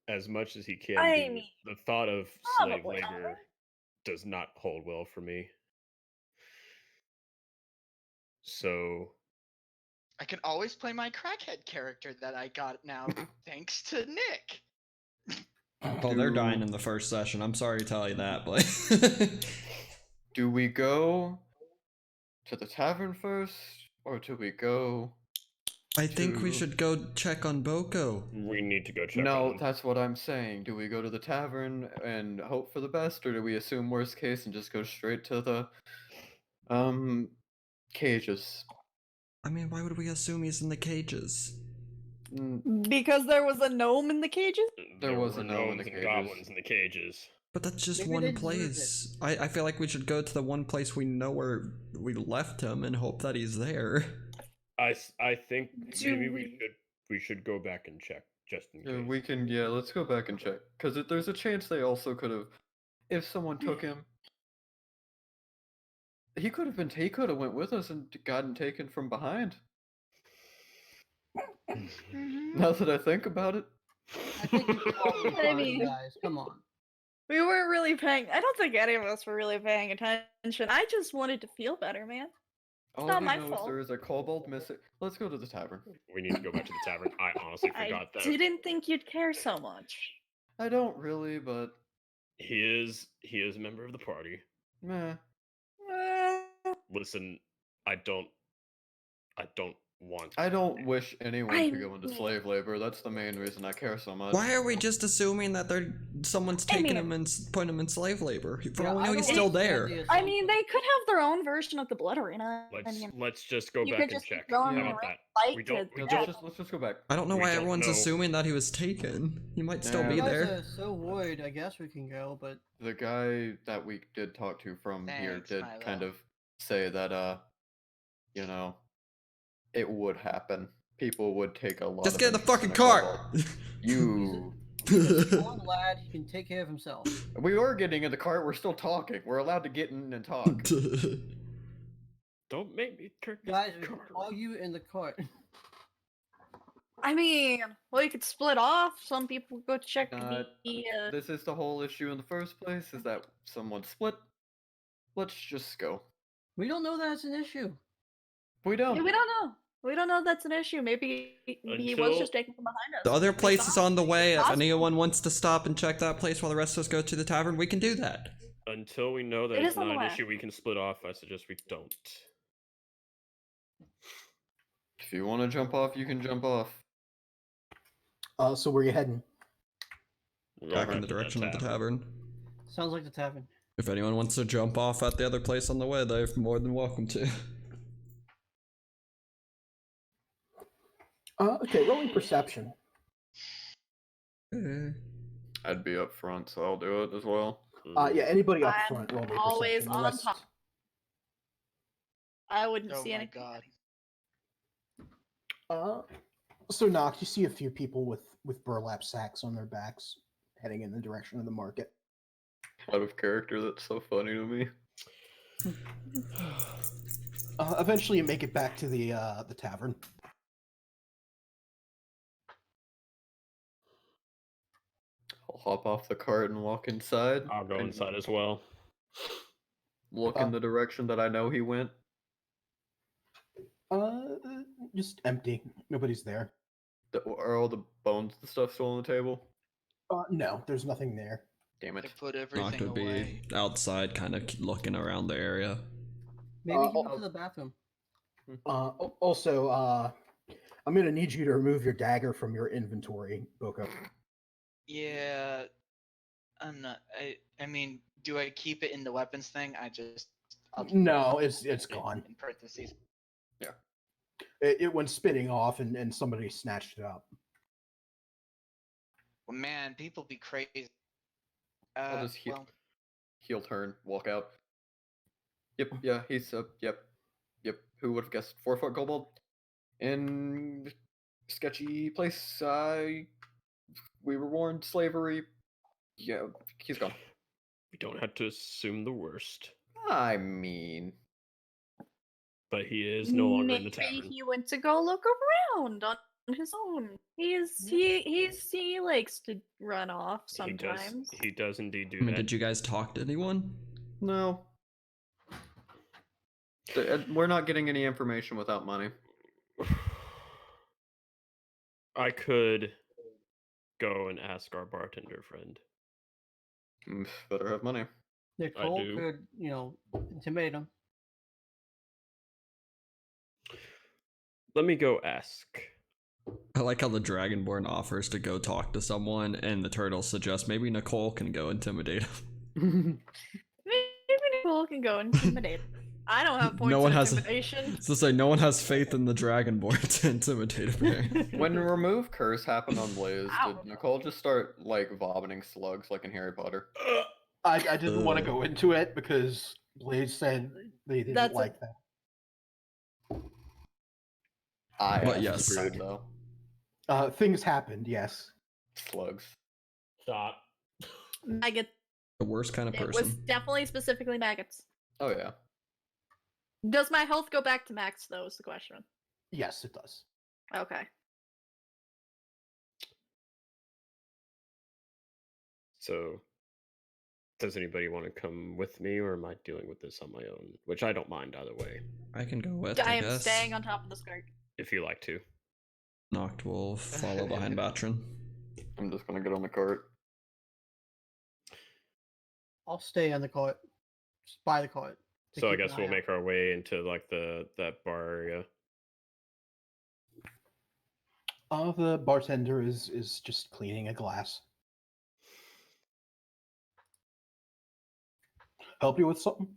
As much as he can I be, mean, the thought of slave probably not, labor right? does not hold well for me. So I can always play my crackhead character that I got now, thanks to Nick. Oh, they're dying in the first session. I'm sorry to tell you that, but Do we go to the tavern first, or do we go? I think we should go check on Boko. we need to go check No, on that's what I'm saying. Do we go to the tavern and hope for the best, or do we assume worst case and just go straight to the cages? I mean, why would we assume he's in the cages? Because there was a gnome in the cages? There was were a gnome in the gnomes and cages. goblins in the cages. But that's just Maybe one they deserve place. I feel like we should go to the one place we know where we left him and hope that he's there. I think Do maybe we- we should go back and check just in Yeah, case. we can. Yeah, let's go back and check. Because there's a chance they also could have, if someone took him, he could have went with us and gotten taken from behind. Now that I think about it. I think we should all be I fine, mean- guys. Come on. We weren't really paying. I don't think any of us were really paying attention. I just wanted to feel better, man. All not we my know is fault. there is a kobold missing. Let's go to the tavern. We need to go back to the tavern. I honestly I forgot that. didn't think you'd care so much. I don't really, but He is a member of the party. meh. Listen, I don't want I don't wish anyone I to go into mean- slave labor. That's the main reason I care so much. Why are we just assuming that someone's taking mean- him and putting him in slave labor? For Yeah, all we I know, he's don't still understand there. the I mean, they could have their own version of the blood arena. I mean, let's just go you back could and just keep check. going How in about a that? fight We don't to we death. don't Let's just go back. I don't know We why don't everyone's know. assuming that he was taken. He might still Yeah. be You guys there. are so worried. I guess we can go, but The guy that we did talk to from here Thanks, did Milo. kind of say that it would happen. People would take a lot. Just of get in the interest fucking in a car! kobold. You. he's a strong lad. He can take care of himself. We are getting in the cart. We're still talking. We're allowed to get in and talk. Don't make me turn this Guys, we can car. argue in the cart. I mean, well, you could split off. Some people go check Uh, the. This is the whole issue in the first place. Is that someone split? Let's just go. We don't know that it's an issue. We don't. Yeah, we don't know. We don't know if that's an issue. Maybe he was Until- just taken from behind us. The other It's place is on the way. If Possible. anyone wants to stop and check that place while the rest of us go to the tavern, we can do that. Until we know that It it's is on not the an way. issue we can split off, I suggest we don't. If you want to jump off, you can jump off. So where you heading? We'll go Back right in the to that direction of the tavern. Sounds like the tavern. If anyone wants to jump off at the other place on the way, they're more than welcome to. Okay, rolling perception. I'd be up front, so I'll do it as well. Yeah, anybody up I'm front, roll me always perception. The on rest- top. I wouldn't Oh see my anything. god. So Noct, you see a few people with burlap sacks on their backs, heading in the direction of the market. Out of character, that's so funny to me. Eventually, you make it back to the tavern. I'll hop off the cart and walk inside. I'll go and inside as well. Look in the direction that I know he went. Just empty. Nobody's there. Are all the bones and stuff still on the table? No, there's nothing there. Damn I it. put Not everything gonna away. be outside, kind of looking around the area. Maybe he oh, went to the bathroom. Also, I'm gonna need you to remove your dagger from your inventory, Boko. Yeah, I'm not. I mean, do I keep it in the weapons thing? I'll keep No, it's it gone. in parentheses. It went spinning off, and somebody snatched it up. Well, man, people be crazy. I'll just heal. Well, Heel turn, walk out. Yep, yeah, he's yep. Who would have guessed 4-foot kobold in sketchy place? We were warned slavery. Yeah, he's gone. We don't have to assume the worst, I mean, but he is no longer in the Maybe tavern. he went to go look around on his own. He likes to run off sometimes. He does indeed do I mean, that. did you guys talk to anyone? no. We're not getting any information without money. I could go and ask our bartender friend. Better have money. Nicole do. could, intimidate him. Let me go ask. I like how the Dragonborn offers to go talk to someone, and the turtle suggests maybe Nicole can go intimidate him. Maybe Nicole can go intimidate. I don't have points No one of has intimidation. to say no one has faith in the Dragonborn to intimidate him. When remove curse happened on Blaze, Ow. did Nicole just start like vomiting slugs like in Harry Potter? I didn't want to go into it because Blaze said they didn't That's like that. I But asked yes. Sproot, though. Things happened, yes. Slugs. Stop. Maggot. The worst kind of It was person. definitely specifically maggots. Oh yeah. Does my health go back to max, though, is the question. Yes, it does. Okay. So, does anybody want to come with me, or am I dealing with this on my own? Which I don't mind either way, I can go with. I I am guess. staying on top of the skirt. if you like to. Noct will follow behind Batrin. I'm just gonna get on the cart. I'll stay on the cart, just by the cart. to So I keep an guess eye we'll out. make our way into like that bar area. The bartender is just cleaning a glass. Help you with something?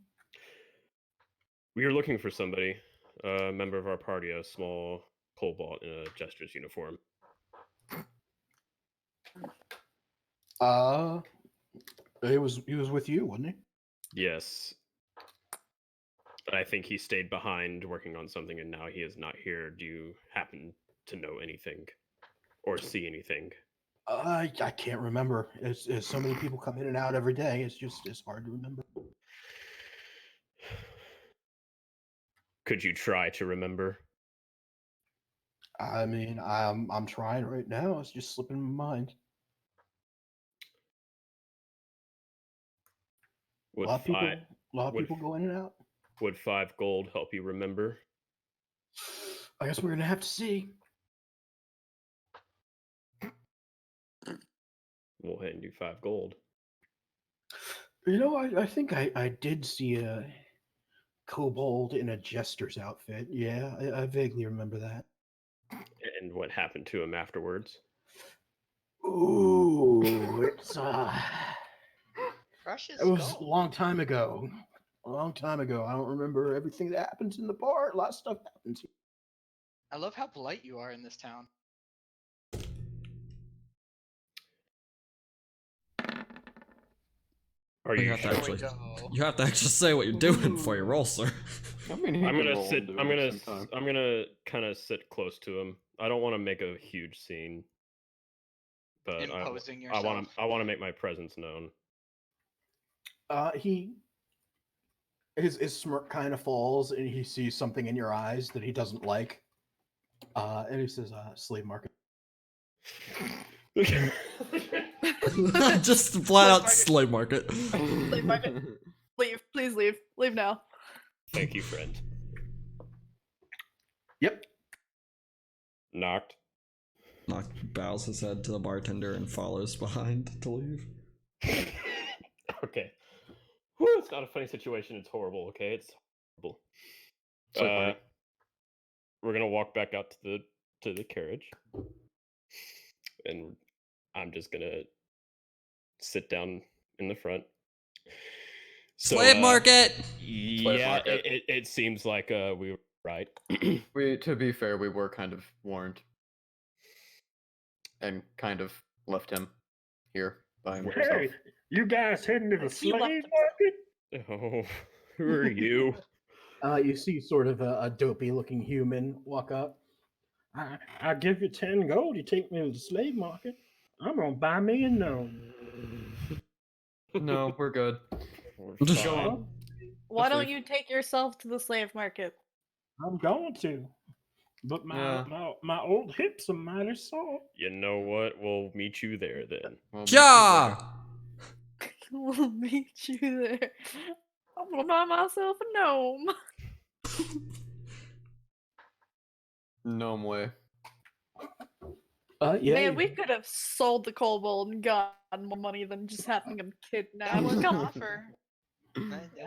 We are looking for somebody, a member of our party, a small kobold in a jester's uniform. He was with you, wasn't he? Yes. But I think he stayed behind working on something and now he is not here. Do you happen to know anything or see anything? I can't remember. It's so many people come in and out every day. It's hard to remember. Could you try to remember? I mean, I'm trying right now. It's just slipping my mind. A lot of people go in and out. Would 5 gold help you remember? I guess we're gonna have to see. We'll hand you 5 gold. You know, I think I did see a kobold in a jester's outfit. Yeah, I vaguely remember that. And what happened to him afterwards? Ooh, it's Precious it was a gold. long time ago. A long time ago. I don't remember everything that happens in the bar. A lot of stuff happens here. I love how polite you are in this town. Are You you have to sure? actually, go. you have to actually say what you're doing before you roll, sir. I mean, he I'm can gonna roll sit. and do it I'm at the gonna. same time. I'm gonna kind of sit close to him. I don't want to make a huge scene, but Imposing I want yourself. to. I want to make my presence known. His smirk kind of falls, and he sees something in your eyes that he doesn't like. And he says, "Slave market." Just flat out slave market. Slave market. Leave. Please leave. Leave now. Thank you, friend. Yep. Noct. Noct bows his head to the bartender and follows behind to leave. Okay. Whew, it's not a funny situation. It's horrible. Okay, it's horrible. So funny. We're gonna walk back out to the to the carriage, and I'm just gonna sit down in the front. So, Slave market. Yeah, market. it seems like we were right. To be fair, we were kind of warned. And kind of left him here by himself. Hey, you guys heading to the He left slave himself. market? Oh, who are you? You see sort of a dopey-looking human walk up. I give you 10 gold. You take me to the slave market. I'm gonna buy me a gnome. No, we're good. We're Sure. fine. Why don't leave. you take yourself to the slave market? I'm going to, but Yeah. my old hips are mighty sore. You know what? We'll meet you there then. We'll meet you there. Yeah. We'll meet you there. I'm gonna buy myself a gnome. Gnome way. Yeah. Man, we could have sold the kobold and gotten more money than just having him That kidnapped. was an Come offer.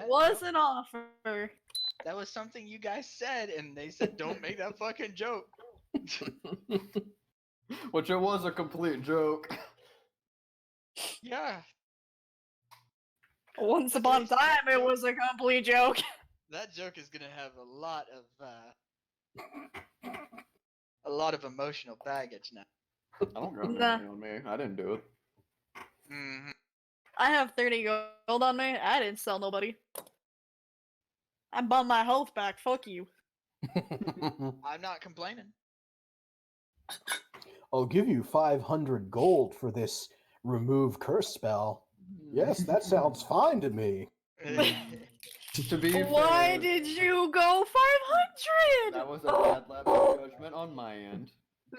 was an offer. That was something you guys said, and they said, "Don't make that fucking joke." Which it was a complete joke. Yeah, Once upon a time, it was a complete joke. that joke is gonna have a lot of emotional baggage now. I don't got any Nah. money on me. I didn't do it. Hmm. I have 30 gold on me. I didn't sell nobody. I bought my health back. Fuck you. I'm not complaining. I'll give you 500 gold for this remove curse spell. Yes, that sounds fine to me. To be Why fair, did you go 500? that was a bad lapse of judgment on my end.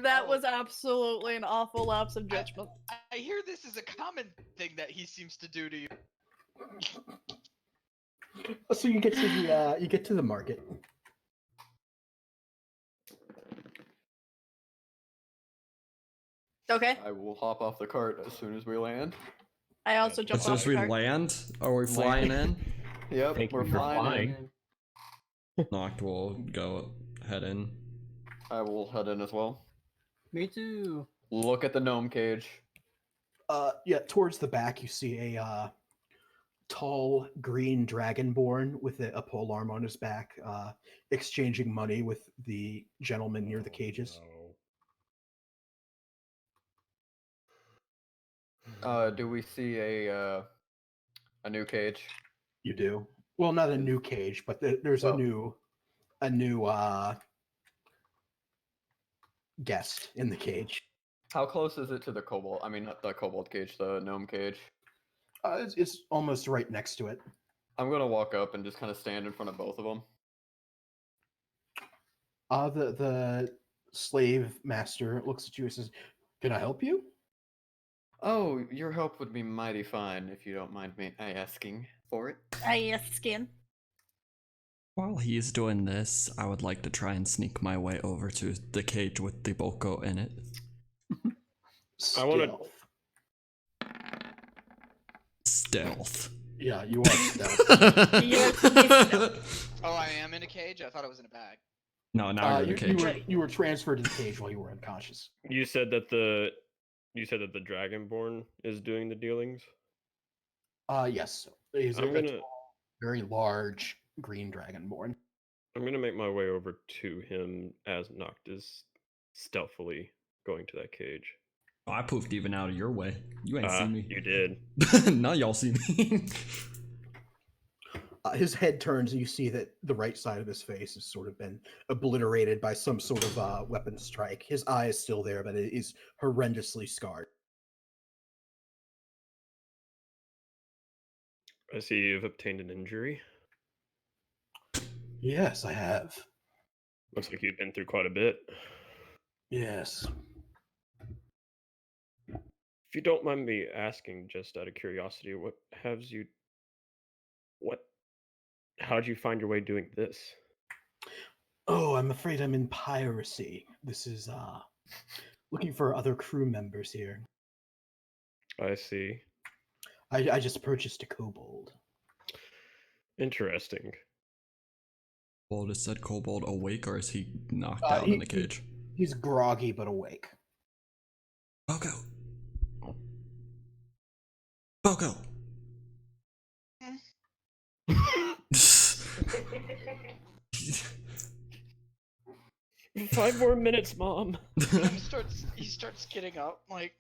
That Oh. was absolutely an awful lapse of judgment. I hear this is a common thing that he seems to do to you. So you get to the market. Okay. I will hop off the cart as soon as we land. I also As jumped soon off as the we cart. land, are we flying in? Yep, Thank we're you for flying in. Noct will go head in. I will head in as well. Me too. Look at the gnome cage. Yeah, towards the back you see a tall green dragonborn with a polearm on his back, exchanging money with the gentleman near the cages. Do we see a new cage? You do. Well, not a new cage, but there's a Oh. new guest in the cage. How close is it to the kobold? I mean, not the kobold cage, the gnome cage. It's almost right next to it. I'm gonna walk up and just kind of stand in front of both of them. The slave master looks at you and says, "Can I help you?" Oh, your help would be mighty fine if you don't mind me asking for it. Skin. While he's doing this, I would like to try and sneak my way over to the cage with the Boko in it. I wanna- Stealth. Stealth. Yeah, you are stealth. Oh, I am in a cage? I thought it was in a bag. No, now you're in the cage. You were transferred to the cage while you were unconscious. You said that the Dragonborn is doing the dealings. Yes. He's I'm a gonna very large green dragonborn. I'm gonna make my way over to him as Noct is stealthily going to that cage. Oh, I poofed even out of your way. You ain't seen me. You did. Now y'all see me. His head turns and you see that the right side of his face has sort of been obliterated by some sort of weapon strike. His eye is still there, but it is horrendously scarred. I see you've obtained an injury. Yes, I have. Looks like you've been through quite a bit. Yes. If you don't mind me asking, just out of curiosity, how'd you find your way doing this? Oh, I'm afraid I'm in piracy. This is looking for other crew members here. I see. I just purchased a kobold. Interesting. Kobold, is said Kobold awake or is he knocked out in the cage? He's groggy but awake. Boko. Boko. 5 more minutes, Mom. He starts getting up, like,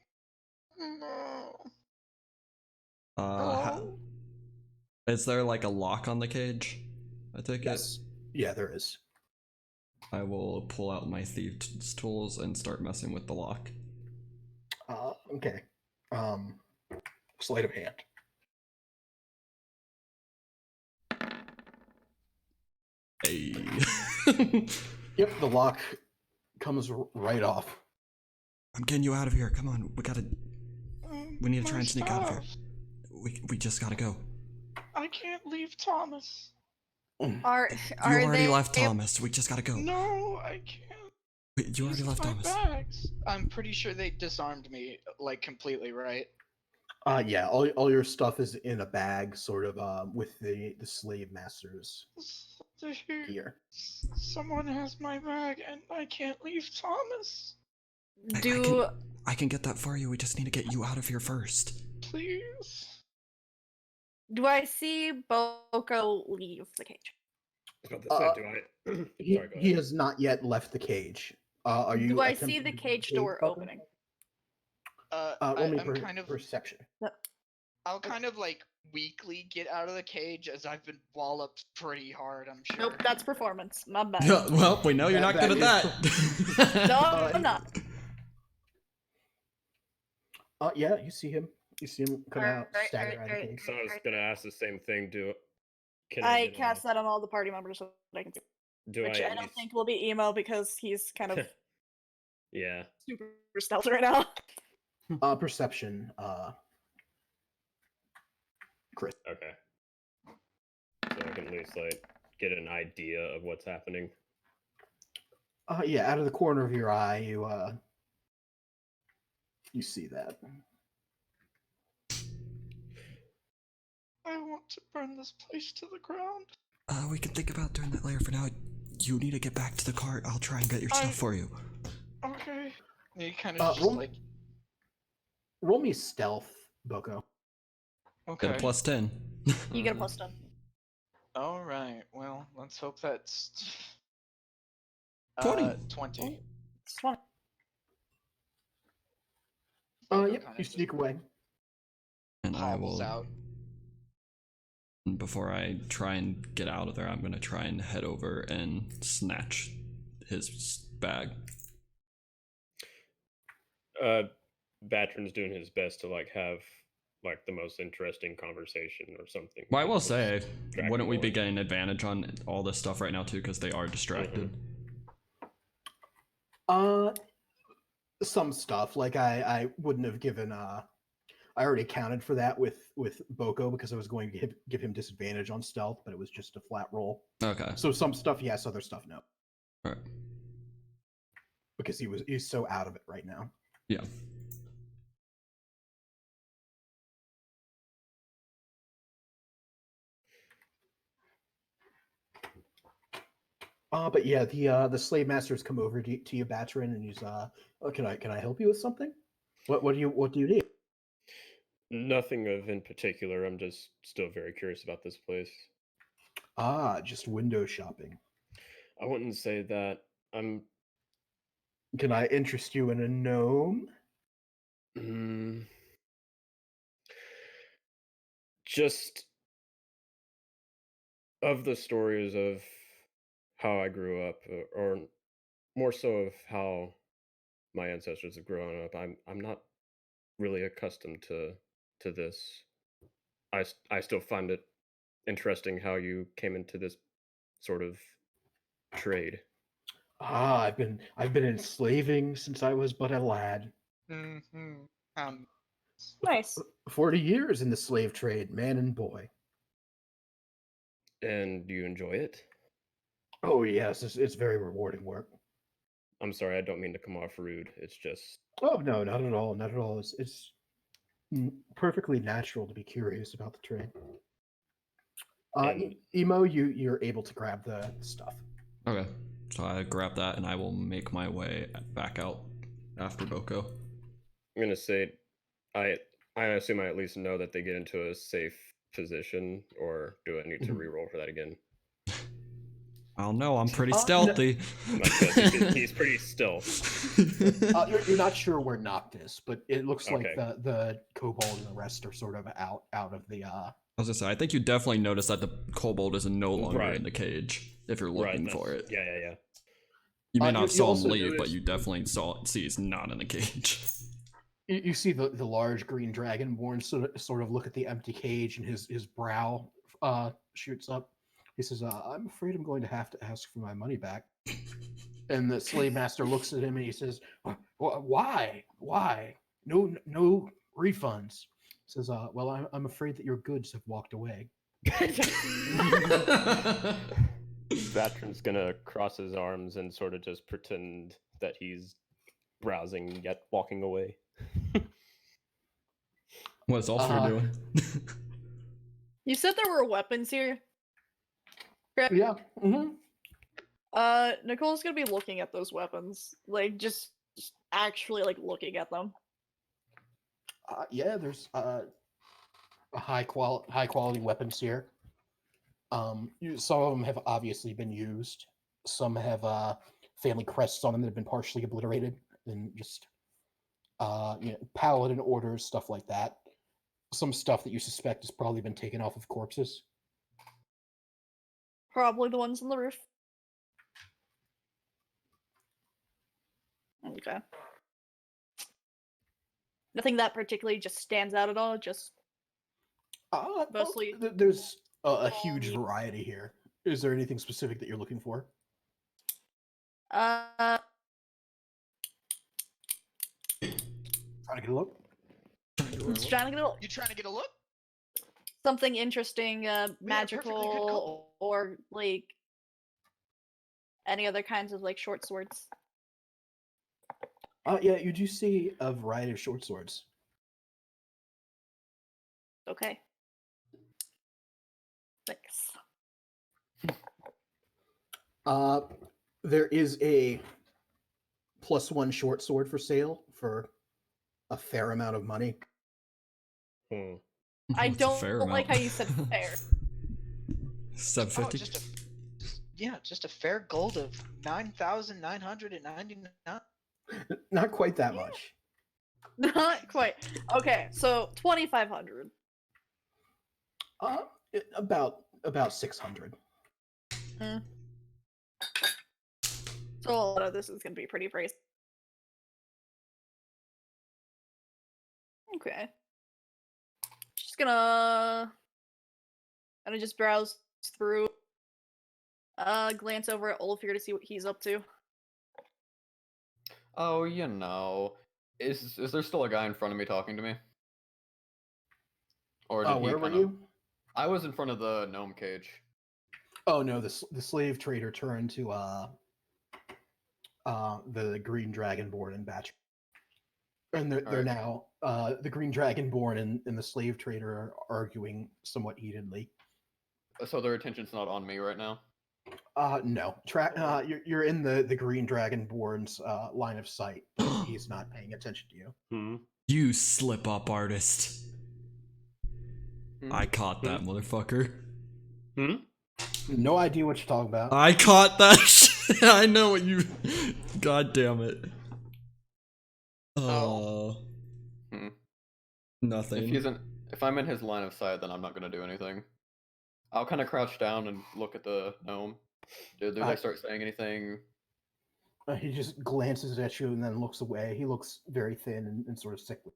no. Is there like a lock on the cage? I take Yes. Yeah, there is. it. I will pull out my thieves tools and start messing with the lock. Okay. Sleight of hand. Hey. Yep, the lock comes right off. I'm getting you out of here. Come on, we need to try and sneak out of here. We just gotta go. I can't leave Thomas. You already left Thomas. We just gotta go. No, I can't. Wait, you already These left are my Thomas. bags. I'm pretty sure they disarmed me, like, completely, right? Yeah, all your stuff is in a bag, sort of, with the slave master's gear. Someone has my bag, and I can't leave Thomas. I can get that for you. We just need to get you out of here first. Please. Do I see Boko leave the cage? I was about to say, do I? He, Sorry, go he ahead. has not yet left the cage. Are you? Do I see attempting the to cage escape, door Boko? opening? Roll me I'm kind of perception. I'll kind of like weakly get out of the cage as I've been walloped pretty hard, I'm sure. Nope, that's performance. My bad. Well, we know you're not good at that. No, I'm not. Yeah, you see him. You see him come out, stagger out of the alright. cage. So I was gonna ask the same thing. Can I get cast that on all the party members so that I can see. Do Which I? I At don't least- think will be emo because he's kind of Yeah. super stealth right now. Perception. Chris. Okay. So I can at least like get an idea of what's happening. Yeah, out of the corner of your eye, you see that. I want to burn this place to the ground. We can think about doing that later. For now, you need to get back to the cart. I'll try and get your stuff for you. Okay. And he kind of just roll, like. roll me stealth, Boko. Okay. Get a plus 10. You get a plus 10. All right. Well, let's hope that's 20. 20. It's 20. Yep, you sneak away. And I Hobbles will. out. Before I try and get out of there, I'm gonna try and head over and snatch his bag. Batrin's doing his best to like have like the most interesting conversation or something. Well, I with will this say, wouldn't we be Dragonborn. getting advantage on all this stuff right now too? Because they are distracted. Some stuff like I wouldn't have given. I already accounted for that with Boko because I was going to give him disadvantage on stealth, but it was just a flat roll. Okay. So some stuff yes, other stuff no. All right. Because he's so out of it right now. Yeah. But yeah, the slave master's come over to you, Batrin, and he's can I help you with something? What do you need? Nothing of in particular. I'm just still very curious about this place. Just window shopping. I wouldn't say that. I'm Can I interest you in a gnome? Just of the stories of how I grew up, or more so of how my ancestors have grown up. I'm not really accustomed to this. I still find it interesting how you came into this sort of trade. I've been enslaving since I was but a lad. Mm-hmm. Nice. 40 years in the slave trade, man and boy. And do you enjoy it? Oh yes, it's very rewarding work. I'm sorry, I don't mean to come off rude. It's just Oh no, not at all, not at all. It's perfectly natural to be curious about the trade. And- Emo, you're able to grab the stuff. Okay. So I grab that and I will make my way back out after Boko. I'm gonna say, I assume I at least know that they get into a safe position, or do I need to reroll for that again? I don't know, I'm pretty No. stealthy. He's pretty stealth. You're not sure where Noct is, but it looks like Okay. the kobold and the rest are sort of out of the. I was gonna say, I think you definitely notice that the kobold is no longer Right. in the cage if you're looking for it. Yeah. You may not you saw him also leave, but notice- you definitely see he's not in the cage. You see the large green dragonborn sort of look at the empty cage, and his brow shoots up. He says, "I'm afraid I'm going to have to ask for my money back." And the slave master looks at him and he says, "Why? Why? No refunds." He says, "Well, I'm afraid that your goods have walked away." Batrin's gonna cross his arms and sort of just pretend that he's browsing yet walking away. What's Ulfyr doing? You said there were weapons here. Correct? Yeah. Mm-hmm. Nicole's gonna be looking at those weapons, like just actually like looking at them. Yeah, there's high quality weapons here. Some of them have obviously been used. Some have family crests on them that have been partially obliterated, and just paladin orders, stuff like that. Some stuff that you suspect has probably been taken off of corpses. Probably the ones on the roof. Okay. Nothing that particularly just stands out at all. Just mostly. There's a huge variety here. Is there anything specific that you're looking for? Uh, Trying to get a look. just trying to get a look. You trying to get a look? Something interesting, perfectly good magical, or like any other kinds of like short swords. Yeah, you do see a variety of short swords. Okay. Thanks. There is a +1 short sword for sale for a fair amount of money. Hmm. I It's a don't fair like amount. how you said fair. 750. Just a fair gold of 9,999. Not quite that much. Not quite. Okay, so 2,500. About 600. So a lot of this is gonna be pretty pricey. Okay. Just gonna just browse through. Glance over at Ulfyr to see what he's up to. Oh, you know. Is there still a guy in front of me talking to me? Or did he Where were kinda... you? I was in front of the gnome cage. Oh no, the slave trader turned to the green dragonborn and Batrin. And they're Alright. now the green dragonborn and the slave trader are arguing somewhat heatedly. So their attention's not on me right now? No. You're in the green dragonborn's line of sight. He's not paying attention to you. Hmm. You slip up artist. Hmm? I caught that motherfucker. Hmm? No idea what you're talking about. I caught that shit. I know what you. God damn it. Oh. Hmm. Nothing. If I'm in his line of sight, then I'm not gonna do anything. I'll kind of crouch down and look at the gnome. Do they start saying anything? He just glances at you and then looks away. He looks very thin and sort of sickly.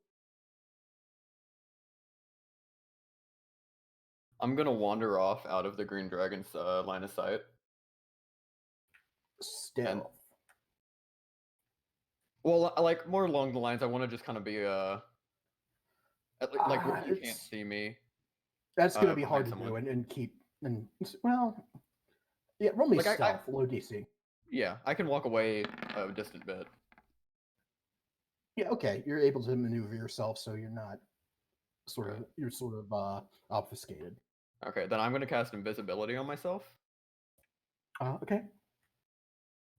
I'm gonna wander off out of the green dragon's line of sight. Stealth. Well, like more along the lines, I want to just kind of be like where he can't It's- see me. That's going to be behind hard to do someone. and keep. And well, yeah, roll me Like, I- stealth, low DC. Yeah, I can walk away a distant bit. Yeah, okay, you're able to maneuver yourself, so you're not you're sort of obfuscated. Okay, then I'm gonna cast invisibility on myself. Okay.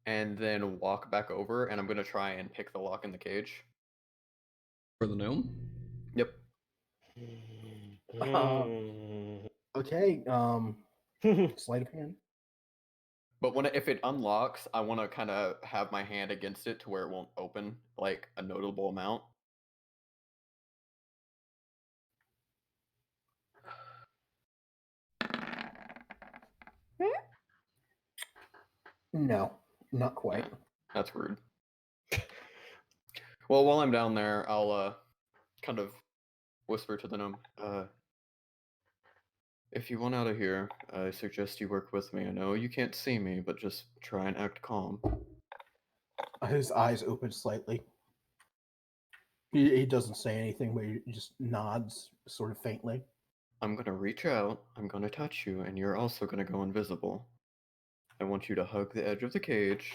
and then walk back over, and I'm gonna try and pick the lock in the cage. For the gnome? Yep. Okay. Sleight of hand. But if it unlocks, I want to kind of have my hand against it to where it won't open like a notable amount. No, not quite. Yeah, that's rude. Well, while I'm down there, I'll kind of whisper to the gnome. If you want out of here, I suggest you work with me. I know you can't see me, but just try and act calm. His eyes open slightly. He doesn't say anything, but he just nods sort of faintly. I'm gonna reach out, I'm gonna touch you, and you're also gonna go invisible. I want you to hug the edge of the cage,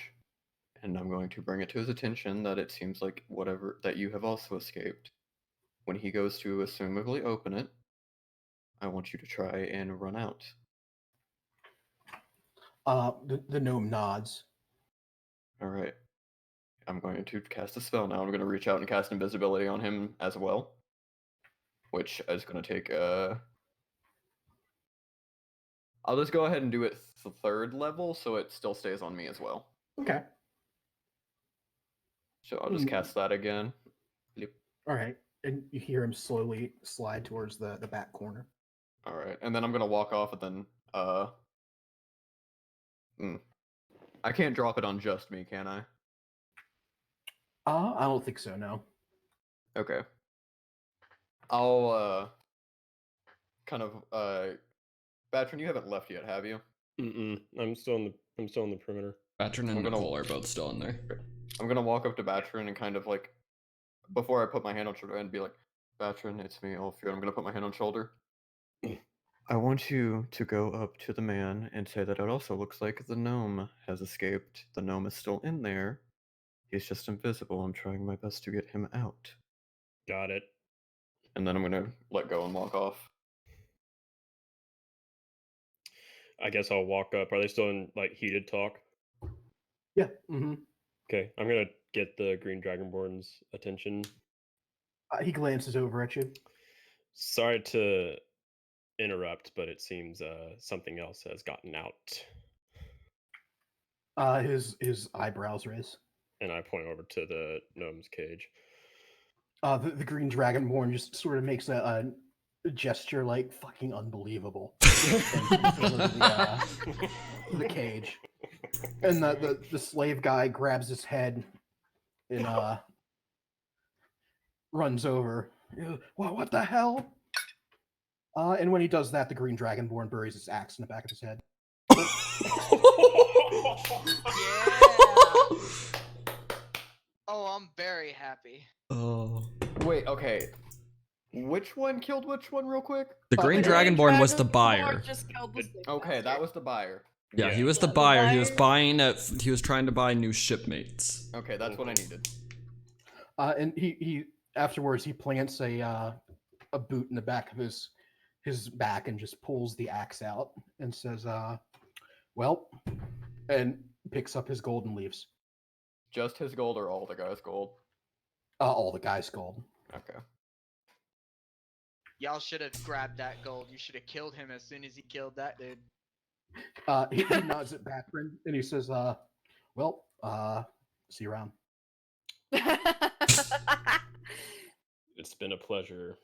and I'm going to bring it to his attention that it seems like whatever that you have also escaped. When he goes to assumably open it, I want you to try and run out. The gnome nods. Alright. I'm going to cast a spell now. I'm going to reach out and cast invisibility on him as well. Which is going to take I'll just go ahead and do it third level, so it still stays on me as well. Okay. So I'll just cast that again. Yep. All right. And you hear him slowly slide towards the back corner. Alright, and then I'm going to walk off and then, I can't drop it on just me, can I? I don't think so, no. Okay. I'll, kind of, Batrin, you haven't left yet, have you? I'm still in the perimeter. Batrin and Nicole are both still in there. I'm gonna walk up to Batrin and kind of like, before I put my hand on shoulder and be like, Batrin, it's me, Ulfyr. I'm gonna put my hand on shoulder. I want you to go up to the man and say that it also looks like the gnome has escaped. The gnome is still in there. He's just invisible. I'm trying my best to get him out. Got it. And then I'm gonna let go and walk off. I guess I'll walk up. Are they still in like heated talk? Yeah. Mm-hmm. Okay, I'm gonna get the Green Dragonborn's attention. He glances over at you. Sorry to interrupt, but it seems something else has gotten out. His eyebrows raise. And I point over to the gnome's cage. The green dragonborn just sort of makes a gesture like fucking unbelievable. The cage. And the slave guy grabs his head and runs over. What the hell? And when he does that, the green dragonborn buries his axe in the back of his head. Yeah. Oh, I'm very happy. Oh. Wait, okay. Which one killed which one real quick? The Green Dragonborn was the buyer. Just killed the slave Okay, master. that was the buyer. Yeah, he was the the buyer. He was buyer- he was trying to buy new shipmates. Okay, that's what I needed. And he afterwards he plants a boot in the back of his back and just pulls the axe out and says, well, and picks up his gold and leaves. Just his gold or all the guys' gold? All the guy's gold. Okay. Y'all should have grabbed that gold. You should have killed him as soon as he killed that dude. He nods at Batrin and he says, well, see you around. It's been a pleasure.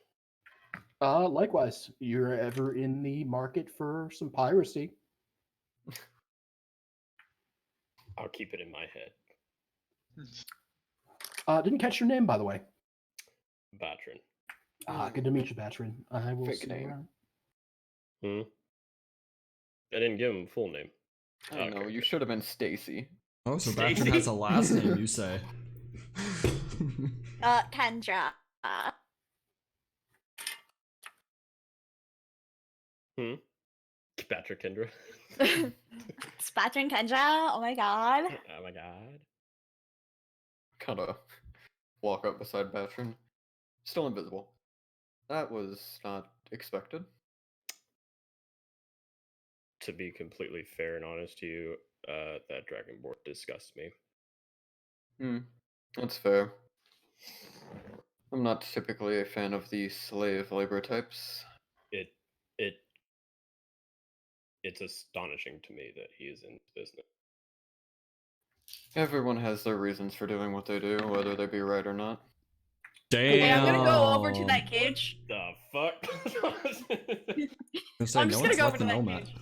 Likewise, you're ever in the market for some piracy? I'll keep it in my head. Didn't catch your name, by the way. Batrin. Good to meet you, Batrin. I will Fake see name. you around. I didn't give him a full name. I know, you should have been Stacy. Oh, so Stacy. Batrin has a last name, you say? Kendra. Patrick Kendra. It's Batrin Kendra. Oh my god. Oh my god. Kind of walk up beside Batrin. Still invisible. That was not expected. To be completely fair and honest to you, that dragonborn disgusts me. That's fair. I'm not typically a fan of the slave labor types. It's astonishing to me that he is in business. Everyone has their reasons for doing what they do, whether they be right or not. Hey, Damn. I'm gonna go over to that cage. The fuck? I'm just gonna go over to that gnome cage.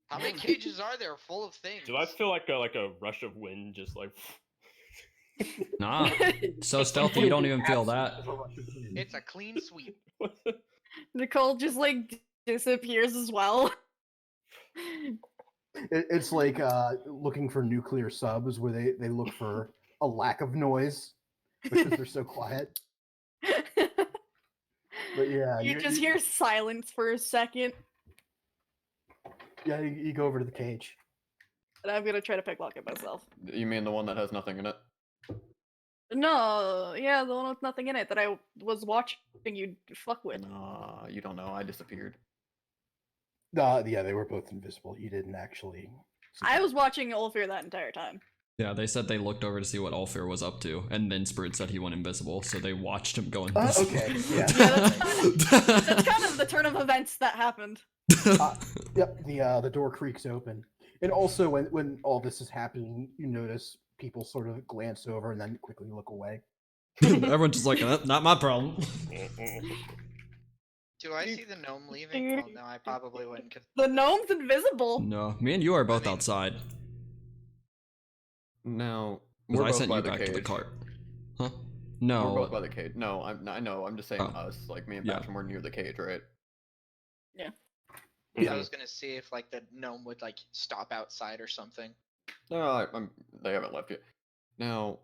How many cages are there full of things? Do I feel like a rush of wind just like? Nah. So stealthy, you don't even feel that. It's a clean sweep. Nicole just like disappears as well. It's like looking for nuclear subs where they look for a lack of noise because they're so quiet. But yeah, You just hear silence for a second, Yeah, you go over to the cage. and I'm gonna try to pickpocket myself. You mean the one that has nothing in it? No, yeah, the one with nothing in it that I was watching you fuck with. Nah, you don't know. I disappeared. Yeah, they were both invisible. You didn't actually. I was watching Ulfyr that entire time. Yeah, they said they looked over to see what Ulfyr was up to, and then Sproot said he went invisible, so they watched him go invisible. Okay, yeah. That's kind of the turn of events that happened. Yep, the door creaks open. And also, when all this is happening, you notice people sort of glance over and then quickly look away. Everyone's just like, not my problem. Do I see the gnome leaving? Well, no, I probably wouldn't. Cause... The gnome's invisible. No, me and you are both outside. Now, Because we're I both sent by you the back cage. to the cart. Huh? We're No. both by the cage. No, I know. I'm just saying Oh. us. Like me and Yeah. Batrin were near the cage, right? I was gonna see if like the gnome would like stop outside or something. No, they haven't left yet. Now,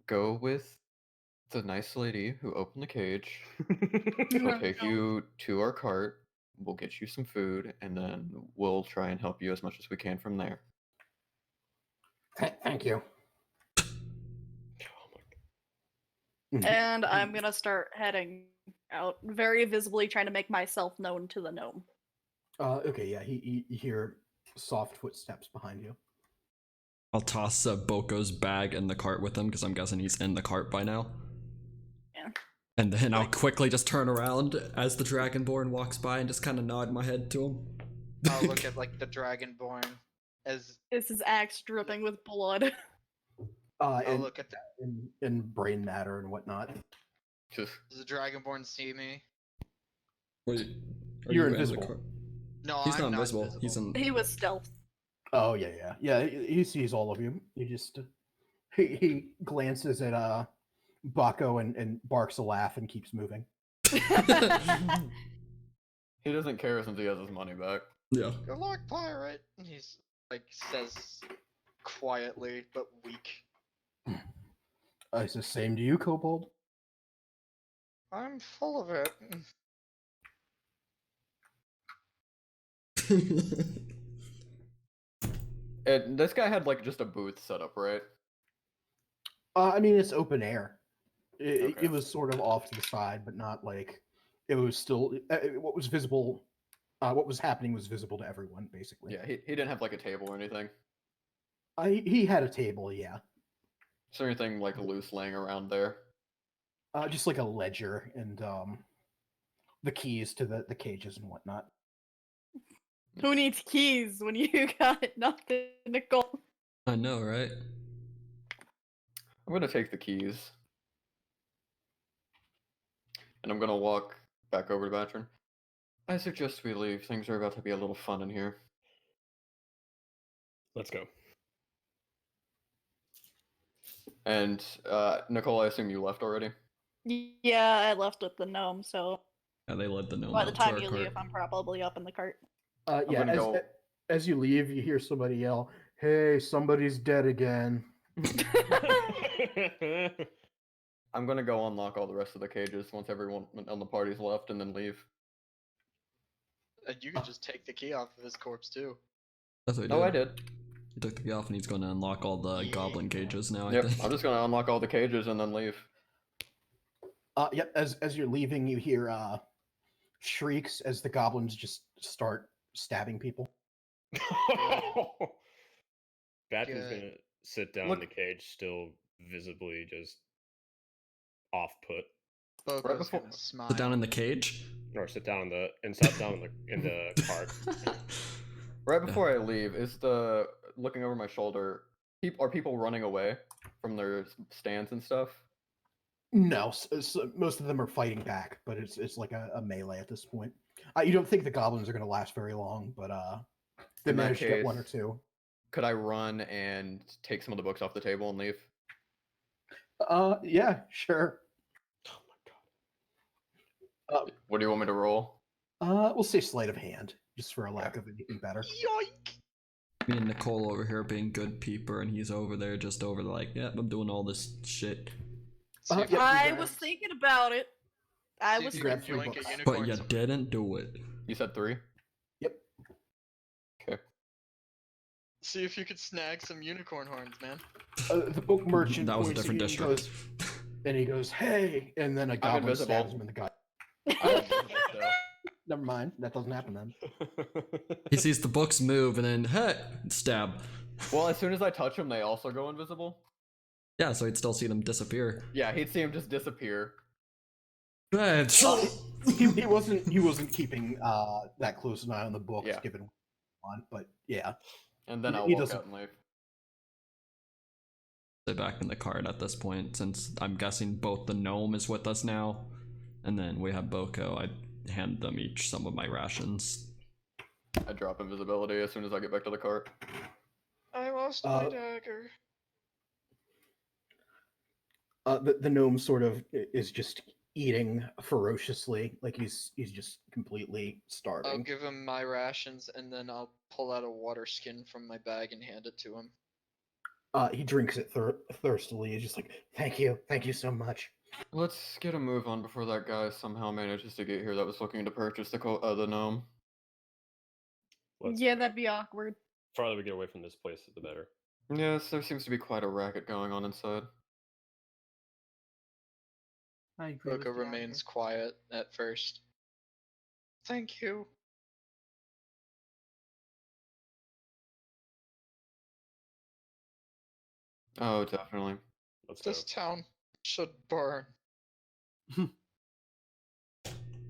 go with the nice lady who opened the cage. She'll take you to our cart. We'll get you some food, and then we'll try and help you as much as we can from there. Thank you. And I'm gonna start heading out, very visibly trying to make myself known to the gnome. Okay, yeah, you hear soft footsteps behind you. I'll toss Boko's bag in the cart with him, because I'm guessing he's in the cart by now. Yeah. And then I'll quickly just turn around as the Dragonborn walks by and just kind of nod my head to him. I'll look at like the Dragonborn as This is axe dripping with blood. I'll And, look at that. and brain matter and whatnot. Just Does the Dragonborn see me? Wait, are You're you in the invisible. cart? No, He's I'm not invisible. He's in. He was stealth. Oh yeah. He sees all of you. He just he glances at Boko and barks a laugh and keeps moving. he doesn't care since he has his money back. Yeah. Good luck, pirate. He's like says quietly but weak. It's the same to you, Kobold. I'm full of it. And this guy had like just a booth set up, right? I mean, it's open air. Okay. It was sort of off to the side, but not like it was still what was visible. What was happening was visible to everyone, basically. Yeah, he didn't have like a table or anything. He had a table, yeah. Is there anything like loose laying around there? Just like a ledger and the keys to the cages and whatnot. Who needs keys when you got nothing, Nicole? I know, right? I'm gonna take the keys. And I'm gonna walk back over to Batrin. I suggest we leave. Things are about to be a little fun in here. Let's go. And Nicole, I assume you left already? Yeah, I left with the gnome, so Yeah, they led the gnome by the out time to you our leave, cart. I'm probably up in the cart. Yeah, gonna go- as you leave, you hear somebody yell, "Hey, somebody's dead again." I'm gonna go unlock all the rest of the cages once everyone on the party's left and then leave. And you can just take the key off of his corpse too. That's what he No, did. I did. He took the key off and he's going to unlock all the goblin cages now, I Yep, think. I'm just gonna unlock all the cages and then leave. Yep. As you're leaving, you hear shrieks as the goblins just start stabbing people. Batrin's Good. gonna sit down in Look- the cage, still visibly just off put, Boko's before- gonna smile. Sit down in the cage. or sit down sat down in the cart. Right before I leave, is the looking over my shoulder? Are people running away from their stands and stuff? No, most of them are fighting back, but it's like a melee at this point. You don't think the goblins are going to last very long, but they In that managed to get one or case- two. Could I run and take some of the books off the table and leave? Yeah, sure. What do you want me to roll? We'll say sleight of hand, just for a lack of anything better. Yoink! Me and Nicole over here being good peeper, and he's over there just over like, yeah, I'm doing all this shit. See if yeah, you I can was grab- thinking about it. I see if was you grab can 3 yoink a books. unicorn But you some- didn't do it. You said 3? Yep. Okay. See if you could snag some unicorn horns, man. The book merchant That was a points different at you and district. goes, and he goes, "Hey!" And then a goblin invisible. stabs him in the gut. Never mind, that doesn't happen then. He sees the books move, and then, hey, stab. Well, as soon as I touch them, they also go invisible. Yeah, so he'd still see them disappear. Yeah, he'd see him just disappear. Hey, He wasn't keeping that close an eye on the books, Yeah. given on, but yeah. And then He I'll walk doesn't- out and leave. Sit back in the cart at this point, since I'm guessing both the gnome is with us now, and then we have Boko. I hand them each some of my rations. I drop invisibility as soon as I get back to the cart. I lost my dagger. The gnome sort of is just eating ferociously, like he's just completely I'll starving. give him my rations, and then I'll pull out a water skin from my bag and hand it to him. He drinks it thirstily. He's just like, thank you so much. Let's get a move on before that guy somehow manages to get here that was looking to purchase the gnome. Yeah, that'd be awkward. Farther we get away from this place, the better. Yes, there seems to be quite a racket going on inside. I agree. Boko with the remains quiet at first. Thank you. Oh, definitely. Let's go. This town should burn.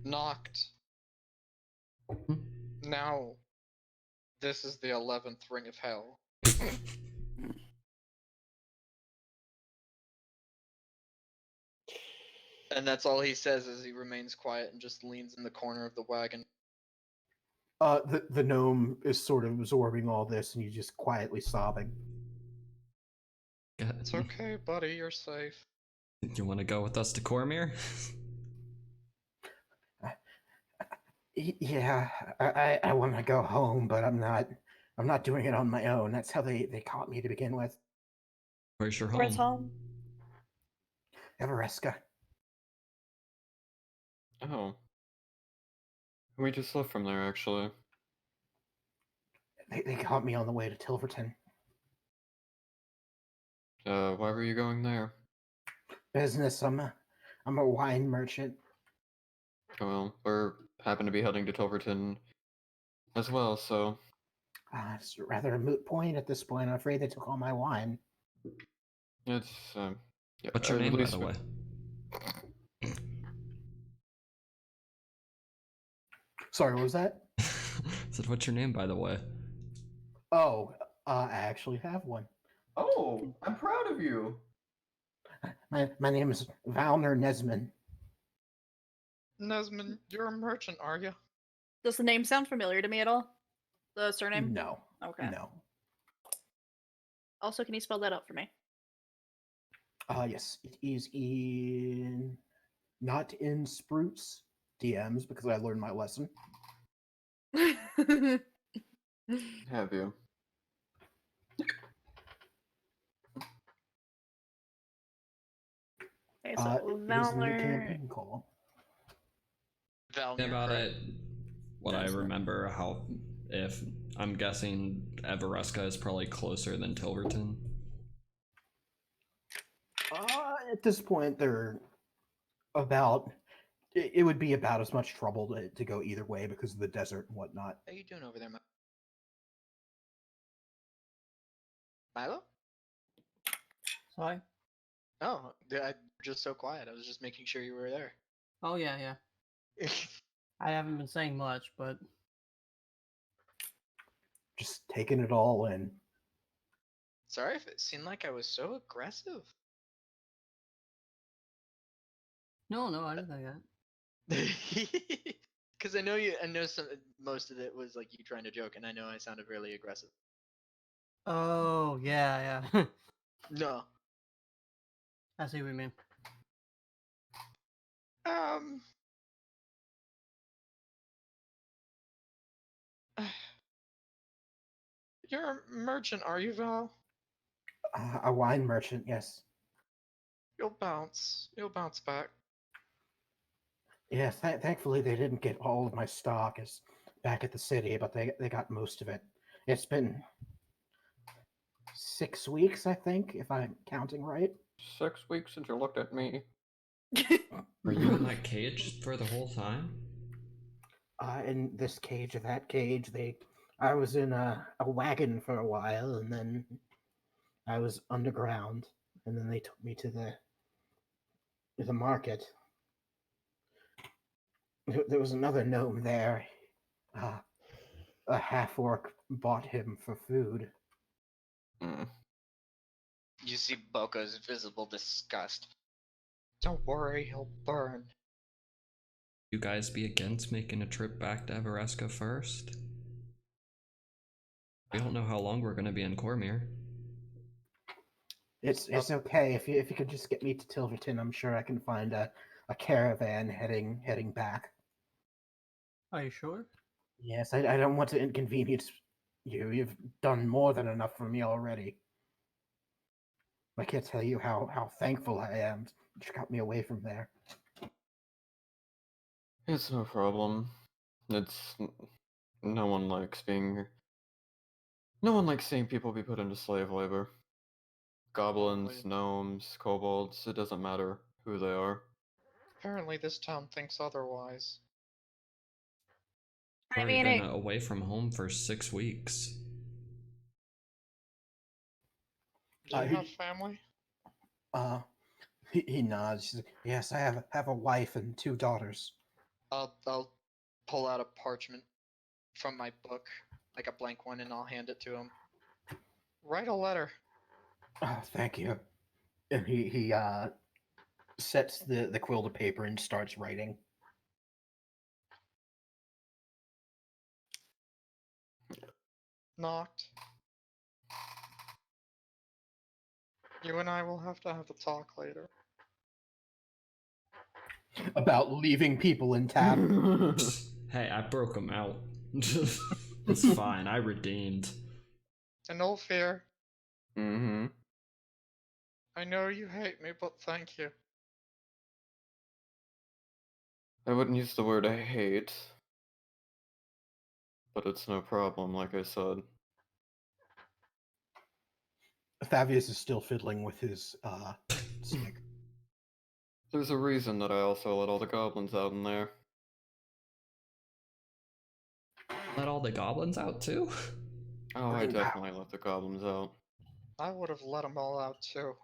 Noct. Now, this is the 11th ring of hell. And that's all he says as he remains quiet and just leans in the corner of the wagon. The gnome is sort of absorbing all this, and he's just quietly sobbing. It's okay, buddy, you're safe. You want to go with us to Cormyr? Yeah, I want to go home, but I'm not doing it on my own. That's how they caught me to begin with. Where's your Where's home? home? Everesca. Oh. We just left from there, actually. They caught me on the way to Tilverton. Why were you going there? Business. I'm a wine merchant. Well, we're happen to be heading to Tilverton as well, so It's rather a moot point at this point. I'm afraid they took all my wine. it's yeah. What's your at name, by least the we- way? Sorry, what was that? Said, what's your name, by the way? Oh, I actually have one. Oh, I'm proud of you. My name is Valner Nesman. Nesman, you're a merchant, are you? Does the name sound familiar to me at all? The surname? No, Okay. no. Also, can you spell that out for me? Yes, it is not in Sproot's DMs because I learned my lesson. Have you? Okay, It so is in the Valor. campaign call. Valmir, About correct? it. What I That's right. remember, how if I'm guessing Everesca is probably closer than Tilverton. At this point, they're about. It would be about as much trouble to go either way because of the desert and whatnot. How you doing over there, Mike? Milo? Sorry. Oh, I'm just so quiet. I was just making sure you were there. Oh yeah, yeah. I haven't been saying much, but Just taking it all in. Sorry if it seemed like I was so aggressive. no, I didn't think that. Because I know most of it was like you trying to joke, and I know I sounded really aggressive. Oh yeah, yeah. No. I see what you mean. Um. You're a merchant, are you, Val? A wine merchant, yes. You'll bounce. You'll bounce back. Yes, thankfully they didn't get all of my stock as back at the city, but they got most of it. It's been 6 weeks, I think, if I'm counting right. 6 weeks since you looked at me. Were you in that cage for the whole time? In this cage or that cage, I was in a wagon for a while, and then I was underground, and then they took me to the market. There was another gnome there. A half-orc bought him for food. Mm. You see Boko's visible disgust. Don't worry, he'll burn. You guys be against making a trip back to Everesca first? We don't know how long we're gonna be in Cormyr. It's okay if you could just get me to Tilverton. I'm sure I can find a caravan heading back. Are you sure? Yes, I don't want to inconvenience you. You've done more than enough for me already. I can't tell you how thankful I am. You got me away from there. It's no problem. It's no one likes seeing people be put into slave labor. Goblins, Apparently- gnomes, kobolds, it doesn't matter who they are. Apparently this town thinks otherwise. We've I already mean, been away from home for 6 weeks. Do you he- have family? He nods. He says, yes, I have a wife and 2 daughters. I'll pull out a parchment from my book, like a blank one, and I'll hand it to him. Write a letter. Oh, thank you. And he sets the quill to paper and starts writing. Noct. You and I will have a talk later. About leaving people in town. Hey, I broke him out. It's fine, I redeemed. And Ulfyr, Mm-hmm. I know you hate me, but thank you. I wouldn't use the word I hate, but it's no problem, like I said. Fabius is still fiddling with his stick. There's a reason that I also let all the goblins out in there. Let all the goblins out too? Oh, I Wow. definitely let the goblins out. I would have let them all out too.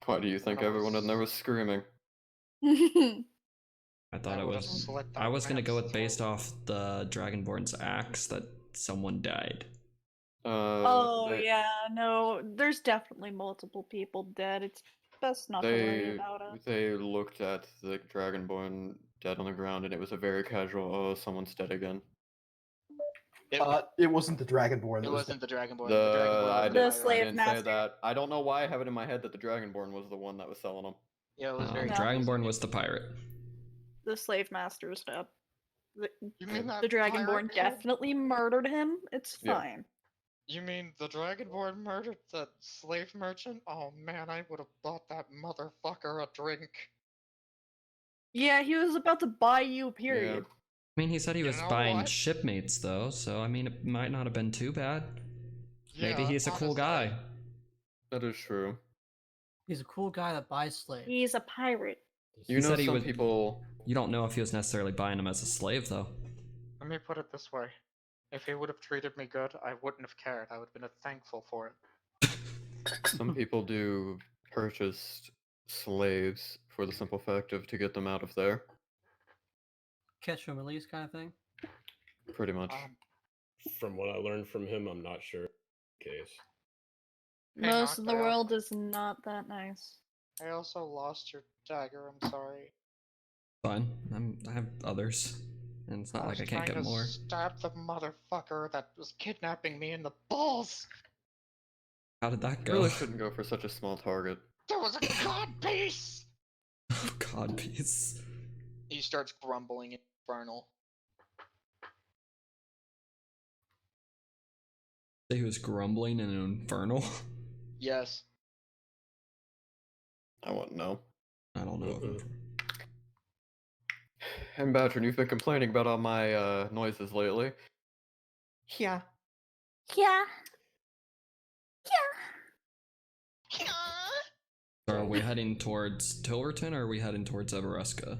Why do you think everyone in there was screaming? I thought I it would've was. slit that I was gonna go man's with based throat. off the Dragonborn's axe that someone died. oh They, yeah, no, there's definitely multiple people dead. It's best not to worry about it. they looked at the Dragonborn dead on the ground, and it was a very casual, oh, someone's dead again. It wasn't the Dragonborn. It was wasn't the Dragonborn. The, The Dragonborn I, was did, The pirate. slave I didn't master. say that. I don't know why I have it in my head that the Dragonborn was the one that was selling them. Yeah, it was very No. confusing. Dragonborn was the pirate. The slave master's dead. You mean that The pirate Dragonborn kid? definitely murdered him. It's Yeah. fine. You mean the Dragonborn murdered the slave merchant? Oh man, I would have bought that motherfucker a drink. Yeah, he was about to buy you, period. I mean, he said he You was know buying what? shipmates though, so I mean, it might not have been too bad. Maybe Yeah, he's a cool honestly. guy. That is true. He's a cool guy that buys slaves. He's a pirate. You He know said he some would- people... You don't know if he was necessarily buying him as a slave though. Let me put it this way. If he would have treated me good, I wouldn't have cared. I would have been thankful for it. Some people do purchase slaves for the simple fact of to get them out of there. Catch and release kind of thing. Pretty much. From what I learned from him, I'm not sure the case. Hey, Most of Noct, the world is not that nice. I also lost your dagger. I'm sorry. Fine. I have others, and it's not I like I was can't trying get to more. stab the motherfucker that was kidnapping me in the balls. How did that You go? really shouldn't go for such a small target. There was a god piece. God piece. He starts grumbling infernal. Say he was grumbling in an infernal. Yes. I wouldn't know. I don't know. And Batrin, you've been complaining about all my noises lately. Yeah. Yeah. So are we heading towards Tilverton or are we heading towards Everesca?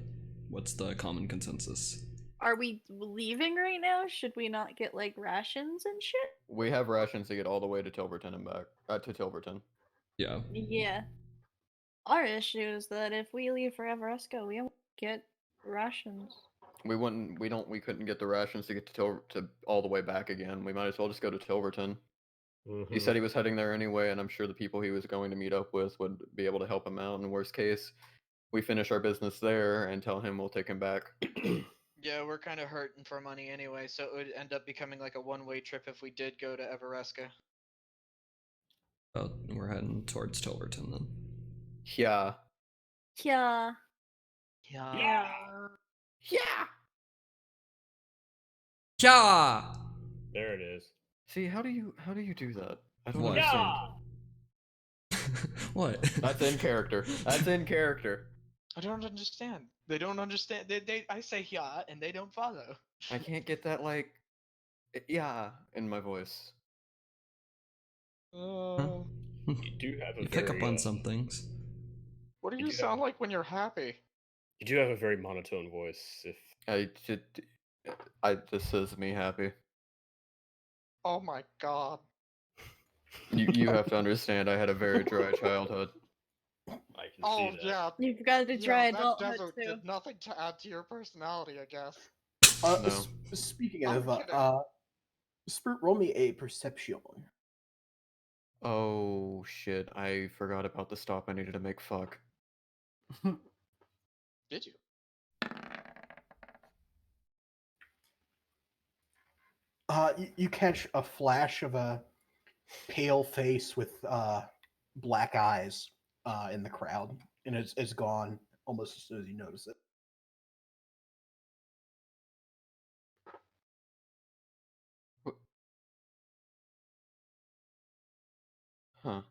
What's the common consensus? Are we leaving right now? Should we not get like rations and shit? We have rations to get all the way to Tilverton and back. To Tilverton. Yeah. Yeah. Our issue is that if we leave for Everesca, we won't get rations. We couldn't get the rations to get to all the way back again. We might as well just go to Tilverton. He said he was heading there anyway, and I'm sure the people he was going to meet up with would be able to help him out. In worst case, we finish our business there and tell him we'll take him back. Yeah, we're kind of hurting for money anyway, so it would end up becoming like a one-way trip if we did go to Everesca. Oh, we're heading towards Tilverton then. Yeah. Yeah. Yeah. Yeah. Yeah. There it is. See, how do you do that? I don't What? understand. What? That's in character. That's in character. I don't understand. They don't understand. I say yeah, and they don't follow. I can't get that yeah in my voice. You do have a You pick up very, on some things. What do You you do sound have- like when you're happy? You do have a very monotone voice. This is me happy. Oh my god. You have to understand, I had a very dry childhood. I can Oh see that. yeah. You've got to Yeah, try that adulthood desert too. did nothing to add to your personality, I guess. No. Speaking I'm of, kidding. Sproot, roll me a perception. Oh shit, I forgot about the stop I needed to make. Fuck. Did you? You catch a flash of a pale face with black eyes in the crowd, and it's gone almost as soon as you notice it. Huh.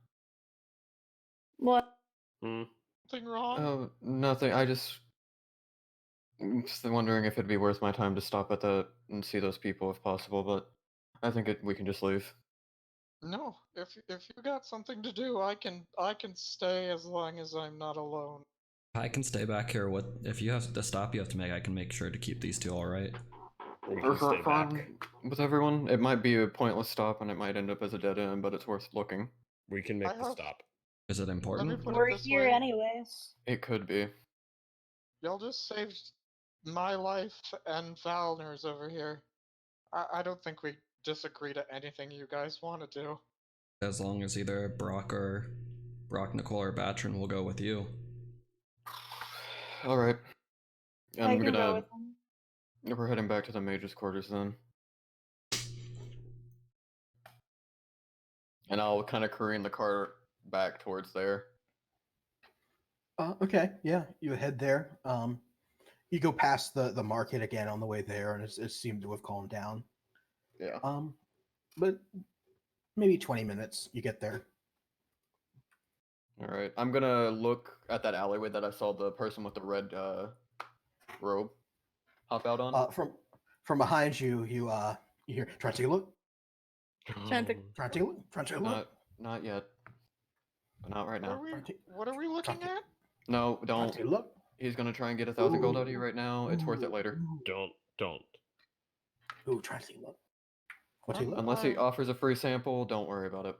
What? Something wrong? Oh, nothing. I'm just wondering if it'd be worth my time to stop at that and see those people if possible, but I think we can just leave. No. If you got something to do, I can stay as long as I'm not alone. I can stay back here. What if you have the stop you have to make? I can make sure to keep these two all right. We can Is stay that back. fine with everyone? It might be a pointless stop and it might end up as a dead end, but it's worth looking. We can make I the have- stop. Is it Let me important? put We're it this here way. anyways. It could be. Y'all just saved my life and Valner's over here. I don't think we disagree to anything you guys want to do. As long as either Brock, Nicole, or Batrin will go with you. All right. And I we're can go gonna with them. we're heading back to the Mage's Quarters then. And I'll kind of careen the car back towards there. Okay, yeah, you head there. You go past the market again on the way there, and it seemed to have calmed down. Yeah. But maybe 20 minutes, you get there. All right. I'm gonna look at that alleyway that I saw the person with the red robe hop out on. From behind you, you hear, try to take a look. Trying to- Try to take a look. Try to take a look. Not yet. Not right now. What are we looking at? No, Try to don't. take a look. He's gonna try and get 1,000 gold out of you right now. It's worth it later. Don't. Ooh, try to take a look. Want to take a look? Unless he offers a free sample, don't worry about it.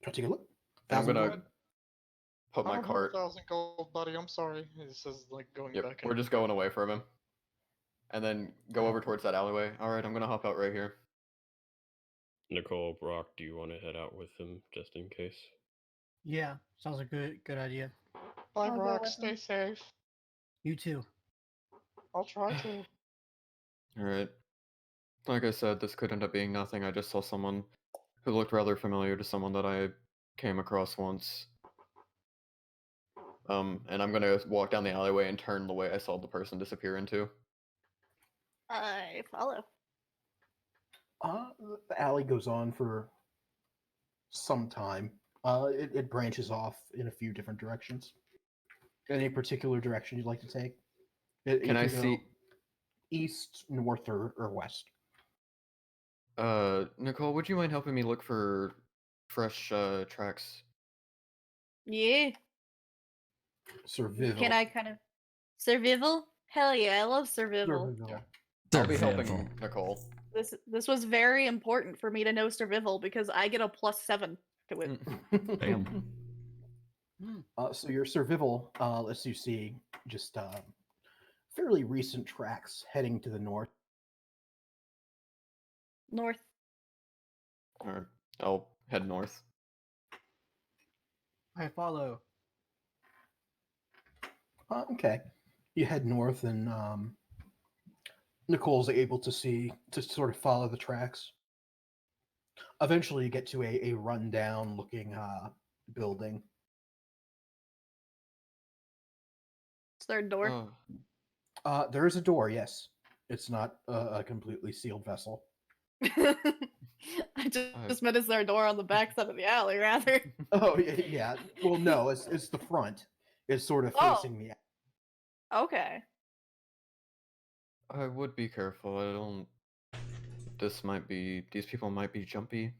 Want to take a look? And I'm 1,000 gonna gold? put I my don't have cart. 1,000 gold, buddy. I'm sorry. He says, like, going Yep, back. we're just going away from him. And then go over towards that alleyway. Alright, I'm gonna hop out right here. Nicole, Brock, do you want to head out with him just in case? Yeah, sounds like a good idea. Bye, I'll go Brock. with Stay him. safe. You too. I'll try to. Alright. Like I said, this could end up being nothing. I just saw someone who looked rather familiar to someone that I came across once. And I'm gonna walk down the alleyway and turn the way I saw the person disappear into. I follow. The alley goes on for some time. It branches off in a few different directions. Any particular direction you'd like to take? You Can I go see... east, north, or west? Nicole, would you mind helping me look for fresh, tracks? Yeah. Survival. Can I kind of survival? Hell yeah, I love survival. Survival. I'll be Survival. helping Nicole. This was very important for me to know survival because I get a +7 to it. Damn. So your survival lets you see just fairly recent tracks heading to the north. North. Alright, I'll head north. I follow. Okay. You head north, and Nicole's able to see, to sort of follow the tracks. Eventually, you get to a rundown looking building. Is there a door? Oh, There is a door, yes. It's not a completely sealed vessel. I just meant is there a door on the back side of the alley, rather. Oh, yeah. Well, no, it's the front. It's sort of Oh. facing the. Okay. I would be careful. I don't... These people might be jumpy.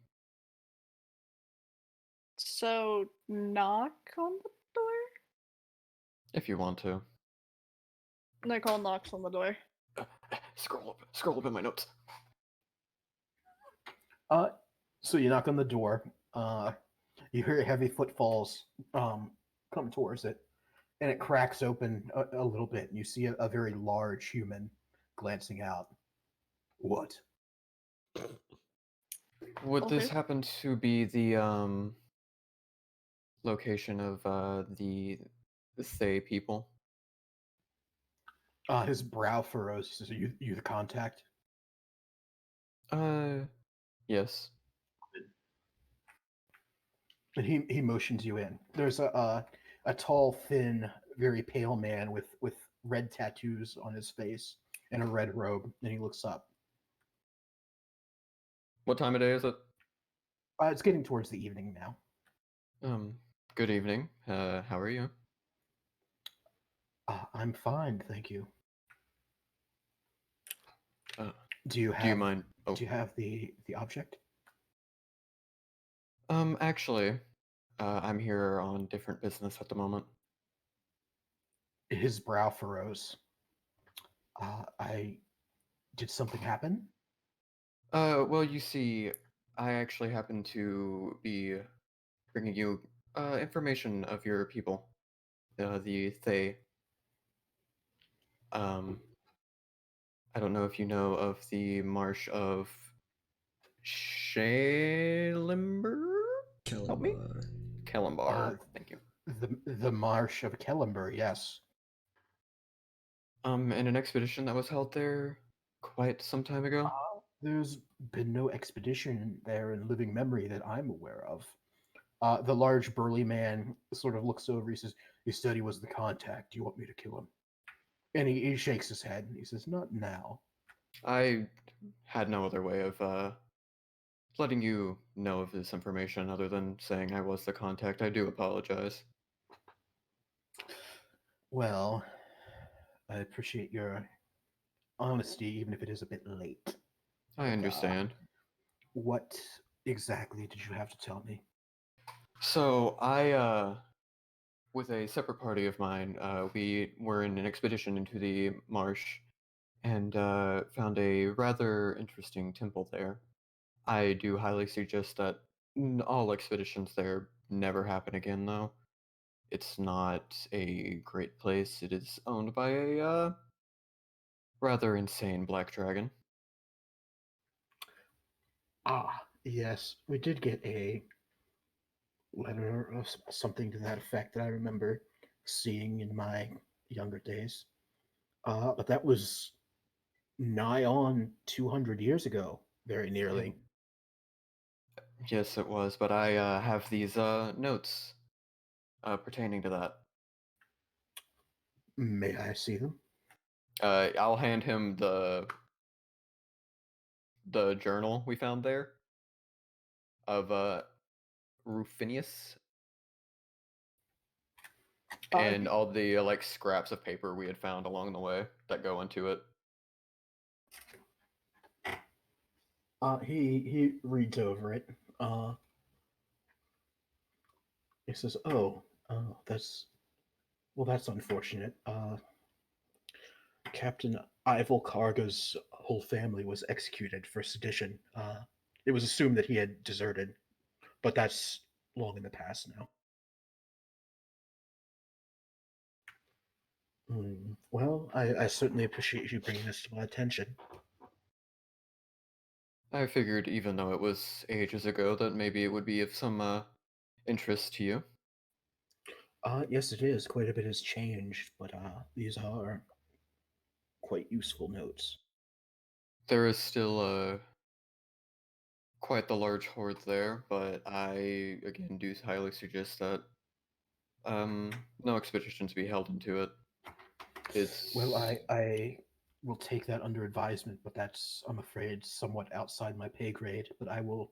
So knock on the door? If you want to. Nicole knocks on the door. Scroll up in my notes. So you knock on the door. You hear heavy footfalls come towards it, and it cracks open a little bit, and you see a very large human glancing out. What? Would this Okay. happen to be the location of the Thay people? His brow furrows. He says, "Are you the contact?" Yes. And he motions you in. There's a tall, thin, very pale man with red tattoos on his face and a red robe, and he looks up. What time of day is it? It's getting towards the evening now. Good evening. How are you? I'm fine, thank you. Do you Do you mind? Oh, Do you have the object? actually, I'm here on different business at the moment. His brow furrows. Did something happen? Well, you see, I actually happen to be bringing you information of your people, the Thay. I don't know if you know of the Marsh of Shalimber? Help me? Kelimbar. Thank you. The Marsh of Kellenberg, yes. In an expedition that was held there quite some time ago. There's been no expedition there in living memory that I'm aware of. The large burly man sort of looks over. He says, "You said he was the contact. Do you want me to kill him?" And he shakes his head and he says, "Not now." I had no other way of letting you know of this information other than saying I was the contact. I do apologize. Well, I appreciate your honesty, even if it is a bit late. I understand. What exactly did you have to tell me? So I with a separate party of mine, we were in an expedition into the marsh and found a rather interesting temple there. I do highly suggest that all expeditions there never happen again, though. It's not a great place. It is owned by a rather insane black dragon. Ah, yes, we did get a letter or something to that effect that I remember seeing in my younger days. But that was nigh on 200 years ago, very nearly. Yes, it was, but I have these notes pertaining to that. May I see them? I'll hand him the journal we found there of Rufinius and all the like scraps of paper we had found along the way that go into it. He reads over it. He says, "Oh, that's unfortunate. Captain Ivel Karga's whole family was executed for sedition. It was assumed that he had deserted, but that's long in the past now." Well, I certainly appreciate you bringing this to my attention. I figured, even though it was ages ago, that maybe it would be of some interest to you. Yes, it is. Quite a bit has changed, but these are quite useful notes. There is still quite the large horde there, but I again do highly suggest that no expeditions be held into it. It's Well, I will take that under advisement, but that's, I'm afraid, somewhat outside my pay grade. But I will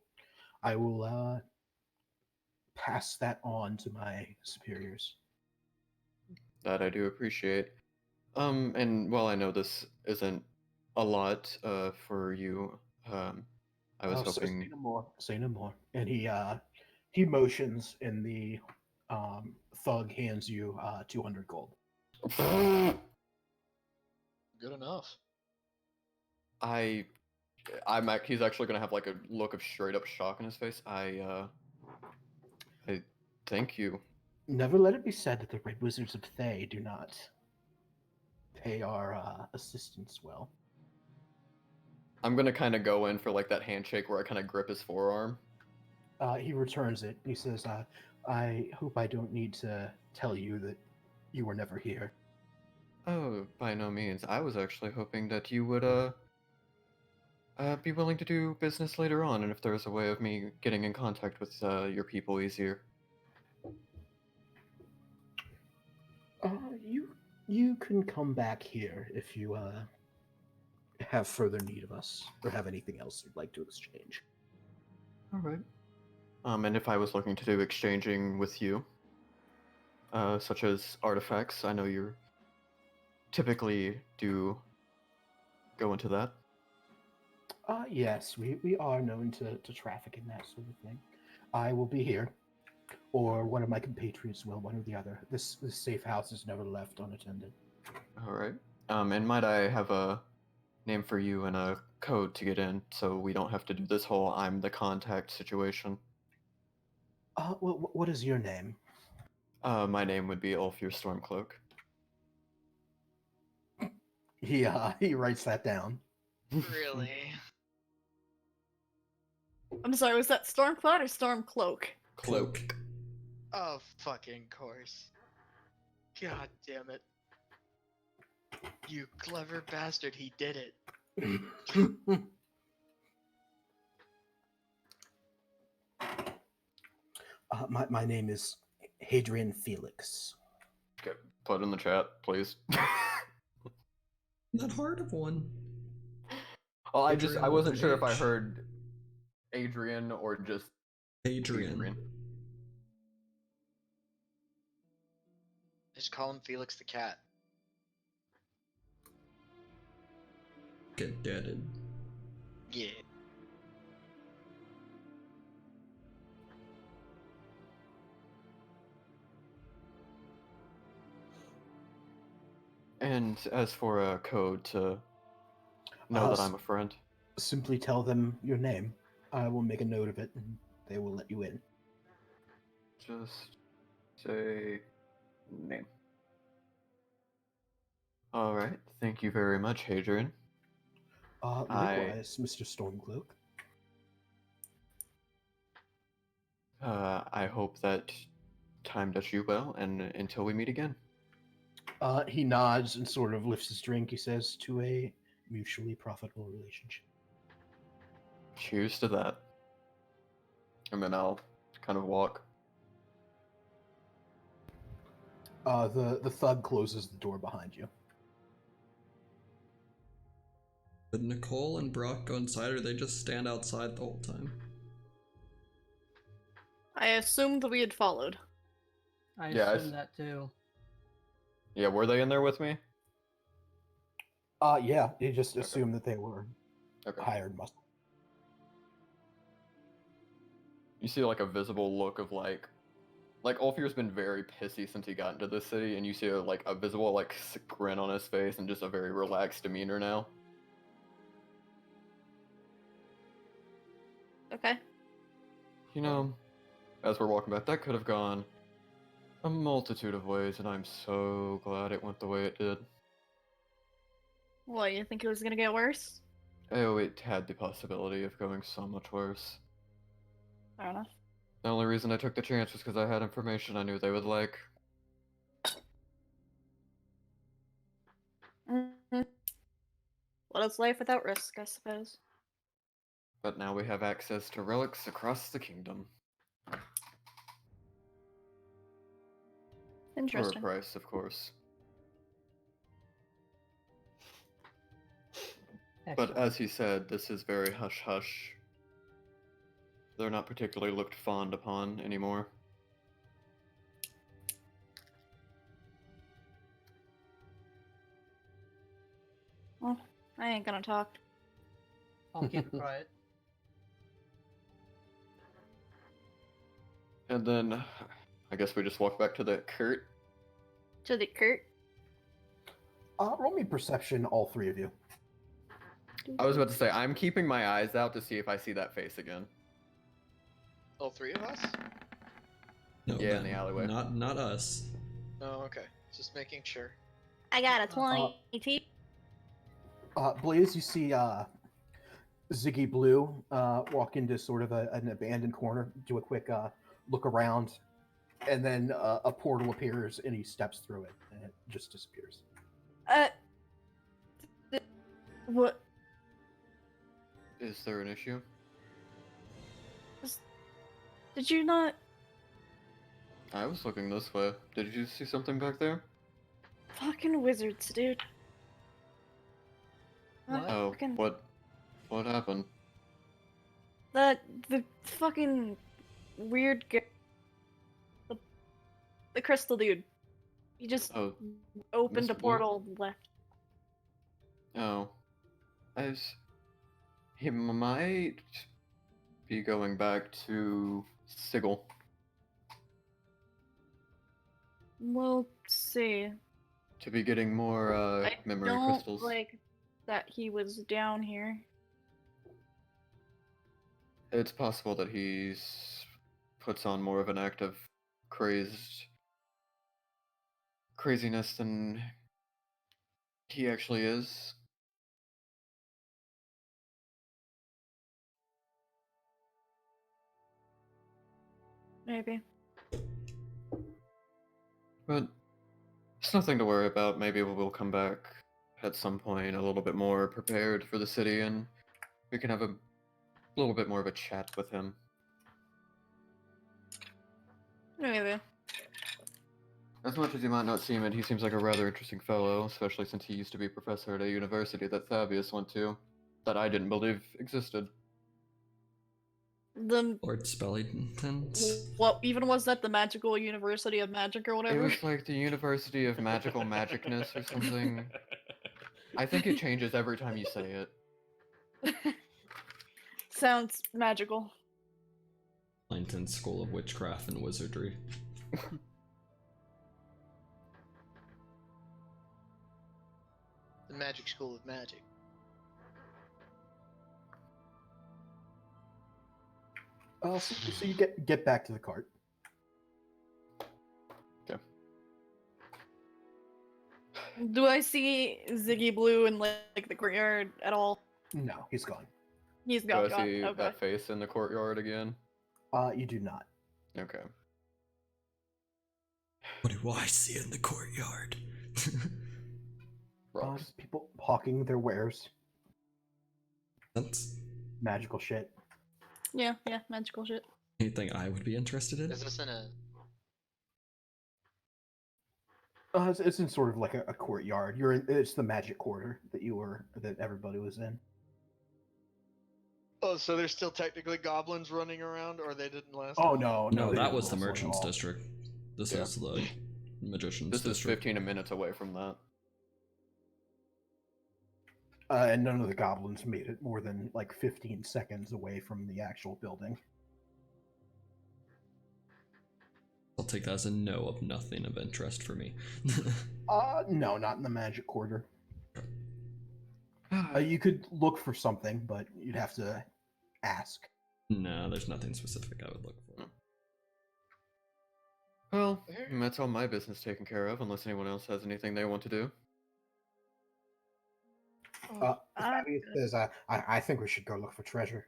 pass that on to my superiors. that I do appreciate. And while I know this isn't a lot for you, I was Say hoping. no more. Say no more. And he motions, and the thug hands you 200 gold. Good enough. He's actually gonna have like a look of straight up shock in his face. I thank you. Never let it be said that the Red Wizards of Thay do not pay our assistants well. I'm gonna kind of go in for like that handshake where I kind of grip his forearm. He returns it. He says, "I hope I don't need to tell you that you were never here." Oh, by no means. I was actually hoping that you would be willing to do business later on, and if there was a way of me getting in contact with your people easier. You can come back here if you have further need of us or have anything else you'd like to exchange. All right. And if I was looking to do exchanging with you, such as artifacts, I know you typically do go into that. Yes, we are known to traffic in that sort of thing. I will be here, or one of my compatriots will, one or the other. This safe house is never left unattended. All right. And might I have a name for you and a code to get in, so we don't have to do this whole "I'm the contact" situation? What is your name? My name would be Ulfyr Stormcloak. He writes that down. Really? I'm sorry, was that Stormcloud or Stormcloak? Cloak. Oh, fucking course. God damn it. You clever bastard, he did it. My name is Hadrian Felix. Okay, put it in the chat, please. Not hard of one. Well, I Adrian wasn't with sure an if I H. heard Adrian or just Adrian. Just call him Felix the Cat. Get deaded. Yeah. And as for a code to know that I'm a friend. Simply tell them your name. I will make a note of it, and they will let you in. Just say name. Alright, thank you very much, Hadrian. Likewise, Mr. Stormcloak. I hope that time does you well, and until we meet again. He nods and sort of lifts his drink. He says, to a mutually profitable relationship. Cheers to that. And then I'll kind of walk. The thug closes the door behind you. Did Nicole and Brock go inside, or they just stand outside the whole time? I assumed we had followed. I Yeah, assume that too. Yeah, were they in there with me? Yeah, you just Okay. assume that they were Okay. hired muscle. You see like a visible look of like Ulfyr's been very pissy since he got into this city, and you see a visible like grin on his face and just a very relaxed demeanor now. Okay. You know, as we're walking back, that could have gone a multitude of ways, and I'm so glad it went the way it did. What, you think it was gonna get worse? Oh, it had the possibility of going so much worse. Fair enough. The only reason I took the chance was because I had information I knew they would like. Mm-hmm. What is life without risk, I suppose? But now we have access to relics across the kingdom. For a Interesting. price, of course. But Excellent. as he said, this is very hush-hush. They're not particularly looked fond upon anymore. Well, I ain't gonna talk. I'll keep it quiet. And then, I guess we just walk back to the Kurt. To the Kurt. Roll me perception, all three of you. I was about to say, I'm keeping my eyes out to see if I see that face again. All three of us? No, Yeah, in them. the alleyway. Not us. Oh, okay. Just making sure. I got a 20. Blaze, you see Ziggy Blue walk into sort of an abandoned corner, do a quick look around, and then a portal appears and he steps through it and it just disappears. What? Is there an issue? Did you not? I was looking this way. Did you see something back there? Fucking wizards, dude. What? Oh, Fucking... what happened? The fucking weird the crystal dude. He just Oh, opened a Mr. Blue? portal and left. Oh. He might be going back to Sigil. We'll see. To be getting more I memory don't crystals. like that he was down here. It's possible that he's puts on more of an act of craziness than he actually is. Maybe. But it's nothing to worry about. Maybe we'll come back at some point a little bit more prepared for the city, and we can have a little bit more of a chat with him. Maybe. As much as you might not seem it, he seems like a rather interesting fellow, especially since he used to be professor at a university that Thavius went to, that I didn't believe existed. What even was that, the Magical University of Magic or It whatever? was like the University of Magical Magicness or something. I think it changes every time you say it. Sounds magical. Langton School of Witchcraft and Wizardry. The Magic School of Magic. So you get back to the cart. Okay. Do I see Ziggy Blue in like the courtyard at all? No, he's gone. He's Do gone. I see Okay. that face in the courtyard again? You do not. Okay. What do I see in the courtyard? Rocks. Just people hawking their wares, That's magical shit. Yeah, magical shit. anything I would be interested in. Is this in a? It's in sort of like a courtyard. It's the Magic Quarter that everybody was in. Oh, so there's still technically goblins running around, or they didn't last? Oh no, No, they that didn't was the last long at merchant's all. district. This Yeah. is the magician's This is district. 15 minutes away from that. And none of the goblins made it more than like 15 seconds away from the actual building. I'll take that as a no of nothing of interest for me. No, not in the Magic Quarter. You could look for something, but you'd have to ask. No, there's nothing specific I would look for. Well, that's all my business taken care of, unless anyone else has anything they want to do. Fabius says, I think we should go look for treasure.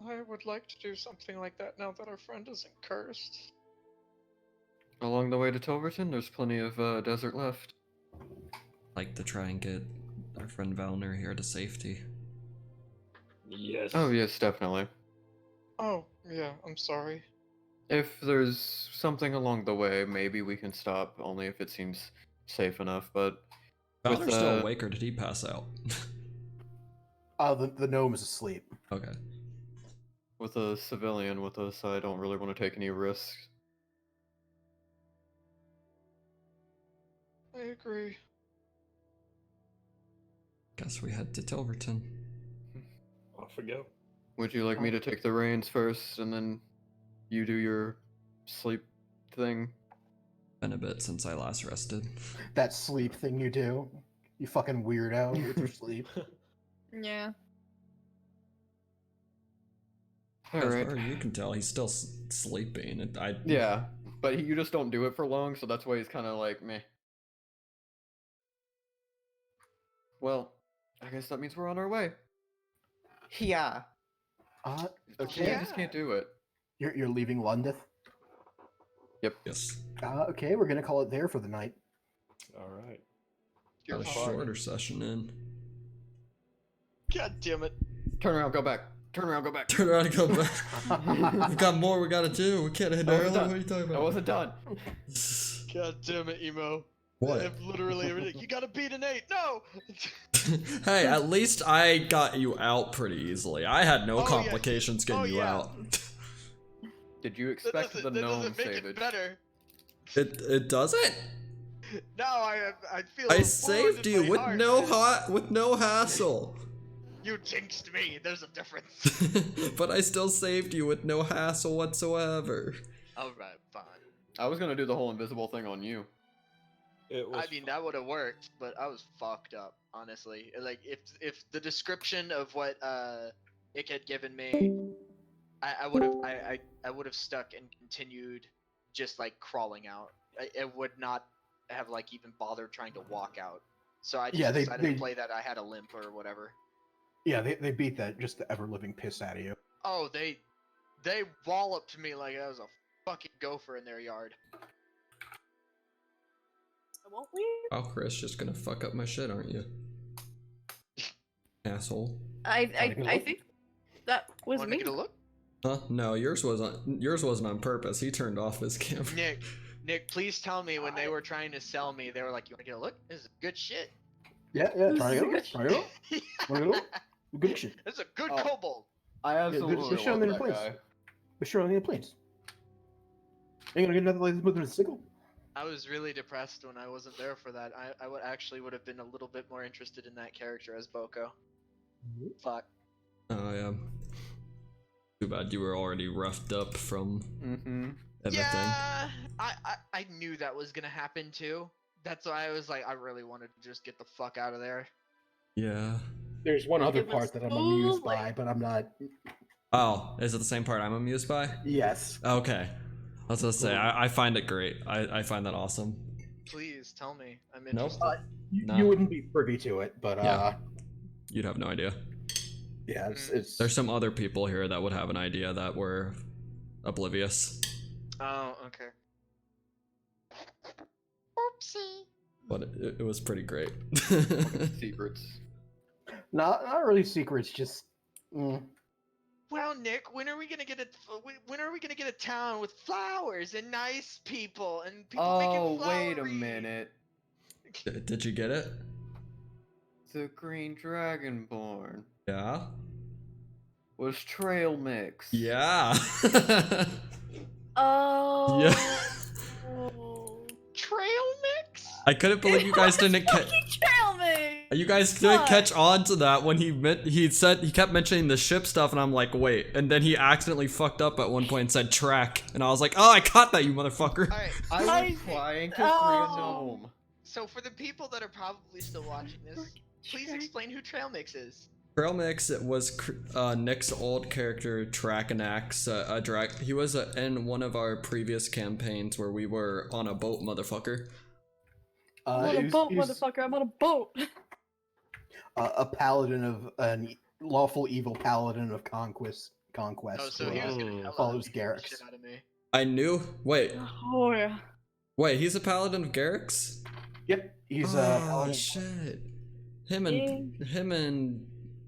I would like to do something like that now that our friend isn't cursed. Along the way to Tilverton, there's plenty of desert left. Like to try and get our friend Valner here to safety. Yes. Oh, yes, definitely. Oh, yeah, I'm sorry. If there's something along the way, maybe we can stop, only if it seems safe enough, but... Valner's still awake, or did he pass out? The gnome is asleep. Okay. With a civilian with us, I don't really want to take any risks. I agree. Guess we head to Tilverton. Off we go. Would you like me to take the reins first, and then you do your sleep thing? Been a bit since I last rested. That sleep thing you do. You fucking weirdo with your sleep. Yeah. As Alright. far as you can tell, he's still sleeping. Yeah, but you just don't do it for long, so that's why he's kind of like, meh. Well, I guess that means we're on our way. Yeah. Okay, I just can't do it. You're leaving Lundeth? Yep. Yes. Okay, we're gonna call it there for the night. All right. You're Got a fine. shorter session in. God damn it. Turn around, go back. Turn around, go back. Turn around and come back. We've got more we gotta do. We can't head I early. wasn't What done. are you talking about? I wasn't done. God damn it, Emo. What? I have literally everything. You gotta beat an 8. No! Hey, at least I got you out pretty easily. I had no Oh, yeah. complications getting Oh, you yeah. out. Did you That expect doesn't, the that gnome doesn't make savage? it better. It doesn't? No, I feel. I bored saved in you my with heart. no hassle. You jinxed me. There's a difference. But I still saved you with no hassle whatsoever. Alright, fine. I was gonna do the whole invisible thing on you. It was. I mean, that would have worked, but I was fucked up, honestly. Like, if the description of what Ick had given me, I would have stuck and continued just like crawling out. I would not have like even bothered trying to walk out. So I just decided to play that I had a limp or whatever. Yeah, they beat that just the ever living piss out of you. Oh, they walloped me like I was a fucking gopher in their yard. Won't we? Oh, Chris, just gonna fuck up my shit, aren't you? Asshole. I look? think that was Want me. to get a look? Huh? No, yours wasn't on purpose. He turned off his camera. Nick, please tell me when they were trying to sell me, they were like, "You want to get a look? This is good shit." Yeah, try to get Try to go. Wanna go? Good shit. This is a good Oh. kobold. I absolutely just show love them that their place. guy. But sure, on the planes. Ain't gonna get nothing like this with a sickle. I was really depressed when I wasn't there for that. I would have been a little bit more interested in that character as Boko. Fuck. Oh yeah. Too bad you were already roughed up from everything. Yeah, I knew that was gonna happen too. That's why I was like, I really wanted to just get the fuck out of there. Yeah. There's one other It was part that I'm so amused late. by, but I'm not. Oh, is it the same part I'm amused by? Yes. Okay. I was gonna say, I find it great. I find that awesome. Please tell me. I'm Nope. interested. You, Nah. you wouldn't be privy to it, but Yeah. You'd have no idea. yeah, it's There's some other people here that would have an idea that we're oblivious. Oh, okay. Oopsie. But it was pretty great. Secrets. not really secrets, just Well, Nick, when are we gonna get a town with flowers and nice people and people making flower Wait a wreaths? minute. Did you get it? The Green Dragonborn Yeah? was trail mix. Yeah. Oh. Yeah. Trail mix? I couldn't believe you guys didn't catch. Trail mix. You guys didn't catch on to that when he kept mentioning the ship stuff, and I'm like, wait, and then he accidentally fucked up at one point and said track, and I was like, oh, I caught that, you motherfucker. Alright, I was trying to free a gnome. so for the people that are probably still watching this, please explain who Trail Mix is. Trail Mix was Nick's old character, Trachanax. He was in one of our previous campaigns where we were on a boat, motherfucker. I'm on a boat, motherfucker. I'm on a boat. A paladin of an lawful evil paladin of conquest. Oh, so he was gonna hell follows shit Garrick's. out of me. I knew. Wait, Oh yeah. he's a paladin of Garrick's? Yep, he's Oh shit. Him and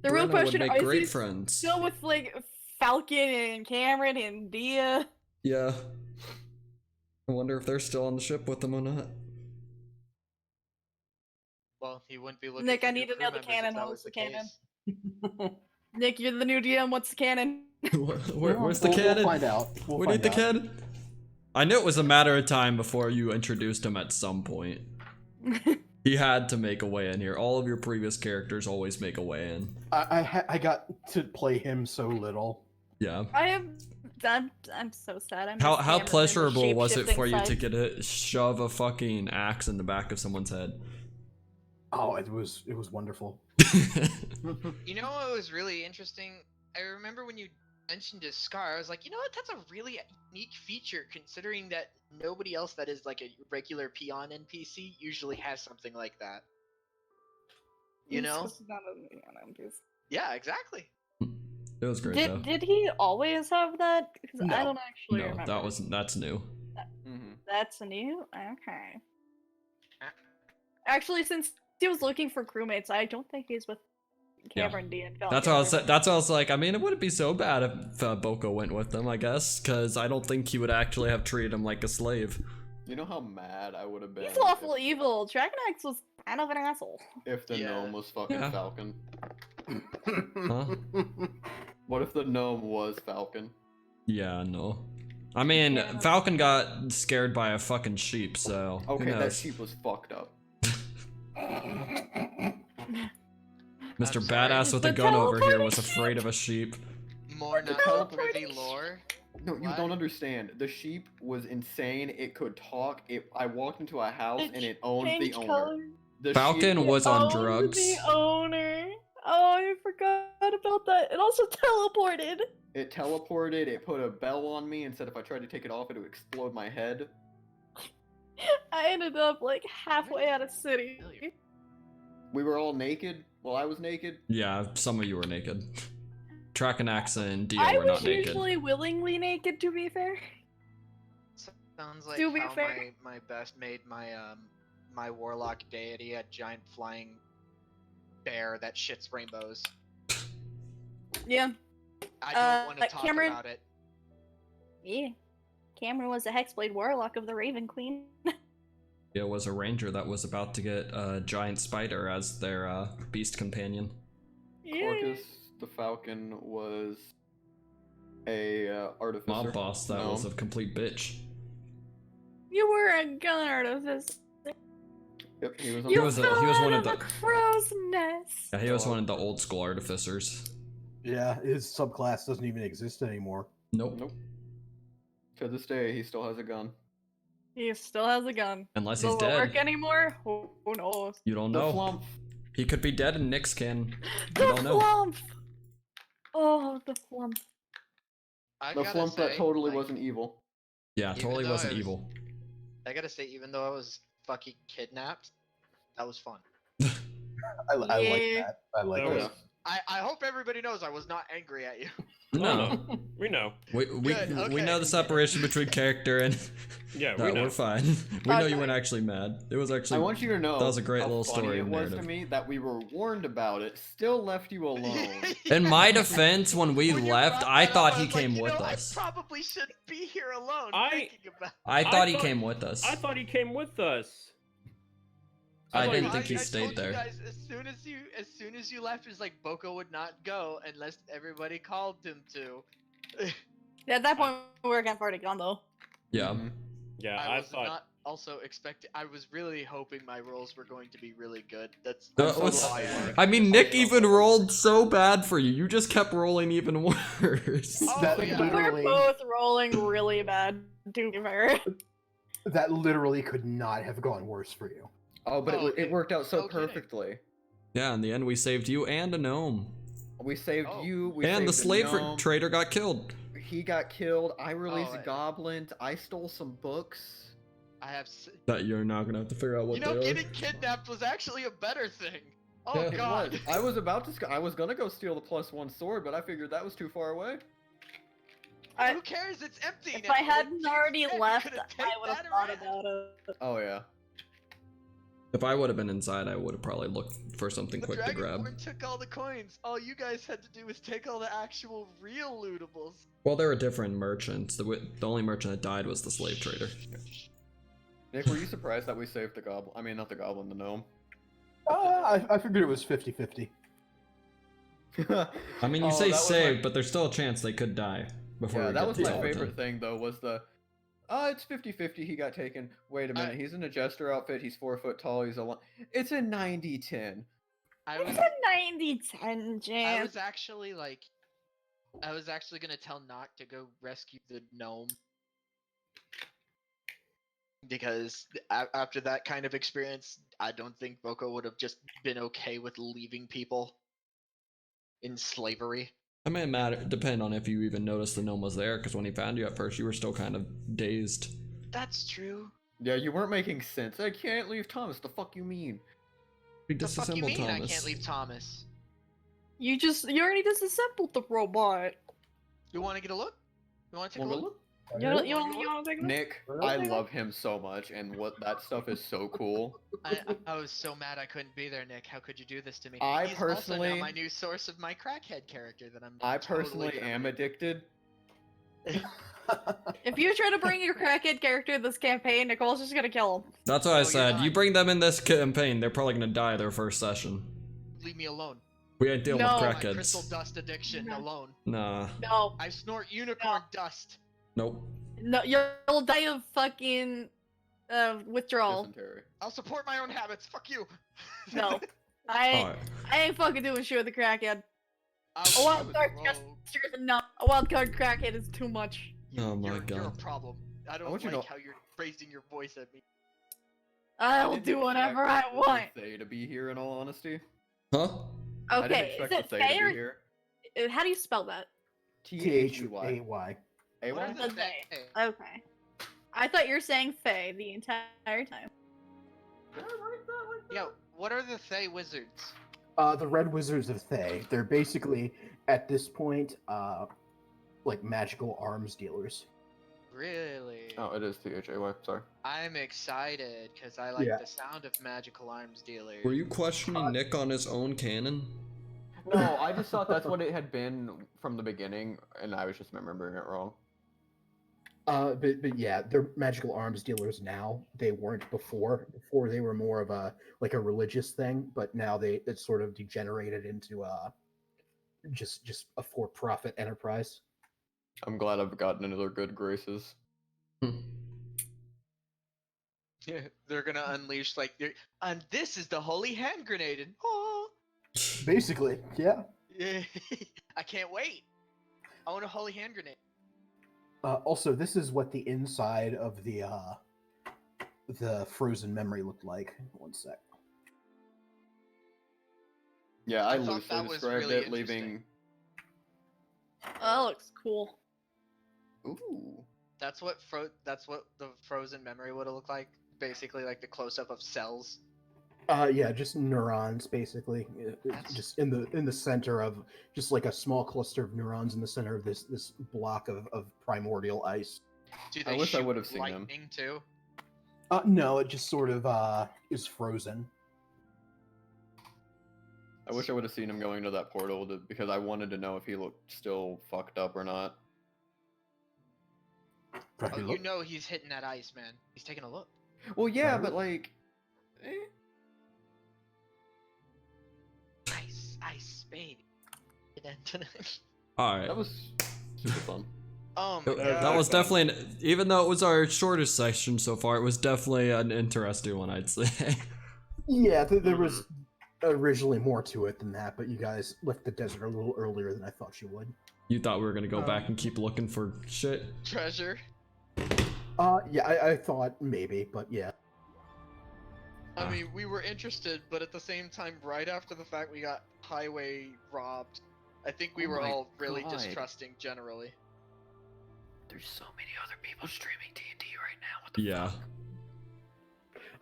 The real Brenna question would make is great he friends. still with like Falcon and Cameron and Dia. Yeah. I wonder if they're still on the ship with them or not. Well, he wouldn't be looking. Nick, for I new need to crew know the members if canon. that What's was the canon? case. Nick, you're the new DM. What's the canon? Where's the We'll cannon? find out. We need the cannon. I knew it was a matter of time before you introduced him at some point. He had to make a way in here. All of your previous characters always make a way in. I got to play him so little. Yeah. I'm so sad. I'm How just Cameron in the pleasurable was it for you to shape-shifting get shove a fucking axe in the back of someone's head? Oh, it was wonderful. You know what was really interesting? I remember when you mentioned his scar, I was like, you know what? That's a really unique feature, considering that nobody else that is like a regular peon NPC usually has something like that. You know? Yeah, exactly. It was great though. Did he always have that? Because No. I don't actually No, remember. that's new. That's new? Okay. Actually, since he was looking for crewmates, I don't think he's with Cameron D and Falcon. That's why I was like, I mean, it wouldn't be so bad if Boko went with them, I guess, because I don't think he would actually have treated him like a slave. You know how mad I would have been He's lawful evil. Trachanax was kind of an asshole. if the gnome was fucking Yeah. Falcon. Huh? What if the gnome was Falcon? Yeah, no. I mean, Yeah. Falcon got scared by a fucking sheep, so who Okay, that knows? sheep was fucked up. Mr. I'm sorry. Badass with a The gun over here was teleporting afraid of a sheep. More The not teleporting privy lore. No, you What? don't understand. The sheep was insane. It could talk. I walked into a house It and it owned the changed owner. color. The Falcon sheep was on Owned drugs. The owner. Oh, I forgot about that. It also teleported. It teleported. It put a bell on me and said if I tried to take it off, it would explode my head. I ended up like halfway out of city. We were all naked. Well, I was naked. Yeah, some of you were naked. Trachanax and Dio I were not was naked. usually willingly naked, to be fair. Sounds like To be how fair. my best made my warlock deity, a giant flying bear that shits rainbows. Yeah. I don't want to talk Cameron- about it. Yeah. Cameron was the Hexblade Warlock of the Raven Queen. Dio was a ranger that was about to get a giant spider as their beast companion. Corcus the Falcon was a artificer. Mob boss that was a complete bitch. You were a gun artificer. Yep, he was on You was fell he was out one of of the- a crow's nest. Yeah, he was one of the old school artificers. Yeah, his subclass doesn't even exist anymore. Nope. Nope. To this day, he still has a gun. He still has a gun. Unless Will he's it dead. work anymore? Who knows? You don't The know. flump. He could be dead and Nick's can. You The don't know. flump! Oh, the flump. I The gotta flump that say, totally like, wasn't evil. Yeah, Even totally though wasn't I was- evil. I gotta say, even though I was fucking kidnapped, that was fun. I like Yeah. that. I like That that. was- I hope everybody knows I was not angry at you. No, We know. we Good, we know okay. the separation between character and. Yeah, No, we know. we're fine. We know you Okay. weren't actually mad. It was actually. I want you to know that was a great how little funny story it was to narrative. me that we were warned about it, still left you alone. In my defense, when we When you left, brought I that up, thought I he was like, came you with know, us. I probably shouldn't be here alone I- thinking about. I I thought he thought- came with us. I thought he came with us. I thought didn't was- think he I stayed told you there. guys, as soon as you left, it was like Boko would not go unless everybody called him to. At that point, we were kind of already gone though. Yeah. Mhm. Yeah, I I was thought. not also expecting. I was really hoping my rolls were going to be really good. That's That so was- glad they weren't. I mean, Nick even rolled so bad for you. You just kept rolling even worse. Oh, That yeah. literally, We're both rolling really bad, to be fair. that literally could not have gone worse for you. Oh, but Oh, it worked out so no kidding. perfectly. Yeah, in the end, we saved you and a gnome. We saved Oh. you. We And the saved slave gnome. trader got killed. He got killed. I released Oh, goblins. I stole some books. I have. That you're not gonna have to figure out what You know, they are. getting kidnapped was actually a better thing. Oh Yeah. It God. was. I was about to. I was gonna go steal the +1 sword, but I figured that was too far away. Who cares? It's empty If now. I hadn't Like, already you left, could've I taken would have that thought around. about it. Oh yeah. If I would have been inside, I would have probably looked for something The quick to grab. Dragonborn took all the coins. All you guys had to do was take all the actual real lootables. Well, there were different merchants. The only merchant that died was the slave trader. Nick, were you surprised that we saved the goblin? I mean, not the goblin, the gnome. I figured it was 50-50. I mean, you Oh, say that was saved, my- but there's still a chance they could die before Yeah, we that get was to my skeleton. favorite thing though. Was the. It's 50-50. He got taken. Wait a minute. He's in a jester outfit. He's 4 foot tall. He's a. It's a 90-10. I It's was, a 90-10 I jam. was actually like, I was actually gonna tell Noct to go rescue the gnome. Because after that kind of experience, I don't think Boko would have just been okay with leaving people in slavery. It may depend on if you even noticed the gnome was there, because when he found you at first, you were still kind of dazed. That's true. Yeah, you weren't making sense. I can't leave Thomas. The fuck you mean? We The fuck you disassembled mean Thomas. I can't leave Thomas? You already disassembled the robot. You want to get a look? You want to take a Wanna look? You want to take a look? Nick, I love him so much, and what that stuff is so cool. I was so mad I couldn't be there, Nick. How could you do this to me? I He's also personally- now my new source of my crackhead character that I'm. I totally personally gonna am make. addicted. If you try to bring your crackhead character in this campaign, Nicole's just gonna kill him. That's what I you're said. You not. bring them in this campaign, they're probably gonna die their first session. Leave me alone. We ain't dealing No. with My crystal crackheads. dust addiction No. alone. Nah. No, I snort unicorn dust. Nope. no, you'll die of fucking withdrawal. Dysentery. I'll support my own habits. Fuck you. No, I Alright. ain't fucking doing shit with the crackhead. I A was wild a card rogue. is enough. A wild card crackhead is too much. Oh my You're a God. problem. I don't want like you to know- how you're raising your voice at me. I will didn't do whatever I expect want. They to be here, in all honesty. Huh? I didn't Okay, is expect it the Thay to fair? be here. How do you spell that? They. Thay. What A are Y. the The they. Thay? Okay. I thought you were saying Fae the entire time. Yeah, what are the Thay wizards? The Red Wizards of Thay. They're basically, at this point, like magical arms dealers. Really? Oh, it is THAY. Sorry. I'm excited because I like Yeah. the sound of magical arms dealers. Were you questioning Nick on his own canon? No, I just thought that's what it had been from the beginning, and I was just remembering it wrong. But yeah, they're magical arms dealers now. They weren't before. Before they were more of a like a religious thing, but now it's sort of degenerated into just a for-profit enterprise. I'm glad I've gotten into their good graces. Yeah, they're gonna unleash and this is the holy hand grenade. And, oh, Basically, yeah. yeah. I can't wait. I want a holy hand grenade. Also, this is what the inside of the frozen memory looked like. One sec. Yeah, I I thought loosely that was described really it, interesting. leaving. Oh, that looks cool. Ooh. That's what the frozen memory would have looked like. Basically, like the close up of cells. Yeah, just neurons basically. Just in the center of just like a small cluster of neurons in the center of this block of primordial ice. Do I they wish I shoot would have seen him. lightning too? No, it just sort of is frozen. I wish I would have seen him going to that portal because I wanted to know if he looked still fucked up or not. Oh, you know he's hitting that ice, man. He's taking a look. Well, yeah, Right. but like, Ice, baby. All right. that was super fun. Oh my god. That was definitely, even though it was our shortest section so far, it was definitely an interesting one, I'd say. Yeah, there was originally more to it than that, but you guys left the desert a little earlier than I thought you would. You thought we were gonna go back and keep looking for shit? Treasure. Yeah, I thought maybe, but yeah. I mean, we were interested, but at the same time, right after the fact we got highway robbed, I think we Oh were my all really God. distrusting generally. There's so many other people streaming D&D right now. What the Yeah.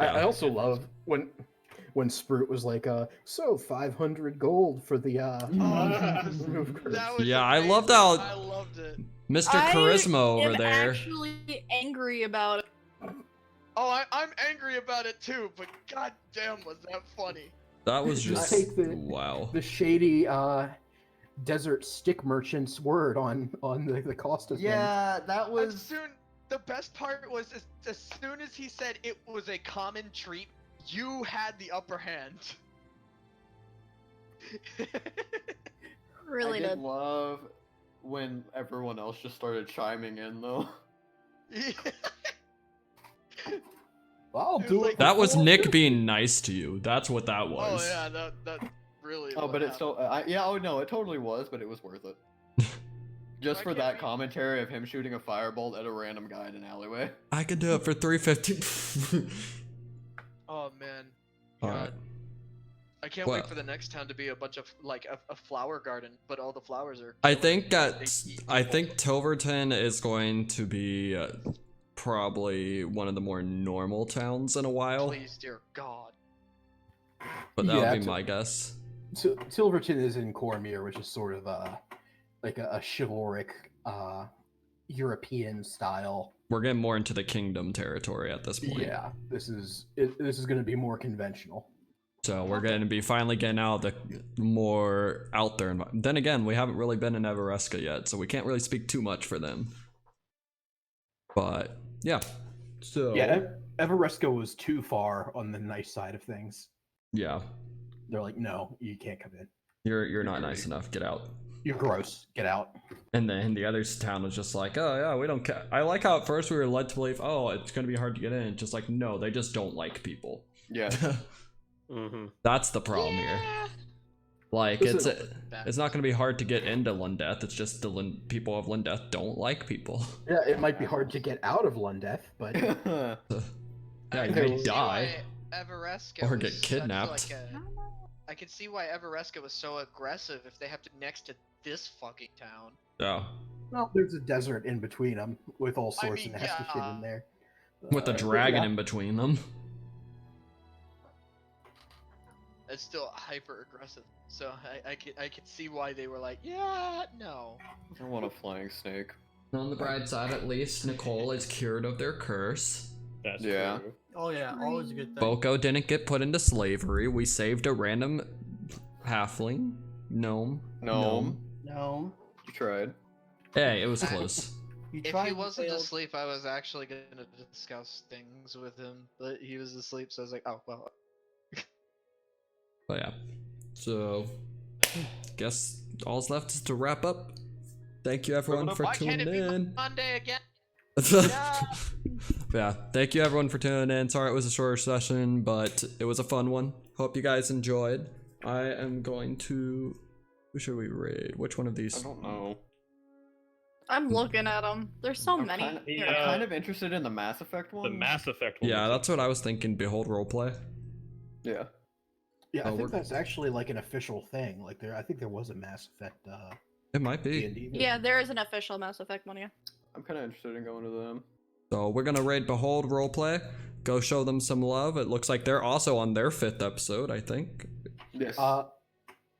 I Yeah. also love when Sproot was like, so 500 gold for the remove curse. That was Yeah, I amazing. loved how- I loved it. Mr. Charisma over I'm there. actually angry about it. Oh, I'm angry about it too, but goddamn, was that funny? That was Just just take the- wow. The shady desert stick merchant's word on the cost of things. Yeah, that The best part was as soon as he said it was a common treat, you had the upper hand. Really I did did. love when everyone else just started chiming in though. I'll It was do like- it. That was for Nick 450. being nice to you. That's what that was. Oh yeah, that really. Oh, what but it's happened. still, yeah, oh no, it totally was, but it was worth it. Just Why for can't that we- commentary of him shooting a firebolt at a random guy in an alleyway. I could do it for 350. Oh man. Alright. God. I can't Well- wait for the next town to be a bunch of like a flower garden, but all the flowers are. I killing think it. that They eat I people. think Tilverton is going to be probably one of the more normal towns in a while. Please, dear God. But that Yeah, would be my guess. Tilverton is in Cormier, which is sort of like a chivalric European style. We're getting more into the kingdom territory at this point. Yeah, this is going to be more conventional. So we're going to be finally getting out of the more out there. Then again, we haven't really been in Everesca yet, so we can't really speak too much for them. But yeah, so Yeah, Everesca was too far on the nice side of things. yeah, They're like, no, you can't come in. you're not nice enough. Get out. You're gross. Get out. And then the other town was just like, oh yeah, we don't care. I like how at first we were led to believe, oh, it's gonna be hard to get in. Just like, no, they just don't like people. Yeah. Mm-hmm. That's the problem here. Like, Listen, it's not gonna be hard to get into Lundeth. It's just the people of Lundeth don't like people. Yeah, it might be hard to get out of Lundeth, but Yeah, I you can may see die. why Everesca or was get such, kidnapped. like, I could see why Everesca was so aggressive if they have to next to this fucking town. Yeah, well, there's a desert in between them with all I sorts mean, of nasty shit yeah. in there. with the But dragon yeah. in between them. It's still hyper aggressive, so I could see why they were like, yeah, no. I want a flying snake. On the bright side, at least Nicole is cured of their curse. That's Yeah. true. Oh yeah, always a good thing. Boko didn't get put into slavery. We saved a random halfling gnome. Gnome. No, You tried. Hey, it was close. you If tried. he you wasn't failed. asleep, I was actually gonna discuss things with him, but he was asleep, so I was like, oh well. But yeah. So, guess all's left is to wrap up. Thank you everyone for Why can't tuning it be in. Monday again? Yeah, thank you everyone for tuning in. Sorry it was a shorter session, but it was a fun one. Hope you guys enjoyed. I am going to... Who should we raid? Which one of I these? don't know. I'm looking at them. There's so I'm many. kinda- Here. Yeah. I'm kind of interested in the Mass Effect one. The Mass Effect one. Yeah, was that's what I was thinking. Behold roleplay. Yeah. Yeah, I Oh, think we're- that's actually like an official thing. Like I think there was a Mass Effect It might be. D&D. Yeah, there is an official Mass Effect one, yeah. I'm kind of interested in going to them. So we're gonna raid Behold roleplay. Go show them some love. It looks like they're also on their 5th episode, I think, Yes.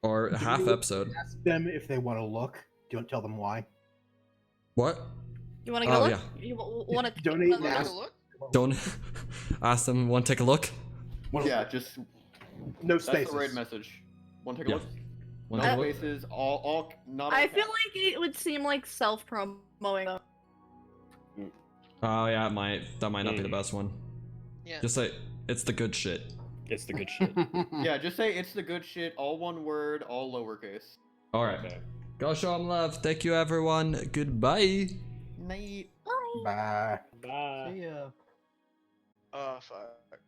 or do half you episode. Ask them if they want to look. Don't tell them why. What? You want to go Oh, look? yeah. You want to Donate Wanna now. take a look? Don't ask them. Want to take a look? Yeah, just No that's spaces. the raid message. Want to take a Yeah. look? Want No to look? spaces. All not. I all feel caps. like it would seem like self-promoting. Though. Oh yeah, it might. That might not be the best one. Yeah. Just say it's the good shit. It's the good shit. Yeah, just say it's the good shit. All one word. All lowercase. All right. Okay. Go show them love. Thank you, everyone. Goodbye. Night. Bye. Bye. See ya. Oh fuck.